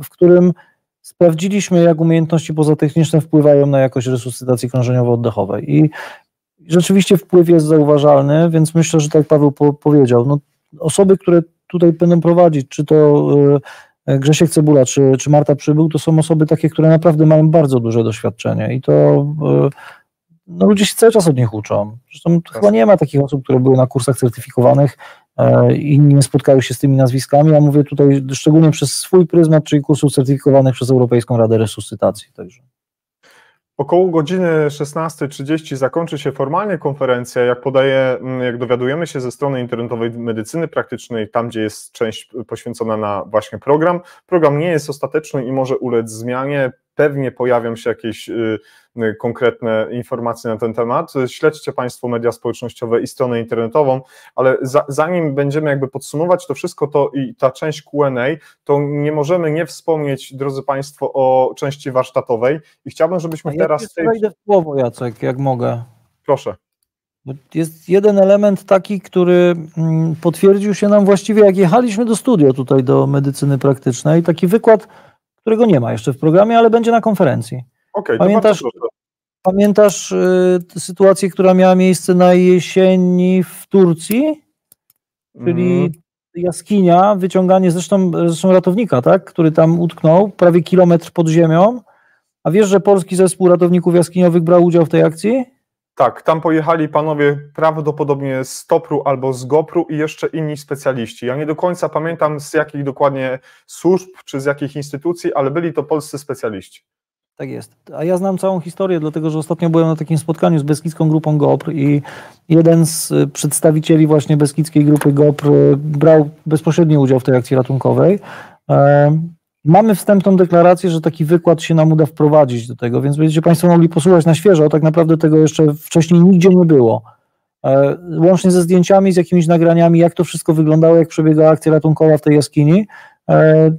w którym sprawdziliśmy, jak umiejętności pozatechniczne wpływają na jakość resuscytacji krążeniowo-oddechowej. I rzeczywiście wpływ jest zauważalny, więc myślę, że tak jak Paweł powiedział, no, osoby, które tutaj będą prowadzić, czy to Grzesiek Cebula, czy Marta Przybył, to są osoby takie, które naprawdę mają bardzo duże doświadczenie i to no, ludzie się cały czas od nich uczą. Zresztą chyba nie ma takich osób, które były na kursach certyfikowanych i nie spotkały się z tymi nazwiskami. Ja mówię tutaj szczególnie przez swój pryzmat, czyli kursów certyfikowanych przez Europejską Radę Resuscytacji. Także. Około godziny 16:30 zakończy się formalnie konferencja, jak dowiadujemy się ze strony internetowej medycyny praktycznej, tam gdzie jest część poświęcona na właśnie program. Program nie jest ostateczny i może ulec zmianie. Pewnie pojawią się jakieś konkretne informacje na ten temat. Śledźcie Państwo media społecznościowe i stronę internetową, ale zanim będziemy jakby podsumować to wszystko, to i ta część Q&A, to nie możemy nie wspomnieć, drodzy Państwo, o części warsztatowej i chciałbym, żebyśmy teraz... Ja wejdę w słowo, Jacek, jak mogę. Proszę. Jest jeden element taki, który potwierdził się nam właściwie, jak jechaliśmy do studia tutaj do medycyny praktycznej, taki wykład, którego nie ma jeszcze w programie, ale będzie na konferencji. Okej, pamiętasz, to bardzo proszę. Pamiętasz sytuację, która miała miejsce na jesieni w Turcji? Czyli jaskinia, wyciąganie zresztą ratownika, tak? Który tam utknął prawie kilometr pod ziemią. A wiesz, że polski zespół ratowników jaskiniowych brał udział w tej akcji? Tak, tam pojechali panowie prawdopodobnie z TOPR-u albo z GOPR-u i jeszcze inni specjaliści. Ja nie do końca pamiętam z jakich dokładnie służb czy z jakich instytucji, ale byli to polscy specjaliści. Tak jest. A ja znam całą historię, dlatego że ostatnio byłem na takim spotkaniu z Beskidzką Grupą GOPR i jeden z przedstawicieli właśnie Beskidzkiej Grupy GOPR brał bezpośredni udział w tej akcji ratunkowej. Mamy wstępną deklarację, że taki wykład się nam uda wprowadzić do tego, więc będziecie Państwo mogli posłuchać na świeżo. Tak naprawdę tego jeszcze wcześniej nigdzie nie było. Łącznie ze zdjęciami, z jakimiś nagraniami, jak to wszystko wyglądało, jak przebiegała akcja ratunkowa w tej jaskini.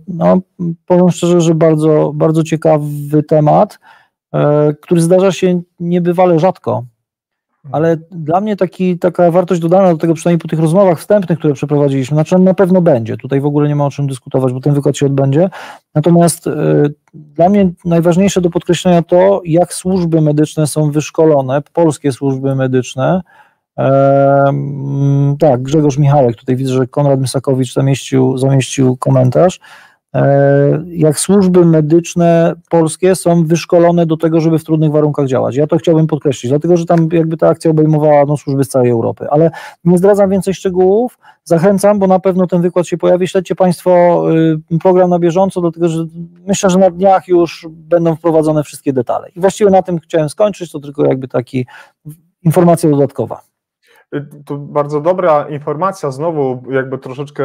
No, powiem szczerze, że bardzo, bardzo ciekawy temat, który zdarza się niebywale rzadko, ale dla mnie taka wartość dodana do tego, przynajmniej po tych rozmowach wstępnych, które przeprowadziliśmy, znaczy on na pewno będzie, tutaj w ogóle nie ma o czym dyskutować, bo ten wykład się odbędzie, natomiast dla mnie najważniejsze do podkreślenia to, jak służby medyczne są wyszkolone, polskie służby medyczne. Tak, Grzegorz Michałek, tutaj widzę, że Konrad Mysakowicz zamieścił komentarz. Jak służby medyczne polskie są wyszkolone do tego, żeby w trudnych warunkach działać. Ja to chciałbym podkreślić, dlatego że tam jakby ta akcja obejmowała służby z całej Europy, ale nie zdradzam więcej szczegółów, zachęcam, bo na pewno ten wykład się pojawi, śledźcie Państwo program na bieżąco, dlatego że myślę, że na dniach już będą wprowadzone wszystkie detale. I właściwie na tym chciałem skończyć, to tylko jakby taki informacja dodatkowa. To bardzo dobra informacja, znowu jakby troszeczkę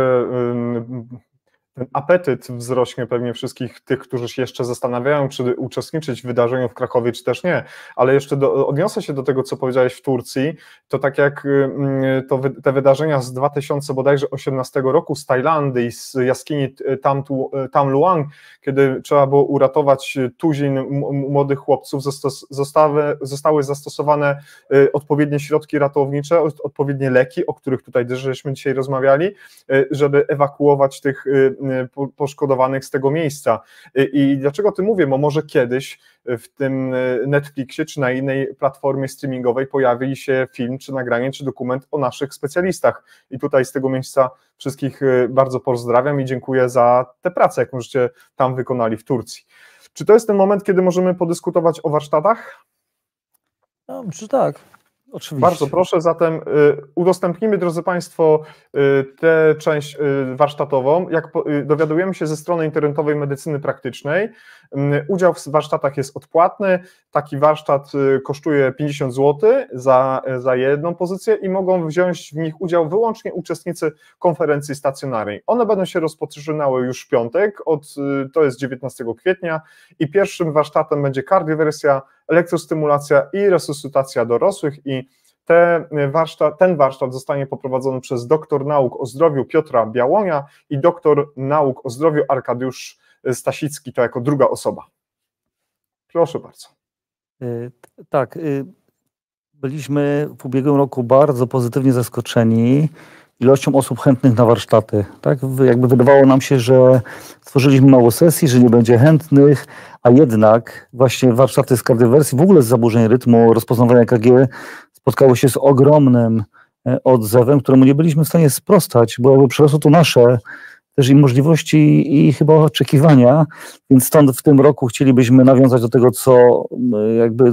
ten apetyt wzrośnie pewnie wszystkich tych, którzy się jeszcze zastanawiają, czy uczestniczyć w wydarzeniu w Krakowie, czy też nie, ale jeszcze odniosę się do tego, co powiedziałeś w Turcji, to tak jak te wydarzenia z 2018 roku z Tajlandii i z jaskini Tam Luang, kiedy trzeba było uratować tuzin młodych chłopców, zostały zastosowane odpowiednie środki ratownicze, odpowiednie leki, o których tutaj też żeśmy dzisiaj rozmawiali, żeby ewakuować tych poszkodowanych z tego miejsca. I dlaczego o tym mówię? Bo może kiedyś w tym Netflixie czy na innej platformie streamingowej pojawi się film, czy nagranie, czy dokument o naszych specjalistach. I tutaj z tego miejsca wszystkich bardzo pozdrawiam i dziękuję za tę pracę, jaką żeście tam wykonali w Turcji. Czy to jest ten moment, kiedy możemy podyskutować o warsztatach? No, czy tak? Oczywiście. Bardzo proszę, zatem udostępnimy, drodzy Państwo, tę część warsztatową. Jak dowiadujemy się ze strony internetowej Medycyny Praktycznej, udział w warsztatach jest odpłatny, taki warsztat kosztuje 50 zł za jedną pozycję i mogą wziąć w nich udział wyłącznie uczestnicy konferencji stacjonarnej. One będą się rozpoczynały już w piątek, to jest 19 kwietnia i pierwszym warsztatem będzie kardiowersja, elektrostymulacja i resuscytacja dorosłych i ten warsztat zostanie poprowadzony przez doktor nauk o zdrowiu Piotra Białonia i doktor nauk o zdrowiu Arkadiusz Stasicki, to jako druga osoba. Proszę bardzo. Tak, byliśmy w ubiegłym roku bardzo pozytywnie zaskoczeni ilością osób chętnych na warsztaty. Tak? Jakby wydawało nam się, że stworzyliśmy mało sesji, że nie będzie chętnych, a jednak właśnie warsztaty z kardiowersji, w ogóle z zaburzeń rytmu, rozpoznawania EKG spotkały się z ogromnym odzewem, któremu nie byliśmy w stanie sprostać, bo jakby przerosło to nasze też i możliwości i chyba oczekiwania, więc stąd w tym roku chcielibyśmy nawiązać do tego, co jakby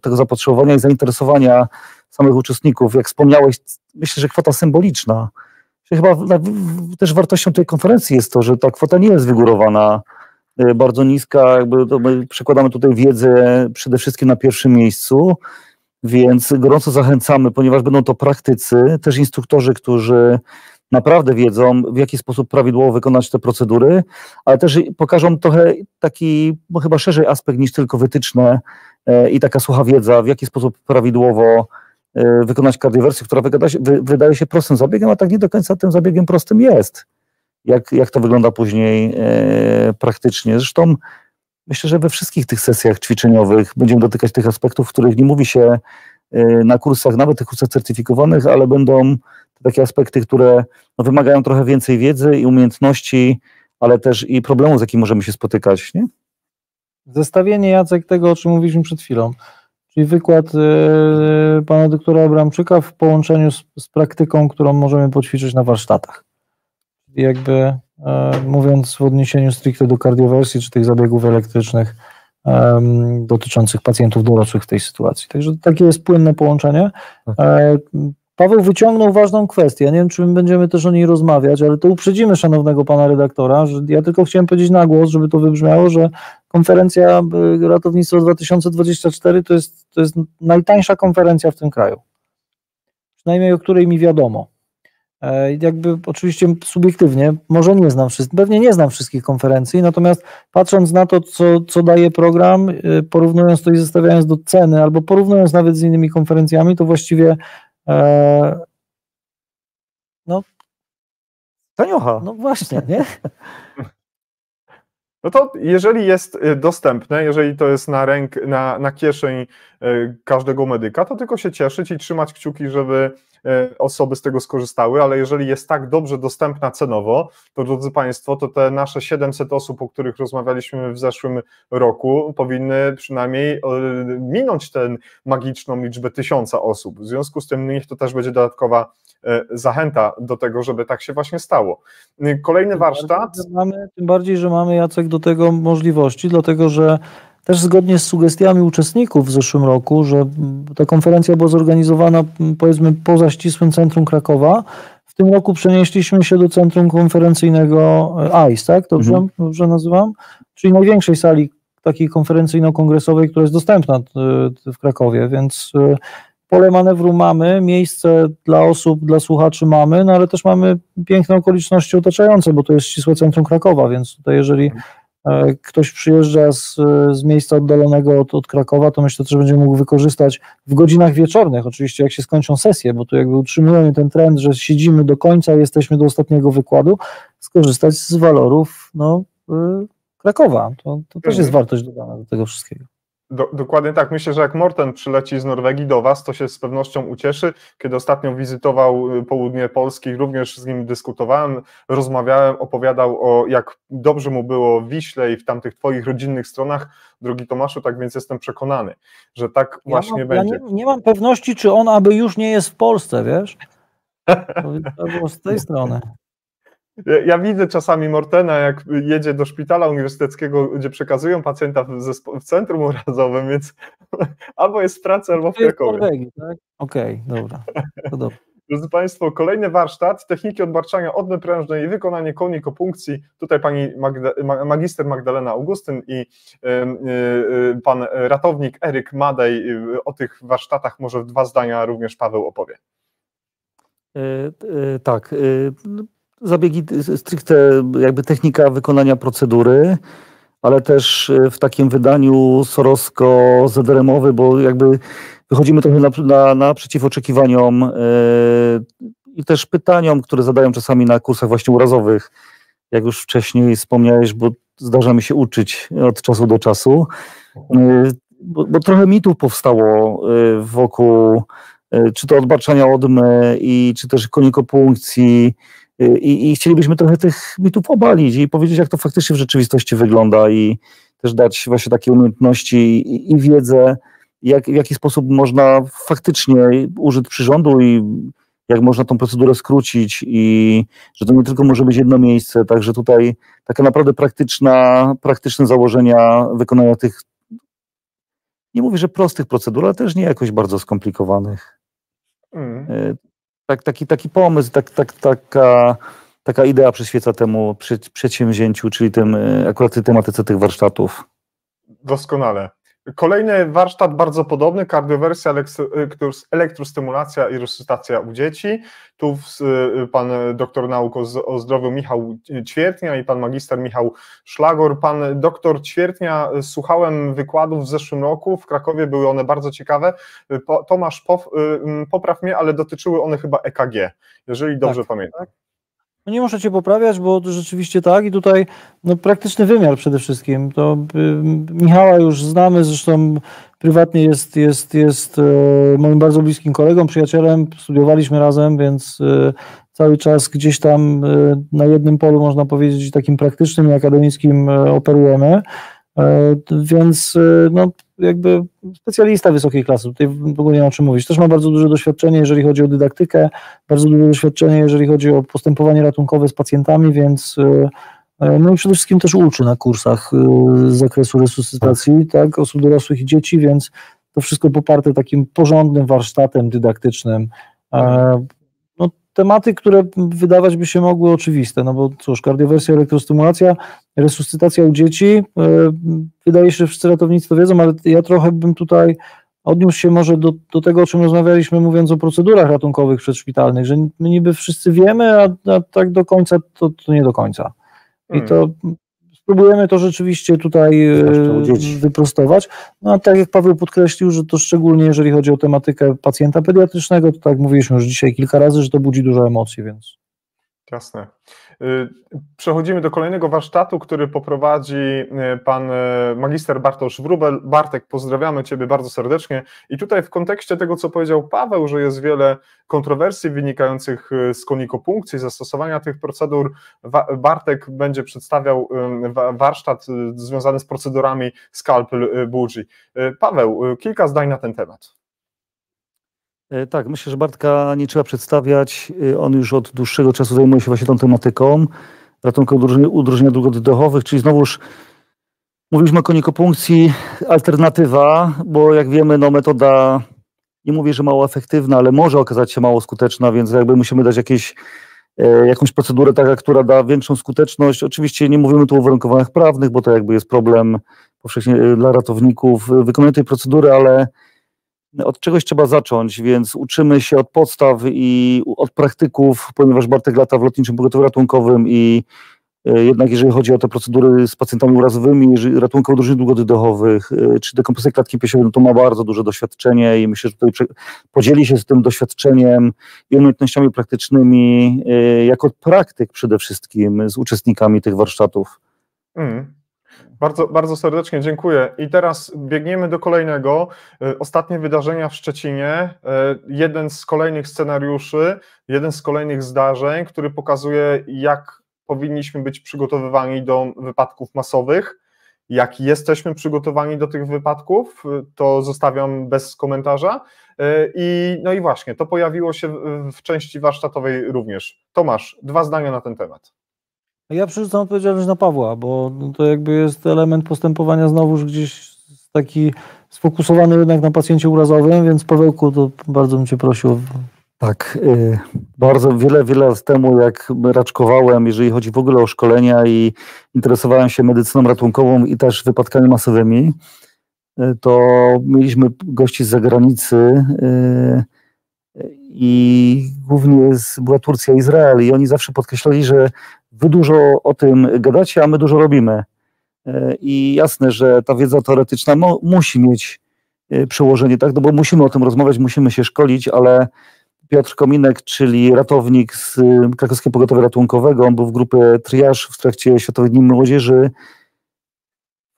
tego zapotrzebowania i zainteresowania samych uczestników. Jak wspomniałeś, myślę, że kwota symboliczna. Chyba też wartością tej konferencji jest to, że ta kwota nie jest wygórowana bardzo niska, jakby my przekładamy tutaj wiedzę przede wszystkim na pierwszym miejscu, więc gorąco zachęcamy, ponieważ będą to praktycy, też instruktorzy, którzy naprawdę wiedzą, w jaki sposób prawidłowo wykonać te procedury, ale też pokażą trochę taki, chyba szerzej aspekt niż tylko wytyczne i taka sucha wiedza, w jaki sposób prawidłowo wykonać kardiowersję, która wydaje się prostym zabiegiem, a tak nie do końca tym zabiegiem prostym jest. Jak to wygląda później praktycznie. Zresztą myślę, że we wszystkich tych sesjach ćwiczeniowych będziemy dotykać tych aspektów, których nie mówi się na kursach, nawet tych kursach certyfikowanych, ale będą takie aspekty, które wymagają trochę więcej wiedzy i umiejętności, ale też i problemów, z jakimi możemy się spotykać. Nie? Zestawienie, Jacek, tego, o czym mówiliśmy przed chwilą. czyli wykład pana doktora Abramczyka w połączeniu z praktyką, którą możemy poćwiczyć na warsztatach. I jakby mówiąc w odniesieniu stricte do kardiowersji, czy tych zabiegów elektrycznych dotyczących pacjentów dorosłych w tej sytuacji. Także takie jest płynne połączenie. Paweł wyciągnął ważną kwestię. Ja nie wiem, czy my będziemy też o niej rozmawiać, ale to uprzedzimy szanownego pana redaktora, że ja tylko chciałem powiedzieć na głos, żeby to wybrzmiało, że konferencja Ratownictwo 2024 to jest najtańsza konferencja w tym kraju. Przynajmniej o której mi wiadomo. Jakby oczywiście subiektywnie, może nie znam wszystkich, pewnie nie znam wszystkich konferencji, natomiast patrząc na to, co daje program, porównując to i zestawiając do ceny, albo porównując nawet z innymi konferencjami, to właściwie no taniocha. No właśnie, nie? No to jeżeli jest dostępne, jeżeli to jest na kieszeń każdego medyka, to tylko się cieszyć i trzymać kciuki, żeby osoby z tego skorzystały, ale jeżeli jest tak dobrze dostępna cenowo, to drodzy Państwo, to te nasze 700 osób, o których rozmawialiśmy w zeszłym roku, powinny przynajmniej minąć tę magiczną liczbę 1000 osób. W związku z tym niech to też będzie dodatkowa zachęta do tego, żeby tak się właśnie stało. Kolejny warsztat. Tym bardziej, że mamy, Jacek, do tego możliwości, dlatego że też zgodnie z sugestiami uczestników w zeszłym roku, że ta konferencja była zorganizowana, powiedzmy, poza ścisłym centrum Krakowa. W tym roku przenieśliśmy się do centrum konferencyjnego ICE, tak? Dobrze nazywam? Czyli największej sali takiej konferencyjno-kongresowej, która jest dostępna w Krakowie, więc pole manewru mamy, miejsce dla osób, dla słuchaczy mamy, no ale też mamy piękne okoliczności otaczające, bo to jest ścisłe centrum Krakowa, więc tutaj jeżeli ktoś przyjeżdża z miejsca oddalonego od Krakowa, to myślę, że będzie mógł wykorzystać w godzinach wieczornych, oczywiście jak się skończą sesje, bo tu jakby utrzymujemy ten trend, że siedzimy do końca, jesteśmy do ostatniego wykładu, skorzystać z walorów Krakowa. To też jest wartość dodana do tego wszystkiego. Dokładnie tak. Myślę, że jak Morten przyleci z Norwegii do Was, to się z pewnością ucieszy. Kiedy ostatnio wizytował południe Polski, również z nim dyskutowałem, rozmawiałem, opowiadał o jak dobrze mu było w Wiśle i w tamtych Twoich rodzinnych stronach, drogi Tomaszu, tak więc jestem przekonany, że tak właśnie będzie. Ja nie mam pewności, czy on aby już nie jest w Polsce, wiesz? To było z tej strony. Ja widzę czasami Mortena, jak jedzie do szpitala uniwersyteckiego, gdzie przekazują pacjenta w centrum urazowym, więc albo jest w pracy, albo w Krakowie. Tak? Okej, dobra. To dobrze. Drodzy Państwo, kolejny warsztat, techniki odbarczania odmy prężnej i wykonanie konikopunkcji. Tutaj pani magister Magdalena Augustyn i pan ratownik Eryk Madej. O tych warsztatach może w 2 zdania również Paweł opowie. Tak. Zabiegi stricte jakby technika wykonania procedury, ale też w takim wydaniu sorowsko-zederemowy, bo jakby wychodzimy trochę naprzeciw oczekiwaniom i też pytaniom, które zadają czasami na kursach właśnie urazowych, jak już wcześniej wspomniałeś, bo zdarza mi się uczyć od czasu do czasu, bo trochę mitów powstało wokół czy to odbarczania odmy i czy też konikopunkcji, i chcielibyśmy trochę tych mitów obalić i powiedzieć, jak to faktycznie w rzeczywistości wygląda i też dać właśnie takie umiejętności i wiedzę, w jaki sposób można faktycznie użyć przyrządu i jak można tą procedurę skrócić i że to nie tylko może być jedno miejsce, także tutaj takie naprawdę praktyczne założenia wykonania tych, nie mówię, że prostych procedur, ale też nie jakoś bardzo skomplikowanych. Taki pomysł, taka idea przyświeca temu przedsięwzięciu, czyli akurat tej tematyce tych warsztatów. Doskonale. Kolejny warsztat bardzo podobny, kardiowersja, elektrostymulacja i resuscytacja u dzieci. Tu pan doktor nauk o zdrowiu Michał Ćwiertnia i pan magister Michał Szlagor. Pan doktor Ćwiertnia, słuchałem wykładów w zeszłym roku, w Krakowie były one bardzo ciekawe. Tomasz, popraw mnie, ale dotyczyły one chyba EKG, jeżeli dobrze pamiętam. No nie muszę Cię poprawiać, bo rzeczywiście tak i tutaj praktyczny wymiar przede wszystkim. To Michała już znamy, zresztą prywatnie jest moim bardzo bliskim kolegą, przyjacielem, studiowaliśmy razem, więc cały czas gdzieś tam na jednym polu, można powiedzieć, takim praktycznym i akademickim operujemy, więc jakby specjalista wysokiej klasy, tutaj w ogóle nie ma o czym mówić. Też ma bardzo duże doświadczenie, jeżeli chodzi o dydaktykę, bardzo duże doświadczenie, jeżeli chodzi o postępowanie ratunkowe z pacjentami, więc no i przede wszystkim też uczy na kursach z zakresu resuscytacji, tak, osób dorosłych i dzieci, więc to wszystko poparte takim porządnym warsztatem dydaktycznym. No, tematy, które wydawać by się mogły oczywiste, no bo cóż, kardiowersja, elektrostymulacja, resuscytacja u dzieci, wydaje się, że wszyscy ratownicy to wiedzą, ale ja trochę bym tutaj odniósł się może do tego, o czym rozmawialiśmy, mówiąc o procedurach ratunkowych przedszpitalnych, że my niby wszyscy wiemy, a tak do końca to nie do końca. I to spróbujemy to rzeczywiście tutaj wyprostować. No a tak jak Paweł podkreślił, że to szczególnie jeżeli chodzi o tematykę pacjenta pediatrycznego, to tak mówiliśmy już dzisiaj kilka razy, że to budzi dużo emocji, więc... Jasne. Przechodzimy do kolejnego warsztatu, który poprowadzi pan magister Bartosz Wróbel. Bartek, pozdrawiamy Ciebie bardzo serdecznie i tutaj w kontekście tego, co powiedział Paweł, że jest wiele kontrowersji wynikających z konikopunkcji, zastosowania tych procedur, Bartek będzie przedstawiał warsztat związany z procedurami Scalpel Bougie. Paweł, kilka zdań na ten temat. Tak, myślę, że Bartka nie trzeba przedstawiać. On już od dłuższego czasu zajmuje się właśnie tą tematyką ratunku udrożnienia dróg oddechowych, czyli znowuż mówiliśmy o konikopunkcji, alternatywa, bo jak wiemy, no metoda, nie mówię, że mało efektywna, ale może okazać się mało skuteczna, więc jakby musimy dać jakąś procedurę taka, która da większą skuteczność. Oczywiście nie mówimy tu o uwarunkowaniach prawnych, bo to jakby jest problem powszechnie dla ratowników wykonania tej procedury, ale od czegoś trzeba zacząć, więc uczymy się od podstaw i od praktyków, ponieważ Bartek lata w lotniczym pogotowiu ratunkowym i jednak jeżeli chodzi o te procedury z pacjentami urazowymi, ratunku udrożnień dróg oddechowych, czy dekompresję klatki piersiowej, no to ma bardzo duże doświadczenie i myślę, że tutaj podzieli się z tym doświadczeniem i umiejętnościami praktycznymi jako praktyk przede wszystkim z uczestnikami tych warsztatów. Bardzo, bardzo serdecznie dziękuję. I teraz biegniemy do kolejnego. Ostatnie wydarzenia w Szczecinie. Jeden z kolejnych scenariuszy, jeden z kolejnych zdarzeń, który pokazuje, jak powinniśmy być przygotowywani do wypadków masowych. Jak jesteśmy przygotowani do tych wypadków, to zostawiam bez komentarza. No i właśnie, to pojawiło się w części warsztatowej również. Tomasz, 2 zdania na ten temat. Ja przerzucam odpowiedzialność na Pawła, bo to jakby jest element postępowania znowuż gdzieś taki sfokusowany jednak na pacjencie urazowym, więc Pawełku, to bardzo bym Cię prosił. Tak, bardzo wiele lat temu, jak raczkowałem, jeżeli chodzi w ogóle o szkolenia i interesowałem się medycyną ratunkową i też wypadkami masowymi, to mieliśmy gości z zagranicy i głównie była Turcja i Izrael i oni zawsze podkreślali, że wy dużo o tym gadacie, a my dużo robimy. I jasne, że ta wiedza teoretyczna musi mieć przełożenie, tak? No bo musimy o tym rozmawiać, musimy się szkolić, ale Piotr Kominek, czyli ratownik z Krakowskiego Pogotowia Ratunkowego, on był w grupie Triage w trakcie Światowych Dni Młodzieży.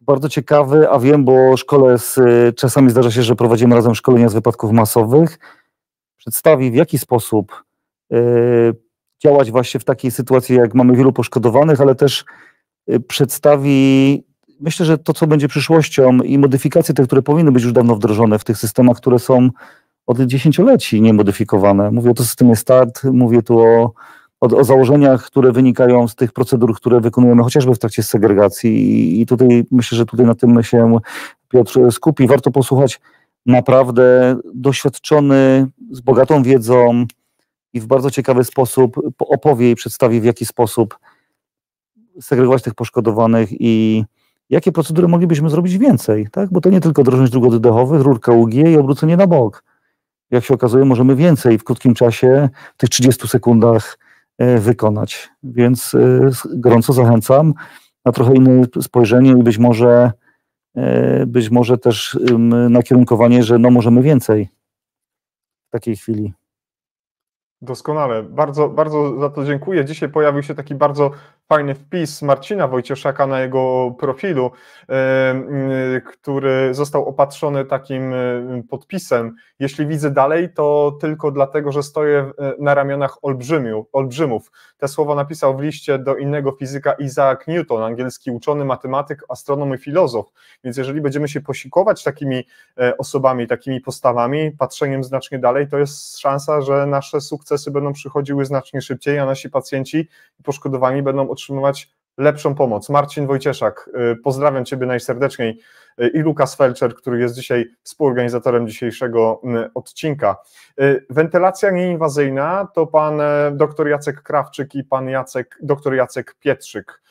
Bardzo ciekawy, a wiem, bo czasami zdarza się, że prowadzimy razem szkolenia z wypadków masowych. Przedstawi, w jaki sposób działać właśnie w takiej sytuacji, jak mamy wielu poszkodowanych, ale też przedstawi, myślę, że to, co będzie przyszłością i modyfikacje te, które powinny być już dawno wdrożone w tych systemach, które są od dziesięcioleci niemodyfikowane. Mówię tu o systemie START, mówię tu o założeniach, które wynikają z tych procedur, które wykonujemy chociażby w trakcie segregacji i tutaj myślę, że tutaj na tym się Piotr skupi. Warto posłuchać naprawdę doświadczony, z bogatą wiedzą i w bardzo ciekawy sposób opowie i przedstawi, w jaki sposób segregować tych poszkodowanych i jakie procedury moglibyśmy zrobić więcej, tak? Bo to nie tylko drżność dróg oddechowych, rurka UG i obrócenie na bok. Jak się okazuje, możemy więcej w krótkim czasie, w tych 30 sekundach wykonać. Więc gorąco zachęcam na trochę inne spojrzenie i być może też nakierunkowanie, że no możemy więcej w takiej chwili. Doskonale. Bardzo, bardzo za to dziękuję. Dzisiaj pojawił się taki bardzo fajny wpis Marcina Wojcieszaka na jego profilu, który został opatrzony takim podpisem. Jeśli widzę dalej, to tylko dlatego, że stoję na ramionach olbrzymów. Te słowa napisał w liście do innego fizyka Isaac Newton, angielski uczony, matematyk, astronom i filozof. Więc jeżeli będziemy się posikować takimi osobami, takimi postawami, patrzeniem znacznie dalej, to jest szansa, że nasze sukcesy będą przychodziły znacznie szybciej, a nasi pacjenci poszkodowani będą otrzymywać lepszą pomoc. Marcin Wojcieszak, pozdrawiam Ciebie najserdeczniej, i Lukas Felczer, który jest dzisiaj współorganizatorem dzisiejszego odcinka. Wentylacja nieinwazyjna to pan dr Jacek Krawczyk i pan dr Jacek Pietrzyk.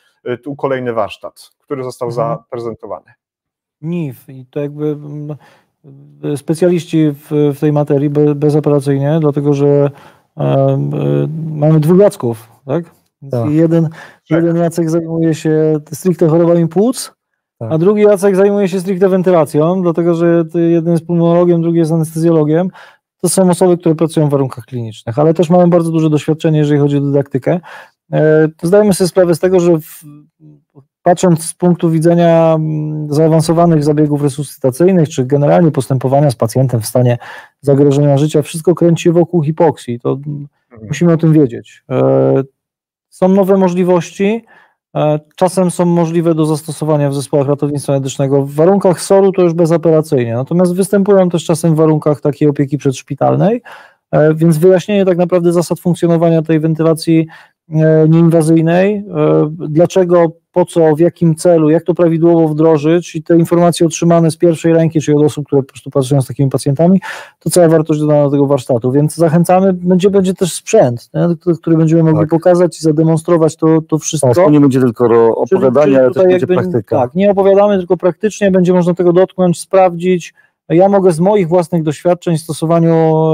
Tu kolejny warsztat, który został zaprezentowany. NIF i to jakby specjaliści w tej materii bezoperacyjnie, dlatego że mamy dwóch Jacków, tak? Tak. Jeden Jacek zajmuje się stricte chorobami płuc, tak, a drugi Jacek zajmuje się stricte wentylacją, dlatego że jeden jest pulmonologiem, drugi jest anestezjologiem. To są osoby, które pracują w warunkach klinicznych, ale też mamy bardzo duże doświadczenie, jeżeli chodzi o dydaktykę. Zdajemy sobie sprawę z tego, że patrząc z punktu widzenia zaawansowanych zabiegów resuscytacyjnych, czy generalnie postępowania z pacjentem w stanie zagrożenia życia, wszystko kręci się wokół hipoksji. To musimy o tym wiedzieć. Są nowe możliwości, czasem są możliwe do zastosowania w zespołach ratownictwa medycznego. W warunkach SOR-u to już bezoperacyjnie, natomiast występują też czasem w warunkach takiej opieki przedszpitalnej, więc wyjaśnienie tak naprawdę zasad funkcjonowania tej wentylacji nieinwazyjnej, dlaczego, po co, w jakim celu, jak to prawidłowo wdrożyć i te informacje otrzymane z pierwszej ręki, czyli od osób, które po prostu pracują z takimi pacjentami, to cała wartość dodana tego warsztatu, więc zachęcamy, będzie też sprzęt, który będziemy mogli pokazać i zademonstrować to wszystko. To nie będzie tylko opowiadanie, ale też będzie praktyka. Tak, nie opowiadamy, tylko praktycznie będzie można tego dotknąć, sprawdzić. Ja mogę z moich własnych doświadczeń w stosowaniu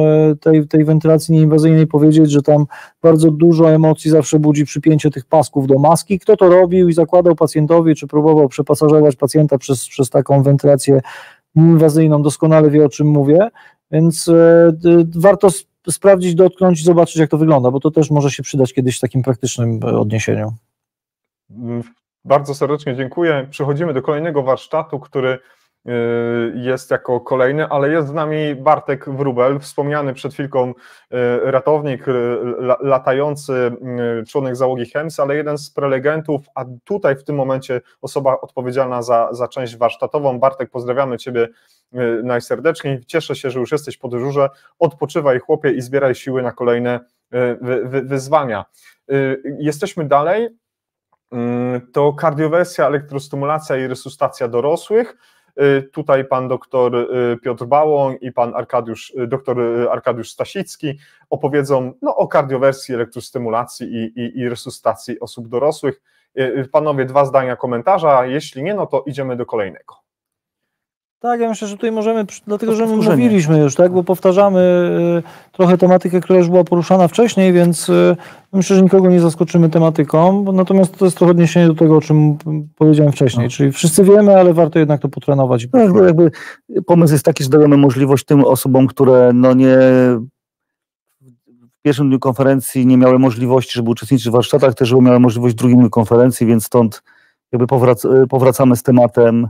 tej wentylacji nieinwazyjnej powiedzieć, że tam bardzo dużo emocji zawsze budzi przypięcie tych pasków do maski. Kto to robił i zakładał pacjentowi, czy próbował przepasażować pacjenta przez taką wentylację nieinwazyjną, doskonale wie, o czym mówię, więc warto sprawdzić, dotknąć i zobaczyć, jak to wygląda, bo to też może się przydać kiedyś w takim praktycznym odniesieniu. Bardzo serdecznie dziękuję. Przechodzimy do kolejnego warsztatu, który jest jako kolejny, ale jest z nami Bartek Wróbel, wspomniany przed chwilką ratownik, latający członek załogi HEMS, ale jeden z prelegentów, a tutaj w tym momencie osoba odpowiedzialna za część warsztatową. Bartek, pozdrawiamy Ciebie najserdeczniej, cieszę się, że już jesteś po dyżurze, odpoczywaj chłopie i zbieraj siły na kolejne wyzwania. Jesteśmy dalej, to kardiowersja, elektrostymulacja i resuscytacja dorosłych. Tutaj pan doktor Piotr Bałoń i pan doktor Arkadiusz Stasicki opowiedzą o kardiowersji, elektrostymulacji i resuscytacji osób dorosłych. Panowie, 2 zdania komentarza, jeśli nie, no to idziemy do kolejnego. Tak, ja myślę, że tutaj możemy, dlatego że my mówiliśmy już, tak, bo powtarzamy trochę tematykę, która już była poruszana wcześniej, więc myślę, że nikogo nie zaskoczymy tematyką, natomiast to jest trochę odniesienie do tego, o czym powiedziałem wcześniej, czyli wszyscy wiemy, ale warto jednak to potrenować. Jakby pomysł jest taki, że dajemy możliwość tym osobom, które nie w pierwszym dniu konferencji nie miały możliwości, żeby uczestniczyć w warsztatach, też żeby miały możliwość w drugim dniu konferencji, więc stąd jakby powracamy z tematem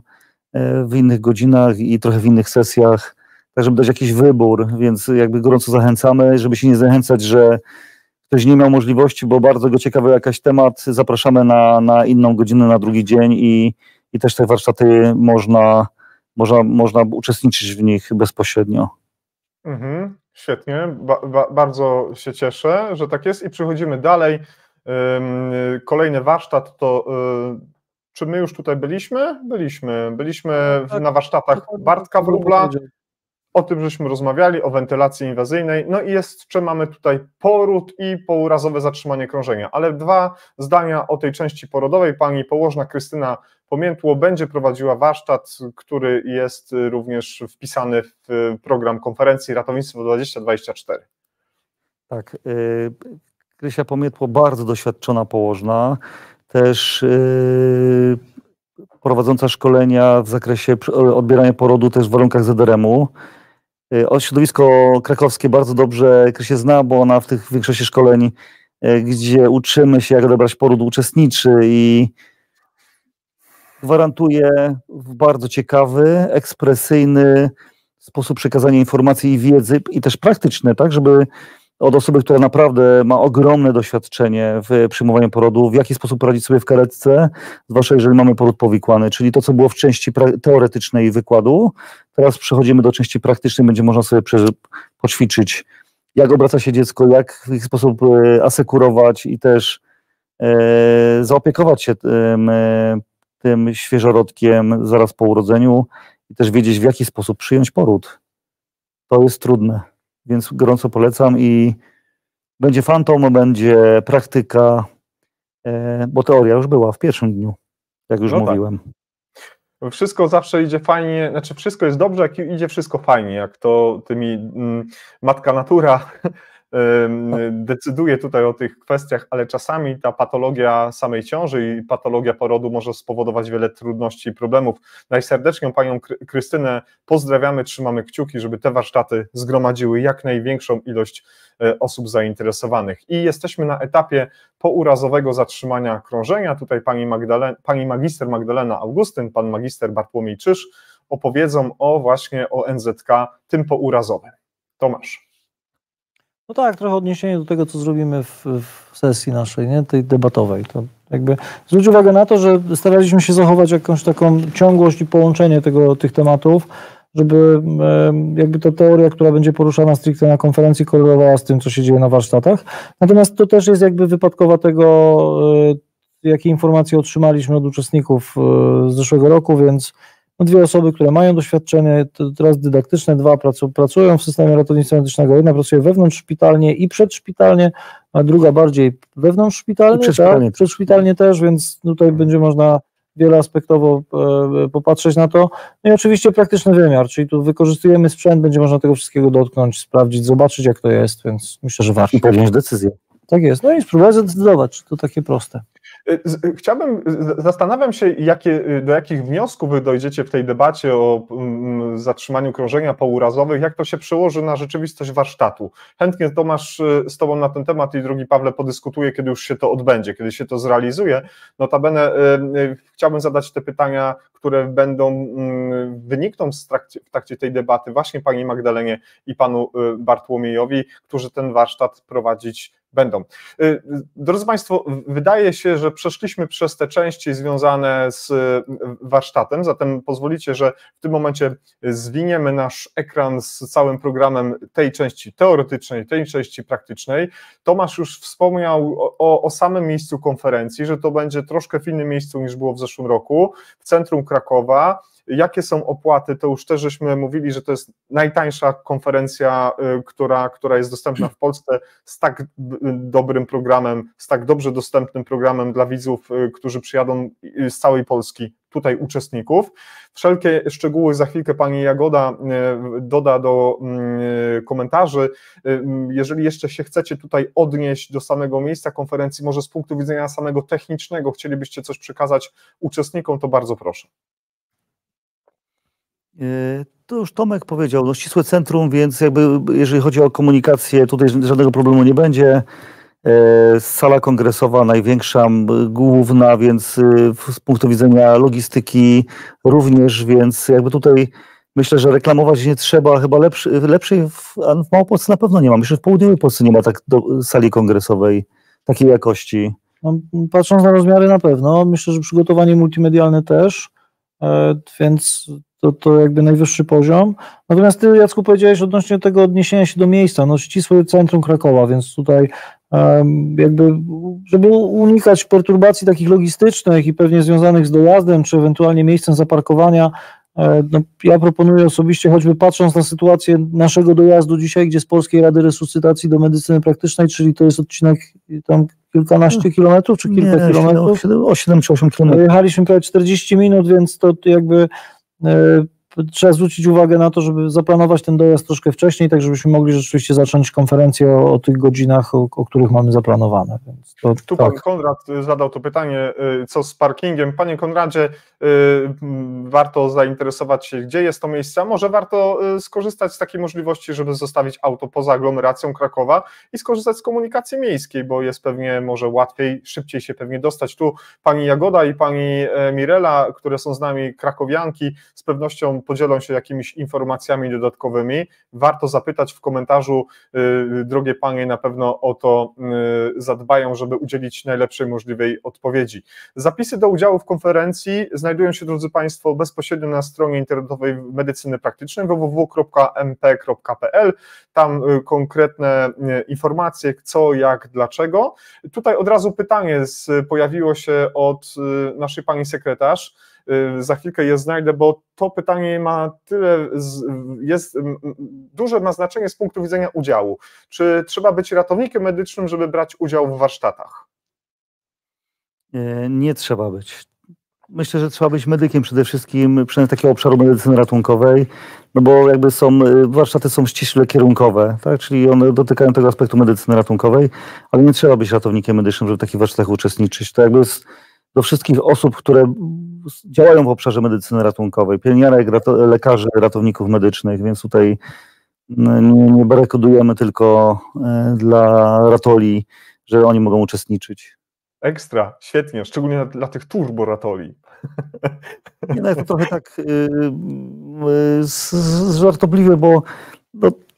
w innych godzinach i trochę w innych sesjach, tak żeby dać jakiś wybór, więc jakby gorąco zachęcamy, żeby się nie zachęcać, że ktoś nie miał możliwości, bo bardzo go ciekawy jakiś temat, zapraszamy na inną godzinę, na drugi dzień i też te warsztaty można uczestniczyć w nich bezpośrednio. Świetnie, bardzo się cieszę, że tak jest i przechodzimy dalej. Kolejny warsztat to... Czy my już tutaj byliśmy? Byliśmy na warsztatach Bartka Wróbla, o tym żeśmy rozmawiali, o wentylacji inwazyjnej, no i jeszcze mamy tutaj poród i pourazowe zatrzymanie krążenia, ale 2 zdania o tej części porodowej. Pani położna Krystyna Pomiętło będzie prowadziła warsztat, który jest również wpisany w program konferencji Ratownictwo 2024. Tak, Krysia Pomiętło, bardzo doświadczona położna, też prowadząca szkolenia w zakresie odbierania porodu też w warunkach ZRM-u. Środowisko krakowskie bardzo dobrze Krysię zna, bo ona w tych większości szkoleń gdzie uczymy się, jak odebrać poród, uczestniczy i gwarantuje w bardzo ciekawy, ekspresyjny sposób przekazania informacji i wiedzy i też praktyczny, tak, żeby od osoby, która naprawdę ma ogromne doświadczenie w przyjmowaniu porodu, w jaki sposób poradzić sobie w karetce, zwłaszcza jeżeli mamy poród powikłany, czyli to, co było w części teoretycznej wykładu, teraz przechodzimy do części praktycznej, będzie można sobie poćwiczyć, jak obraca się dziecko, jak w jaki sposób asekurować i też zaopiekować się tym świeżorodkiem zaraz po urodzeniu i też wiedzieć, w jaki sposób przyjąć poród. To jest trudne, więc gorąco polecam i będzie fantom, będzie praktyka, bo teoria już była w pierwszym dniu, jak już mówiłem. Tak. Wszystko zawsze idzie fajnie, znaczy wszystko jest dobrze, jak idzie wszystko fajnie, jak to tymi matka natura decyduje tutaj o tych kwestiach, ale czasami ta patologia samej ciąży i patologia porodu może spowodować wiele trudności i problemów. Najserdeczniej panią Krystynę pozdrawiamy, trzymamy kciuki, żeby te warsztaty zgromadziły jak największą ilość osób zainteresowanych. I jesteśmy na etapie pourazowego zatrzymania krążenia. Tutaj pani magister Magdalena Augustyn, pan magister Bartłomiej Czyż opowiedzą właśnie o NZK, tym pourazowym. Tomasz. No tak, trochę odniesienie do tego, co zrobimy w sesji naszej, nie? Tej debatowej. To jakby zwróć uwagę na to, że staraliśmy się zachować jakąś taką ciągłość i połączenie tych tematów, żeby jakby ta teoria, która będzie poruszana stricte na konferencji, korelowała z tym, co się dzieje na warsztatach. Natomiast to też jest jakby wypadkowa tego, jakie informacje otrzymaliśmy od uczestników z zeszłego roku, więc no, 2 osoby, które mają doświadczenie, teraz dydaktyczne, 2 pracują w systemie ratownictwa medycznego, 1 pracuje wewnątrzszpitalnie i przedszpitalnie, a druga bardziej wewnątrzszpitalnie, tak? Przedszpitalnie też, więc tutaj będzie można wieloaspektowo popatrzeć na to. No i oczywiście praktyczny wymiar, czyli tu wykorzystujemy sprzęt, będzie można tego wszystkiego dotknąć, sprawdzić, zobaczyć, jak to jest, więc myślę, że warto. I podjąć decyzję. Tak jest, no i spróbować zdecydować, czy to takie proste. Zastanawiam się, do jakich wniosków wy dojdziecie w tej debacie o zatrzymaniu krążenia pourazowych, jak to się przełoży na rzeczywistość warsztatu. Chętnie, Tomasz, z tobą na ten temat i drogi Pawle podyskutuję, kiedy już się to odbędzie, kiedy się to zrealizuje. Notabene chciałbym zadać te pytania, które wynikną w trakcie tej debaty właśnie pani Magdalenie i panu Bartłomiejowi, którzy ten warsztat prowadzić będą. Drodzy Państwo, wydaje się, że przeszliśmy przez te części związane z warsztatem, zatem pozwolicie, że w tym momencie zwiniemy nasz ekran z całym programem tej części teoretycznej, tej części praktycznej. Tomasz już wspomniał o samym miejscu konferencji, że to będzie troszkę w innym miejscu niż było w zeszłym roku, w centrum Krakowa. Jakie są opłaty, to już też żeśmy mówili, że to jest najtańsza konferencja, która jest dostępna w Polsce, z tak dobrym programem, z tak dobrze dostępnym programem dla widzów, którzy przyjadą z całej Polski, tutaj uczestników. Wszelkie szczegóły za chwilkę pani Jagoda doda do komentarzy. Jeżeli jeszcze się chcecie tutaj odnieść do samego miejsca konferencji, może z punktu widzenia samego technicznego chcielibyście coś przekazać uczestnikom, to bardzo proszę. To już Tomek powiedział, no ścisłe centrum, więc jakby jeżeli chodzi o komunikację, tutaj żadnego problemu nie będzie. Sala kongresowa największa, główna, więc z punktu widzenia logistyki również, więc jakby tutaj myślę, że reklamować nie trzeba, chyba lepszej w Małopolsce na pewno nie ma. Myślę, że w południowej Polsce nie ma tak sali kongresowej takiej jakości. No, patrząc na rozmiary na pewno, myślę, że przygotowanie multimedialne też, więc to jakby najwyższy poziom. Natomiast ty, Jacku, powiedziałeś odnośnie tego odniesienia się do miejsca, no ścisłe centrum Krakowa, więc tutaj jakby, żeby unikać perturbacji takich logistycznych i pewnie związanych z dojazdem, czy ewentualnie miejscem zaparkowania, no, ja proponuję osobiście, choćby patrząc na sytuację naszego dojazdu dzisiaj, gdzie z Polskiej Rady Resuscytacji do medycyny praktycznej, czyli to jest odcinek tam kilkanaście kilometrów, czy kilka kilometrów? 7 czy 8 kilometrów. Jechaliśmy prawie 40 minut, więc to jakby trzeba zwrócić uwagę na to, żeby zaplanować ten dojazd troszkę wcześniej, tak żebyśmy mogli rzeczywiście zacząć konferencję o tych godzinach, o których mamy zaplanowane. Więc to, tu tak. Pan Konrad zadał to pytanie, co z parkingiem. Panie Konradzie, warto zainteresować się, gdzie jest to miejsce, a może warto skorzystać z takiej możliwości, żeby zostawić auto poza aglomeracją Krakowa i skorzystać z komunikacji miejskiej, bo jest pewnie może łatwiej, szybciej się pewnie dostać. Tu pani Jagoda i pani Mirela, które są z nami krakowianki, z pewnością podzielą się jakimiś informacjami dodatkowymi. Warto zapytać w komentarzu, drogie panie na pewno o to zadbają, żeby udzielić najlepszej możliwej odpowiedzi. Zapisy do udziału w konferencji znajdują się, drodzy Państwo, bezpośrednio na stronie internetowej Medycyny Praktycznej www.mp.pl. Tam konkretne informacje, co, jak, dlaczego. Tutaj od razu pytanie pojawiło się od naszej pani sekretarz. Za chwilkę je znajdę, bo to pytanie ma duże ma znaczenie z punktu widzenia udziału. Czy trzeba być ratownikiem medycznym, żeby brać udział w warsztatach? Nie trzeba być. Myślę, że trzeba być medykiem przede wszystkim, przynajmniej takiego obszaru medycyny ratunkowej, no bo jakby warsztaty są ściśle kierunkowe, tak? Czyli one dotykają tego aspektu medycyny ratunkowej, ale nie trzeba być ratownikiem medycznym, żeby w takich warsztatach uczestniczyć. To jakby do wszystkich osób, które działają w obszarze medycyny ratunkowej, pielęgniarek, lekarzy, ratowników medycznych, więc tutaj nie barykodujemy tylko dla ratoli, że oni mogą uczestniczyć. Ekstra, świetnie, szczególnie dla tych turboratoli. Nie, no, to trochę tak żartobliwie, bo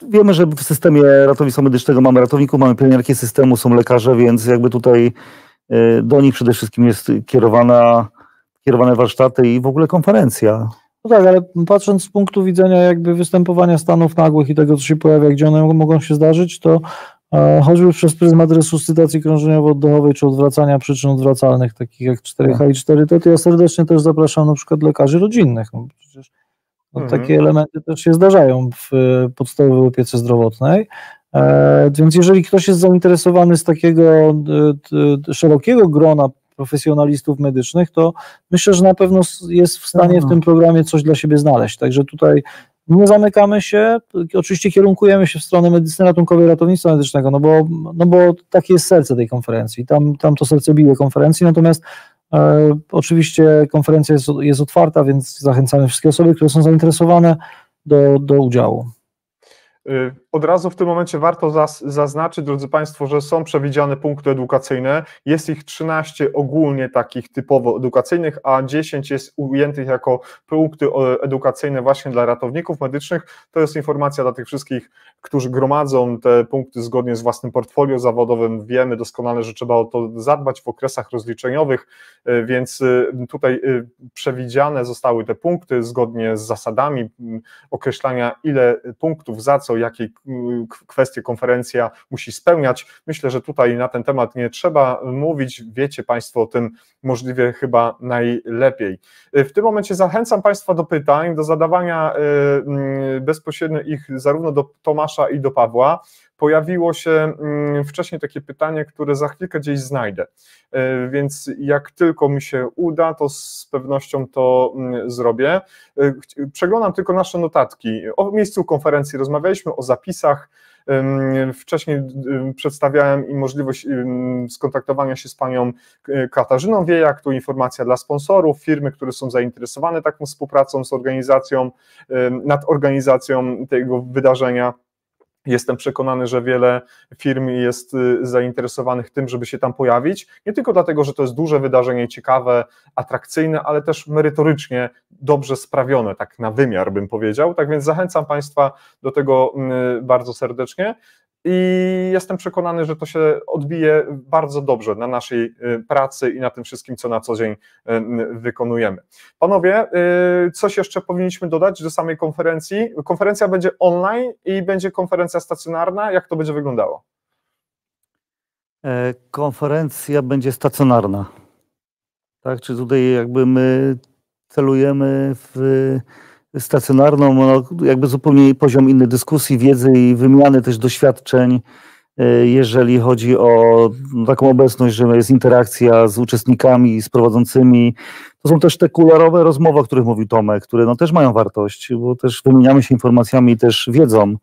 wiemy, że w systemie ratownictwa medycznego mamy ratowników, mamy pielęgniarki systemu, są lekarze, więc jakby tutaj do nich przede wszystkim jest kierowane warsztaty i w ogóle konferencja. No tak, ale patrząc z punktu widzenia jakby występowania stanów nagłych i tego, co się pojawia, gdzie one mogą się zdarzyć, to choćby przez pryzmat resuscytacji krążeniowo-oddechowej czy odwracania przyczyn odwracalnych, takich jak 4H i 4T, to ja serdecznie też zapraszam na przykład lekarzy rodzinnych. No przecież takie elementy też się zdarzają w podstawowej opiece zdrowotnej. Więc jeżeli ktoś jest zainteresowany z takiego szerokiego grona profesjonalistów medycznych, to myślę, że na pewno jest w stanie w tym programie coś dla siebie znaleźć. Także tutaj nie zamykamy się, oczywiście kierunkujemy się w stronę medycyny ratunkowej, ratownictwa medycznego, no bo takie jest serce tej konferencji, tam to serce bije konferencji, natomiast oczywiście konferencja jest otwarta, więc zachęcamy wszystkie osoby, które są zainteresowane do udziału. Od razu w tym momencie warto zaznaczyć, drodzy Państwo, że są przewidziane punkty edukacyjne, jest ich 13 ogólnie takich typowo edukacyjnych, a 10 jest ujętych jako punkty edukacyjne właśnie dla ratowników medycznych. To jest informacja dla tych wszystkich, którzy gromadzą te punkty zgodnie z własnym portfolio zawodowym. Wiemy doskonale, że trzeba o to zadbać w okresach rozliczeniowych, więc tutaj przewidziane zostały te punkty zgodnie z zasadami określania, ile punktów za co, jakiej kwestie konferencja musi spełniać. Myślę, że tutaj na ten temat nie trzeba mówić, wiecie Państwo o tym możliwie chyba najlepiej. W tym momencie zachęcam Państwa do pytań, do zadawania bezpośrednio ich zarówno do Tomasza i do Pawła. Pojawiło się wcześniej takie pytanie, które za chwilkę gdzieś znajdę, więc jak tylko mi się uda, to z pewnością to zrobię. Przeglądam tylko nasze notatki. O miejscu konferencji rozmawialiśmy, o zapisach. Wcześniej przedstawiałem im możliwość skontaktowania się z panią Katarzyną Wiejak, tu informacja dla sponsorów, firmy, które są zainteresowane taką współpracą z organizacją, nad organizacją tego wydarzenia. Jestem przekonany, że wiele firm jest zainteresowanych tym, żeby się tam pojawić, nie tylko dlatego, że to jest duże wydarzenie, ciekawe, atrakcyjne, ale też merytorycznie dobrze sprawione, tak na wymiar bym powiedział, tak więc zachęcam Państwa do tego bardzo serdecznie i jestem przekonany, że to się odbije bardzo dobrze na naszej pracy i na tym wszystkim, co na co dzień wykonujemy. Panowie, coś jeszcze powinniśmy dodać do samej konferencji? Konferencja będzie online i będzie konferencja stacjonarna. Jak to będzie wyglądało? Konferencja będzie stacjonarna. Tak, czy tutaj jakby my celujemy w stacjonarną, no jakby zupełnie poziom inny dyskusji, wiedzy i wymiany też doświadczeń jeżeli chodzi o taką obecność, że jest interakcja z uczestnikami, z prowadzącymi. To są też te kuluarowe rozmowy, o których mówił Tomek, które no też mają wartość, bo też wymieniamy się informacjami i też wiedzą.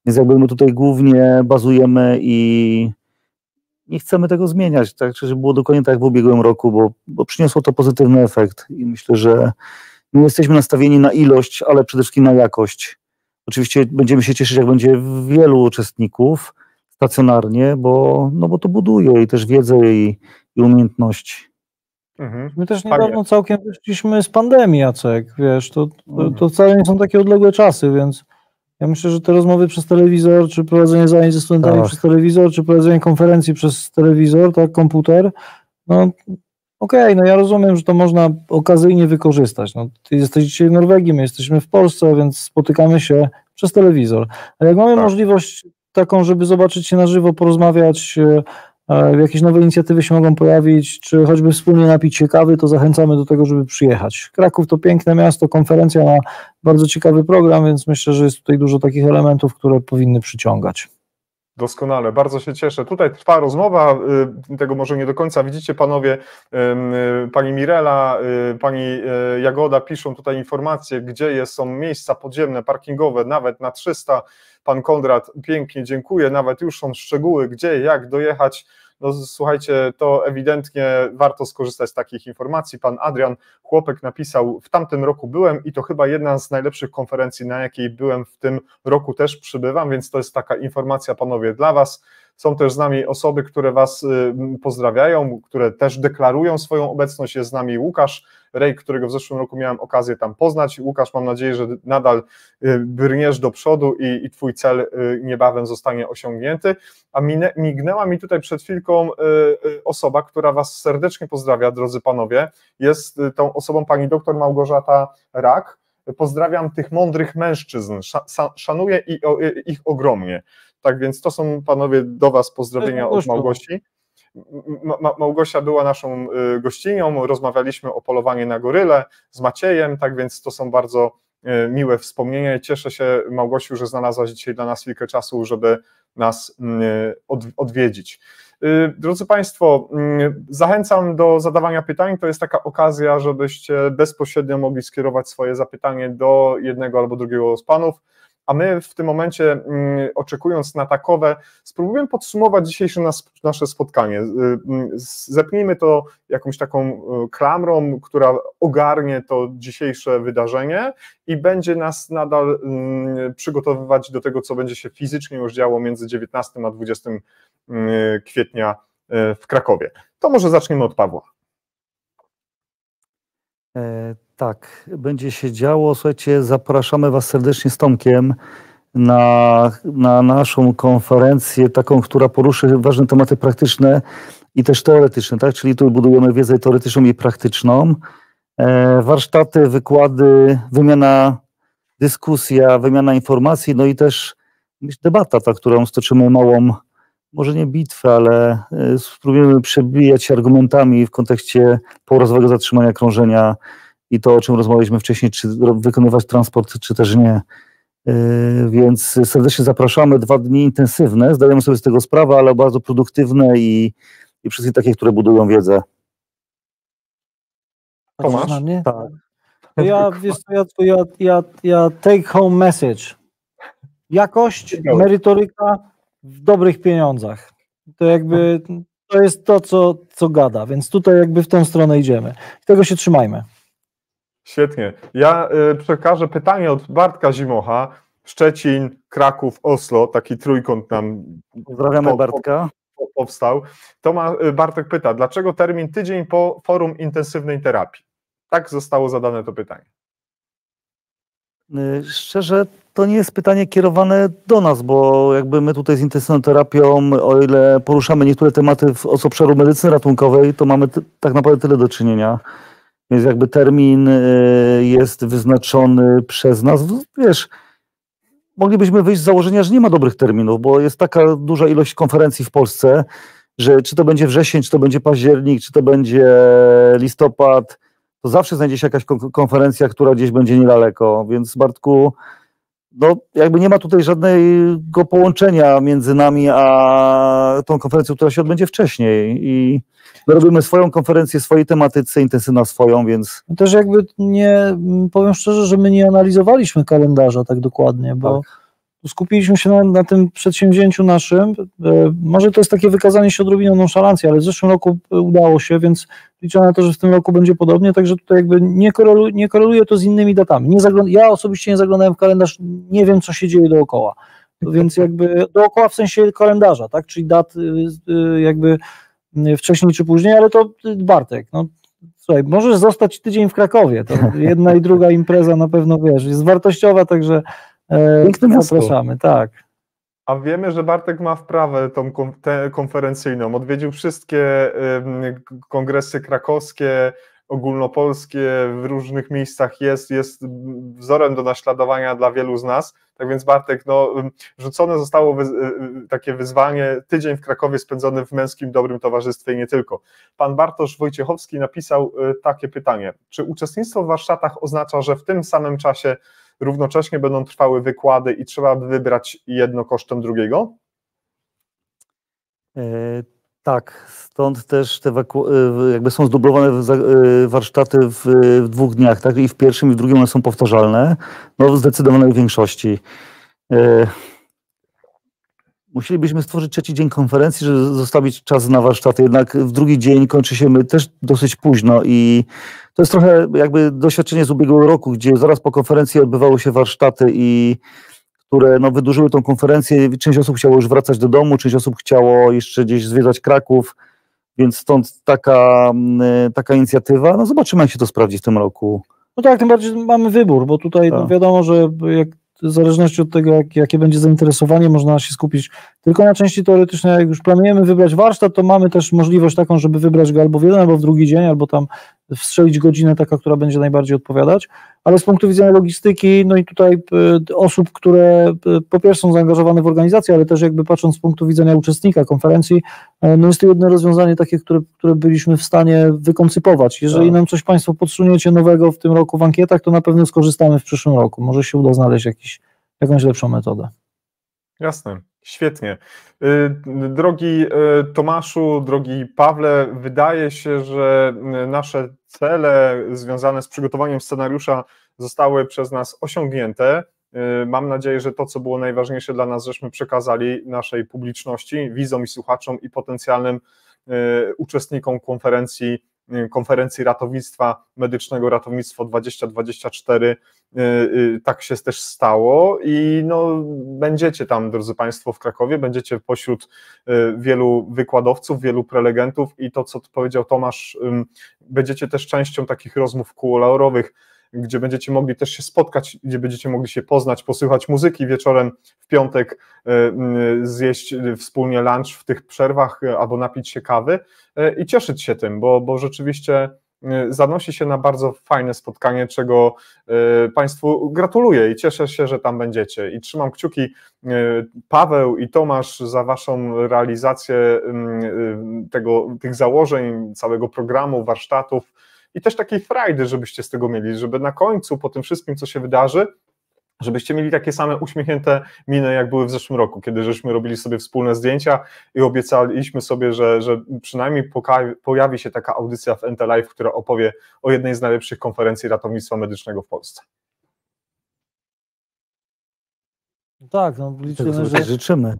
Więc jakby my tutaj głównie bazujemy i nie chcemy tego zmieniać, tak, żeby było dokładnie tak jak w ubiegłym roku, bo przyniosło to pozytywny efekt i myślę, że nie jesteśmy nastawieni na ilość, ale przede wszystkim na jakość. Oczywiście będziemy się cieszyć, jak będzie wielu uczestników stacjonarnie, bo to buduje i też wiedzę i umiejętności. My też niedawno całkiem wyszliśmy z pandemii, Jacek, wiesz, to wcale nie są takie odległe czasy, więc ja myślę, że te rozmowy przez telewizor, czy prowadzenie zajęć ze studentami przez telewizor, czy prowadzenie konferencji przez telewizor, tak, komputer, no okej, no ja rozumiem, że to można okazyjnie wykorzystać. No, ty jesteś dzisiaj w Norwegii, my jesteśmy w Polsce, więc spotykamy się przez telewizor. Ale jak mamy możliwość taką, żeby zobaczyć się na żywo, porozmawiać, jakieś nowe inicjatywy się mogą pojawić, czy choćby wspólnie napić się kawy, to zachęcamy do tego, żeby przyjechać. Kraków to piękne miasto, konferencja ma bardzo ciekawy program, więc myślę, że jest tutaj dużo takich elementów, które powinny przyciągać. Doskonale, bardzo się cieszę. Tutaj trwa rozmowa, tego może nie do końca widzicie panowie, pani Mirela, pani Jagoda piszą tutaj informacje, gdzie są miejsca podziemne, parkingowe, nawet na 300. Pan Konrad, pięknie dziękuję, nawet już są szczegóły, gdzie, jak dojechać. No słuchajcie, to ewidentnie warto skorzystać z takich informacji. Pan Adrian Chłopek napisał, w tamtym roku byłem i to chyba jedna z najlepszych konferencji, na jakiej byłem w tym roku też przybywam, więc to jest taka informacja, panowie, dla was. Są też z nami osoby, które was pozdrawiają, które też deklarują swoją obecność. Jest z nami Łukasz Rej, którego w zeszłym roku miałem okazję tam poznać. Łukasz, mam nadzieję, że nadal brniesz do przodu i twój cel niebawem zostanie osiągnięty. A mignęła mi tutaj przed chwilką osoba, która was serdecznie pozdrawia, drodzy panowie. Jest tą osobą pani doktor Małgorzata Rak. Pozdrawiam tych mądrych mężczyzn, szanuję ich ogromnie. Tak więc to są, panowie, do was pozdrowienia od Małgosi. Małgosia była naszą gościnią, rozmawialiśmy o polowaniu na goryle z Maciejem, tak więc to są bardzo miłe wspomnienia i cieszę się, Małgosiu, że znalazłaś dzisiaj dla nas chwilkę czasu, żeby nas odwiedzić. Drodzy Państwo, zachęcam do zadawania pytań, to jest taka okazja, żebyście bezpośrednio mogli skierować swoje zapytanie do jednego albo drugiego z panów, a my w tym momencie, oczekując na takowe, spróbujemy podsumować dzisiejsze nasze spotkanie. Zepnijmy to jakąś taką klamrą, która ogarnie to dzisiejsze wydarzenie i będzie nas nadal przygotowywać do tego, co będzie się fizycznie już działo między 19 a 20 kwietnia w Krakowie. To może zaczniemy od Pawła. Tak, będzie się działo. Słuchajcie, zapraszamy was serdecznie z Tomkiem na naszą konferencję, taką, która poruszy ważne tematy praktyczne i też teoretyczne, tak? Czyli tu budujemy wiedzę teoretyczną i praktyczną. Warsztaty, wykłady, wymiana, dyskusja, wymiana informacji, no i też debata, ta, którą stoczymy małą, może nie bitwę, ale spróbujemy przebijać się argumentami w kontekście pourazowego zatrzymania krążenia i to, o czym rozmawialiśmy wcześniej, czy wykonywać transport, czy też nie. Więc serdecznie zapraszamy. 2 dni intensywne, zdajemy sobie z tego sprawę, ale bardzo produktywne i wszystkie takie, które budują wiedzę. Tomasz? Tak. Ja take home message. Jakość, merytoryka w dobrych pieniądzach. To jakby to jest to, co gada, więc tutaj jakby w tę stronę idziemy. I tego się trzymajmy. Świetnie. Ja przekażę pytanie od Bartka Zimocha. Szczecin, Kraków, Oslo, taki trójkąt nam Pozdrawiamy Bartka. Powstał. Bartek pyta, dlaczego termin tydzień po forum intensywnej terapii? Tak zostało zadane to pytanie. Szczerze, to nie jest pytanie kierowane do nas, bo jakby my tutaj z intensywną terapią, o ile poruszamy niektóre tematy z obszaru medycyny ratunkowej, to mamy tak naprawdę tyle do czynienia. Więc jakby termin jest wyznaczony przez nas. Wiesz, moglibyśmy wyjść z założenia, że nie ma dobrych terminów, bo jest taka duża ilość konferencji w Polsce, że czy to będzie wrzesień, czy to będzie październik, czy to będzie listopad, to zawsze znajdzie się jakaś konferencja, która gdzieś będzie niedaleko. Więc Bartku, no jakby nie ma tutaj żadnego połączenia między nami a tą konferencją, która się odbędzie wcześniej i my robimy swoją konferencję, swojej tematyce, Intensyna swoją, więc... Też jakby nie, powiem szczerze, że my nie analizowaliśmy kalendarza tak dokładnie, bo skupiliśmy się na tym przedsięwzięciu naszym. Może to jest takie wykazanie się odrobiną nonszalancji, ale w zeszłym roku udało się, więc liczę na to, że w tym roku będzie podobnie, także tutaj jakby nie koreluje to z innymi datami. Ja osobiście nie zaglądałem w kalendarz, nie wiem, co się dzieje dookoła. Więc jakby dookoła w sensie kalendarza, tak? Czyli dat jakby wcześniej czy później, ale to Bartek, no słuchaj, możesz zostać tydzień w Krakowie, to jedna i druga impreza na pewno, wiesz, jest wartościowa, także zapraszamy, tak. A wiemy, że Bartek ma wprawę tę konferencyjną, odwiedził wszystkie kongresy krakowskie, ogólnopolskie, w różnych miejscach jest wzorem do naśladowania dla wielu z nas. Tak więc Bartek, no, rzucone zostało takie wyzwanie, tydzień w Krakowie spędzony w męskim dobrym towarzystwie i nie tylko. Pan Bartosz Wojciechowski napisał takie pytanie: czy uczestnictwo w warsztatach oznacza, że w tym samym czasie równocześnie będą trwały wykłady i trzeba by wybrać jedno kosztem drugiego? Tak, stąd też te jakby są zdublowane warsztaty w 2 dniach, tak? I w pierwszym i w drugim one są powtarzalne, no w zdecydowanej większości. Musielibyśmy stworzyć 3. dzień konferencji, żeby zostawić czas na warsztaty, jednak w drugi dzień kończy się też dosyć późno i to jest trochę jakby doświadczenie z ubiegłego roku, gdzie zaraz po konferencji odbywały się warsztaty i które no, wydłużyły tą konferencję. Część osób chciało już wracać do domu, część osób chciało jeszcze gdzieś zwiedzać Kraków, więc stąd taka inicjatywa. No zobaczymy, jak się to sprawdzi w tym roku. No tak, tym bardziej mamy wybór, bo tutaj no, wiadomo, że w zależności od tego, jakie będzie zainteresowanie, można się skupić tylko na części teoretycznej. Jak już planujemy wybrać warsztat, to mamy też możliwość taką, żeby wybrać go albo w jeden, albo w drugi dzień, albo tam wstrzelić godzinę taka, która będzie najbardziej odpowiadać, ale z punktu widzenia logistyki, no i tutaj osób, które po pierwsze są zaangażowane w organizację, ale też jakby patrząc z punktu widzenia uczestnika konferencji, no jest to jedno rozwiązanie takie, które byliśmy w stanie wykoncypować. Jeżeli nam coś Państwo podsuniecie nowego w tym roku w ankietach, to na pewno skorzystamy w przyszłym roku. Może się uda znaleźć jakąś lepszą metodę. Jasne, świetnie. Drogi Tomaszu, drogi Pawle, wydaje się, że nasze cele związane z przygotowaniem scenariusza zostały przez nas osiągnięte. Mam nadzieję, że to, co było najważniejsze dla nas, żeśmy przekazali naszej publiczności, widzom i słuchaczom i potencjalnym uczestnikom konferencji ratownictwa medycznego Ratownictwo 2024, tak się też stało i no, będziecie tam, drodzy Państwo, w Krakowie, będziecie pośród wielu wykładowców, wielu prelegentów i to, co powiedział Tomasz, będziecie też częścią takich rozmów kuluarowych, gdzie będziecie mogli też się spotkać, gdzie będziecie mogli się poznać, posłuchać muzyki wieczorem w piątek, zjeść wspólnie lunch w tych przerwach albo napić się kawy i cieszyć się tym, bo rzeczywiście zanosi się na bardzo fajne spotkanie, czego Państwu gratuluję i cieszę się, że tam będziecie i trzymam kciuki, Paweł i Tomasz, za Waszą realizację tych założeń, całego programu, warsztatów i też takiej frajdy, żebyście z tego mieli, żeby na końcu, po tym wszystkim, co się wydarzy, żebyście mieli takie same uśmiechnięte miny, jak były w zeszłym roku, kiedy żeśmy robili sobie wspólne zdjęcia i obiecaliśmy sobie, że przynajmniej pojawi się taka audycja w NT Live, która opowie o jednej z najlepszych konferencji ratownictwa medycznego w Polsce. Tak, no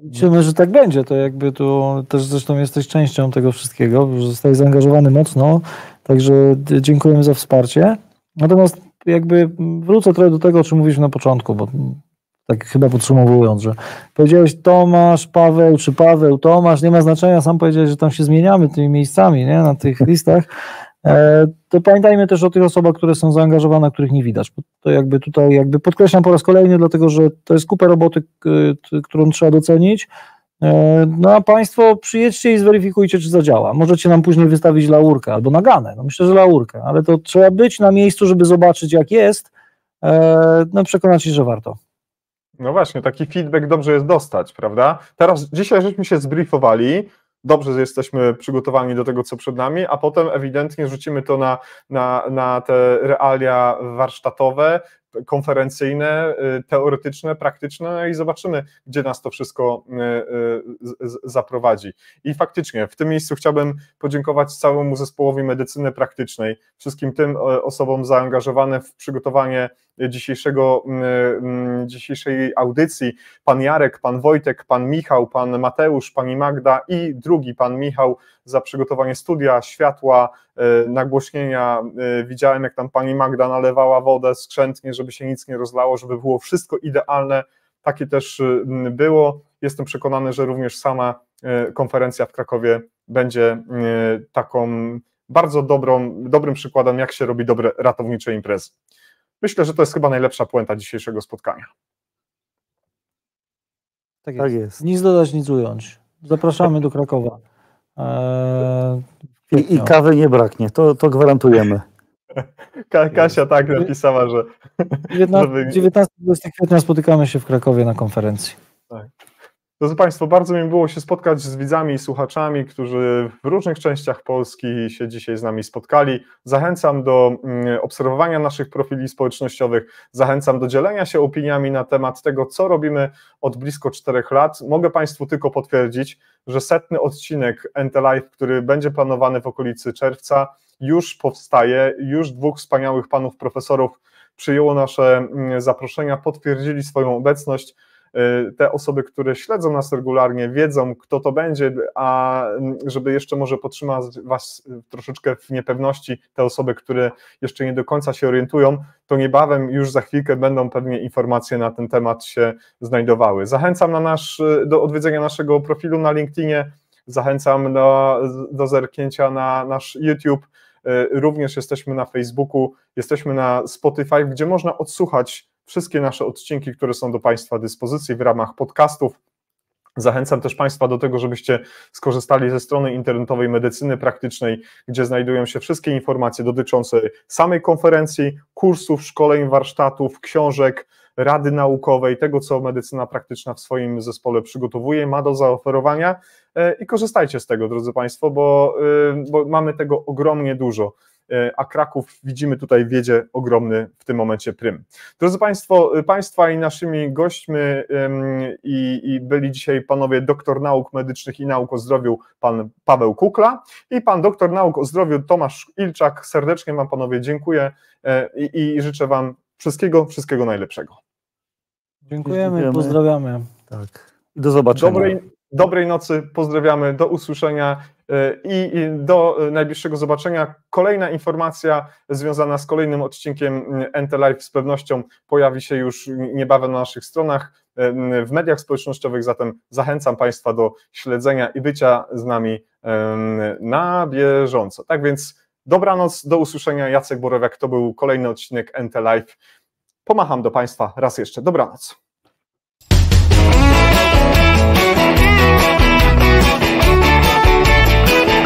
życzymy, że tak będzie, to jakby tu też zresztą jesteś częścią tego wszystkiego, że zostałeś zaangażowany mocno, także dziękujemy za wsparcie. Natomiast jakby wrócę trochę do tego, o czym mówiliśmy na początku, bo tak chyba podsumowując, że powiedziałeś Tomasz, Paweł, czy Paweł, Tomasz, nie ma znaczenia, sam powiedziałeś, że tam się zmieniamy tymi miejscami, nie, na tych listach, to pamiętajmy też o tych osobach, które są zaangażowane, których nie widać, bo to jakby tutaj jakby podkreślam po raz kolejny, dlatego że to jest kupa roboty, którą trzeba docenić. No a Państwo przyjedźcie i zweryfikujcie, czy zadziała. Możecie nam później wystawić laurkę albo naganę, no myślę, że laurkę, ale to trzeba być na miejscu, żeby zobaczyć, jak jest, no przekonać się, że warto. No właśnie, taki feedback dobrze jest dostać, prawda? Dzisiaj żeśmy się zbriefowali, dobrze jesteśmy przygotowani do tego, co przed nami, a potem ewidentnie rzucimy to na te realia warsztatowe, konferencyjne, teoretyczne, praktyczne i zobaczymy, gdzie nas to wszystko zaprowadzi. I faktycznie w tym miejscu chciałbym podziękować całemu zespołowi medycyny praktycznej, wszystkim tym osobom zaangażowanym w przygotowanie dzisiejszej audycji, pan Jarek, pan Wojtek, pan Michał, pan Mateusz, pani Magda i drugi pan Michał za przygotowanie studia, światła, nagłośnienia. Widziałem, jak tam pani Magda nalewała wodę skrzętnie, żeby się nic nie rozlało, żeby było wszystko idealne. Takie też było. Jestem przekonany, że również sama konferencja w Krakowie będzie taką bardzo dobrym przykładem, jak się robi dobre ratownicze imprezy. Myślę, że to jest chyba najlepsza puenta dzisiejszego spotkania. Tak jest. Nic dodać, nic ująć. Zapraszamy do Krakowa. I kawy nie braknie, to gwarantujemy. Kasia tak napisała, że... 19-20 kwietnia spotykamy się w Krakowie na konferencji. Tak. Drodzy Państwo, bardzo mi było się spotkać z widzami i słuchaczami, którzy w różnych częściach Polski się dzisiaj z nami spotkali. Zachęcam do obserwowania naszych profili społecznościowych, zachęcam do dzielenia się opiniami na temat tego, co robimy od blisko 4 lat. Mogę Państwu tylko potwierdzić, że 100. odcinek NT-Live, który będzie planowany w okolicy czerwca, już powstaje, już 2 wspaniałych panów profesorów przyjęło nasze zaproszenia, potwierdzili swoją obecność. Te osoby, które śledzą nas regularnie, wiedzą, kto to będzie, a żeby jeszcze może podtrzymać Was troszeczkę w niepewności, te osoby, które jeszcze nie do końca się orientują, to niebawem, już za chwilkę będą pewnie informacje na ten temat się znajdowały. Zachęcam do odwiedzenia naszego profilu na LinkedInie, zachęcam do zerknięcia na nasz YouTube, również jesteśmy na Facebooku, jesteśmy na Spotify, gdzie można odsłuchać wszystkie nasze odcinki, które są do Państwa dyspozycji w ramach podcastów. Zachęcam też Państwa do tego, żebyście skorzystali ze strony internetowej Medycyny Praktycznej, gdzie znajdują się wszystkie informacje dotyczące samej konferencji, kursów, szkoleń, warsztatów, książek, rady naukowej, tego, co medycyna praktyczna w swoim zespole przygotowuje, ma do zaoferowania i korzystajcie z tego, drodzy Państwo, bo mamy tego ogromnie dużo. A Kraków, widzimy tutaj, wiedzie ogromny w tym momencie prym. Drodzy Państwo, Państwa i naszymi gośćmi i byli dzisiaj panowie doktor nauk medycznych i nauk o zdrowiu, pan Paweł Kukla i pan doktor nauk o zdrowiu Tomasz Ilczak. Serdecznie Wam, panowie, dziękuję i życzę Wam wszystkiego najlepszego. Dziękujemy. Pozdrawiamy. Tak. Do zobaczenia. Dobrej nocy, pozdrawiamy, do usłyszenia i do najbliższego zobaczenia. Kolejna informacja związana z kolejnym odcinkiem NT-Live z pewnością pojawi się już niebawem na naszych stronach, w mediach społecznościowych, zatem zachęcam Państwa do śledzenia i bycia z nami na bieżąco. Tak więc dobranoc, do usłyszenia. Jacek Borowiak, to był kolejny odcinek NT-Live. Pomacham do Państwa raz jeszcze. Dobranoc.